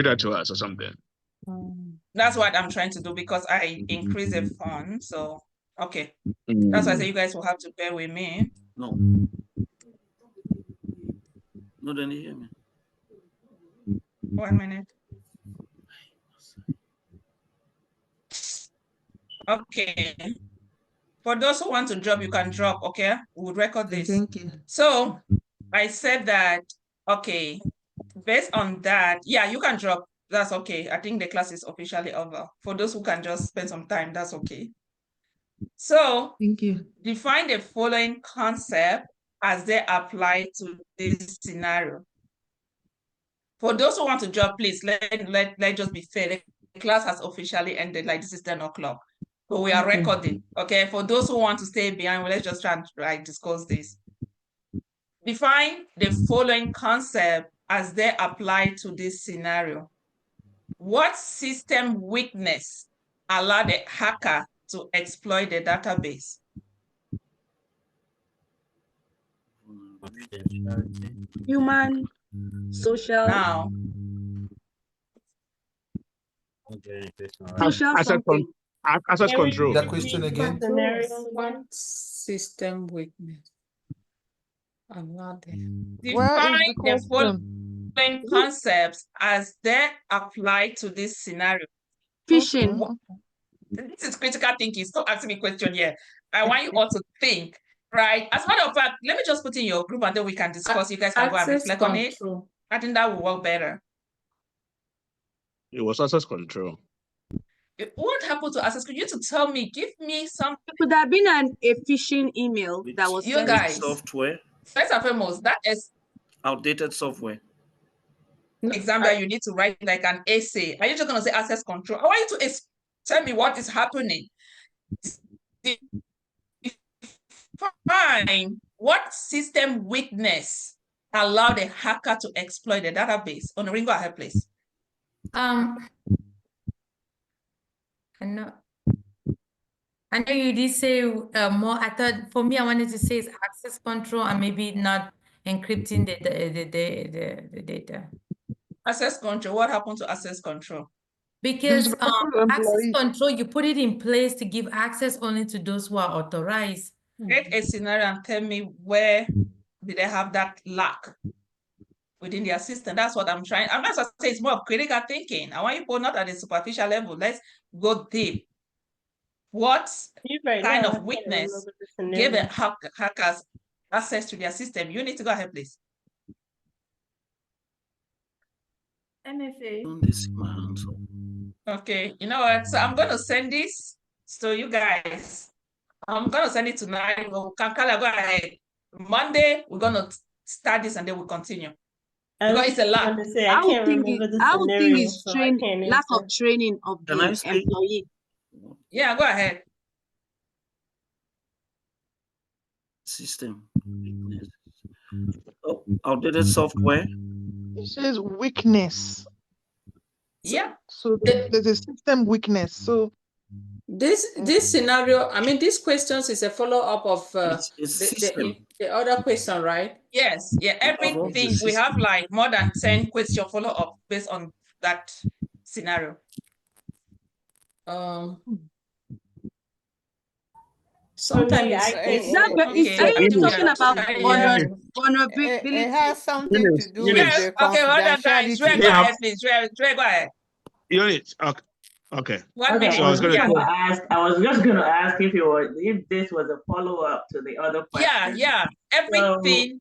that to us or something. That's what I'm trying to do because I increase the font. So okay. That's why I say you guys will have to bear with me. No. No, then you hear me. 1 minute. Okay. For those who want to drop, you can drop, okay? We'll record this. Thank you. So I said that, okay, based on that, yeah, you can drop. That's okay. I think the class is officially over. For those who can just spend some time, that's okay. So thank you. Define the following concept as they apply to this scenario. For those who want to drop, please, let just be fair. The class has officially ended, like this is 10 o'clock. So we are recording, okay? For those who want to stay behind, let's just try and discuss this. Define the following concept as they apply to this scenario. What system weakness allowed the hacker to exploit the database? Human, social. Now, access control. The question again. What system weakness? I'm not there. Define the following concepts as they apply to this scenario. Phishing. This is critical thinking. Stop asking me question here. I want you all to think, right? As a matter of fact, let me just put in your group and then we can discuss. You guys can go and reflect on it. I think that will work better. It was access control. What happened to access? Could you to tell me? Give me some. It could have been a phishing email that was you sent. guys. Software. First and foremost, that is outdated software. Exam that you need to write like an essay. Are you just going to say access control? I want you to tell me what is happening. Fine. What system weakness allowed a hacker to exploit the database? On the Ringo ahead, please. I know you did say more. I thought for me, I wanted to say it's access control and maybe not encrypting the data. Access control. What happened to access control? Because access control, you put it in place to give access only to those who are authorized. Create a scenario and tell me where did they have that lack? within their system. That's what I'm trying. I'm not saying it's more of critical thinking. I want you to not at the superficial level. Let's go deep. What Right kind now, I of can't weakness remember the gave scenario. hackers access to their system? You need to go ahead, please. MFA. Okay, you know what? So I'm going to send this to you guys. I'm going to send it tonight. Kankala, go ahead. Monday, we're going to start this and then we'll continue. Because it's a lot. Say, I can't remember the I would think scenario, it's so I can't lack answer. of training of Can I the speak? employee. Yeah, go ahead. System weakness. Oh, outdated software. It says weakness. Yeah. So there's a system weakness. So This scenario, I mean, these questions is a follow-up of It's system. the other question, right? Yes, yeah, everything. We have like more than 10 question follow-up based on that scenario. Sometimes I think Are you talking about vulnerability? It has something to do with Yes, the okay, hold on, guys. Dre, confidentiality. go ahead, please. Dre, go ahead. Unit. Okay. One Okay, minute. So I was going to I was just gonna ask if this was a follow-up to the other question. Yeah. Everything.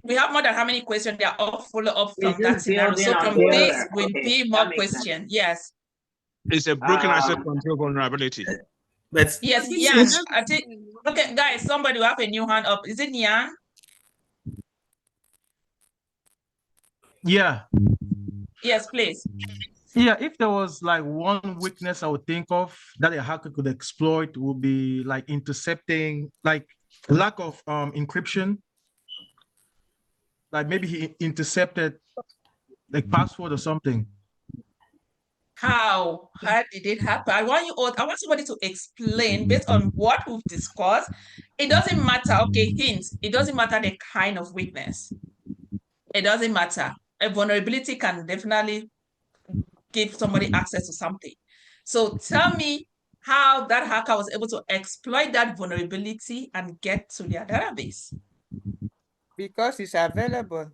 We have more than how many questions? They are all follow-up from that scenario. So from this will be more questions. Yes. It's a broken asset control vulnerability. But yes, Yan. I think. Okay, guys. Somebody will have a new hand up. Is it Yan? Yeah. Yes, please. Yeah, if there was like one weakness I would think of that a hacker could exploit would be like intercepting, like lack of encryption. Like maybe he intercepted like password or something. How did it happen? I want somebody to explain based on what we've discussed. It doesn't matter. Okay, hint. It doesn't matter the kind of weakness. It doesn't matter. A vulnerability can definitely give somebody access to something. So tell me how that hacker was able to exploit that vulnerability and get to their database. Because it's available.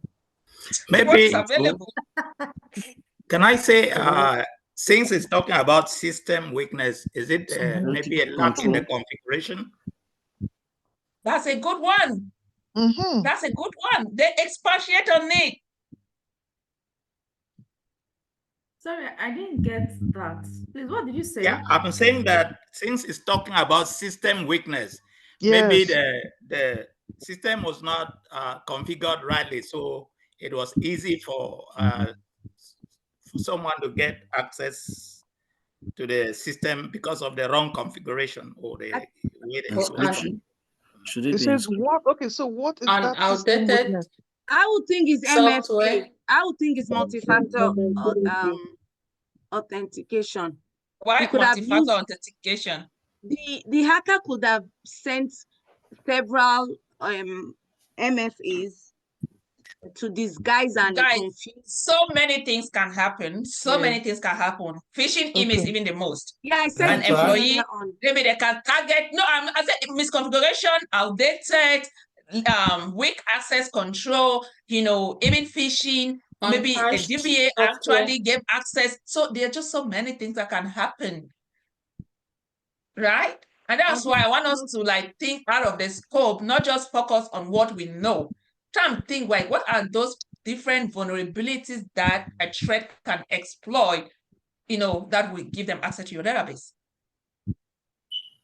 maybe What's available? can I say since it's talking about system weakness, is it maybe a lack in the configuration? That's a good one. That's a good one. They expatiate on it. Sorry, I didn't get that. Please, what did you say? Yeah, I'm saying that since it's talking about system weakness, Yes. maybe the system was not configured rightly, so it was easy for someone to get access to the system because of the wrong configuration or the way the installation. Should it says what? Okay, so what is that system outdated weakness? I would think it's software. MFA. I would think it's multi-factor authentication. Why He could have multi-factor used- authentication? The hacker could have sent several MFAs to disguise and Guys, confuse. so many things can happen. So many things can happen. Phishing emails even the most. Yeah, I said An it employee, earlier on. maybe they can target. No, I said misconfiguration, outdated, weak access control. Even phishing. Maybe a Uncached DBA software. actually gave access. So there are just so many things that can happen, right? And that's why I want us to think out of the scope, not just focus on what we know. Try and think what are those different vulnerabilities that a threat can exploit, that will give them access to your database.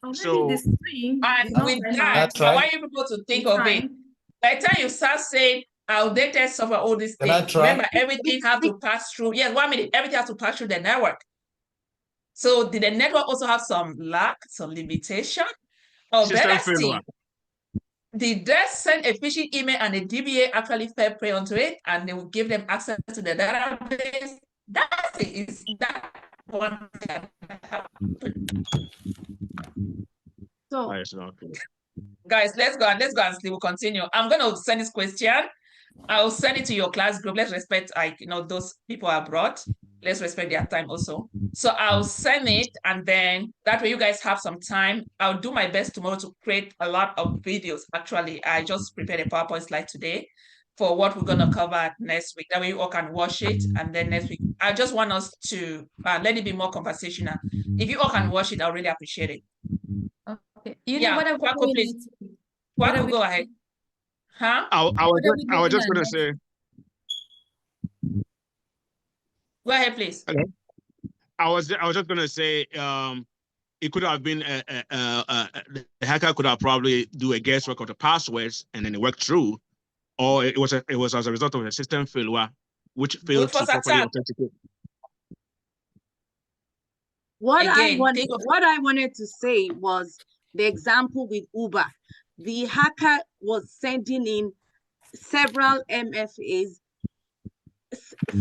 Or So- maybe the string And is not with time that, out. I want you people to think of it. By the time you start saying outdated software, all these Can I things, try? remember everything has to pass through. Yes, 1 minute. Everything has to pass through the network. So did the network also have some lack, some limitation? Or System better failure. still, did they send a phishing email and the DBA actually fell prey onto it and they will give them access to the database? Is that one that happened? So guys, let's go and sleep. We'll continue. I'm gonna send this question. I'll send it to your class group. Let's respect those people are brought. Let's respect their time also. So I'll send it, and then that way you guys have some time. I'll do my best tomorrow to create a lot of videos. Actually, I just prepared a PowerPoint slide today for what we're gonna cover next week. That way you all can watch it, and then next week. I just want us to let it be more conversational. If you all can watch it, I really appreciate it. Okay. What are we Kwaku, doing please. next week? Kwaku, go ahead. Huh? I was just gonna say. Go ahead, please. Hello? I was just gonna say, it could have been the hacker could have probably do a guesswork of the passwords and then it worked through, or it was as a result of a system failure which failed to properly authenticate. What I wanted to say was the example with Uber. The hacker was sending in several MFAs,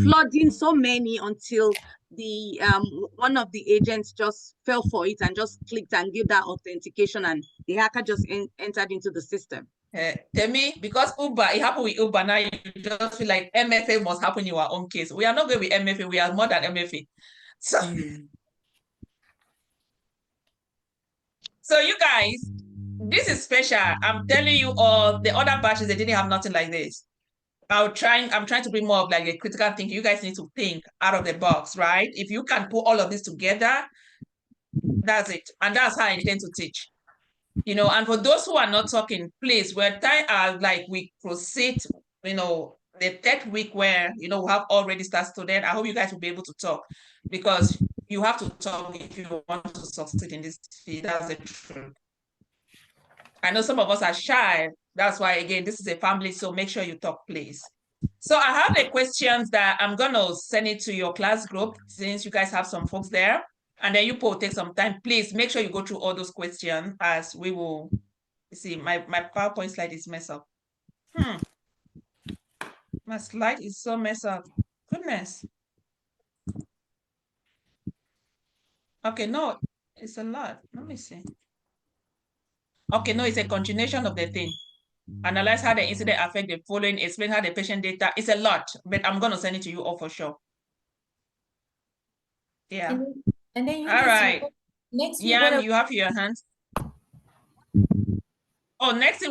flooding so many until the one of the agents just fell for it and just clicked and gave that authentication, and the hacker just entered into the system. Temi, because it happened with Uber, now you just feel like MFA must happen in our own case. We are not going with MFA, we are more than MFA. So you guys, this is special. I'm telling you all, the other batches, they didn't have nothing like this. I'm trying to bring more of like a critical thinking. You guys need to think out of the box, right? If you can put all of this together, that's it. And that's how I intend to teach. And for those who are not talking, please, we're like we proceed, the third week where, we have already started students. I hope you guys will be able to talk, because you have to talk if you want to succeed in this field. That's the truth. I know some of us are shy. That's why, again, this is a family, so make sure you talk, please. So I have the questions that I'm going to send it to your class group, since you guys have some folks there. And then you take some time. Please make sure you go through all those questions, as we will see. My PowerPoint slide is messed up. My slide is so messed up. Goodness. Okay, no, it's a lot. Let me see. Okay, no, it's a continuation of the thing. Analyze how the incident affect the following, explain how the patient data. It's a lot, but I'm going to send it to you all for sure. Yeah. And then all right. Next week, Yan, you have your hands. Oh, next week.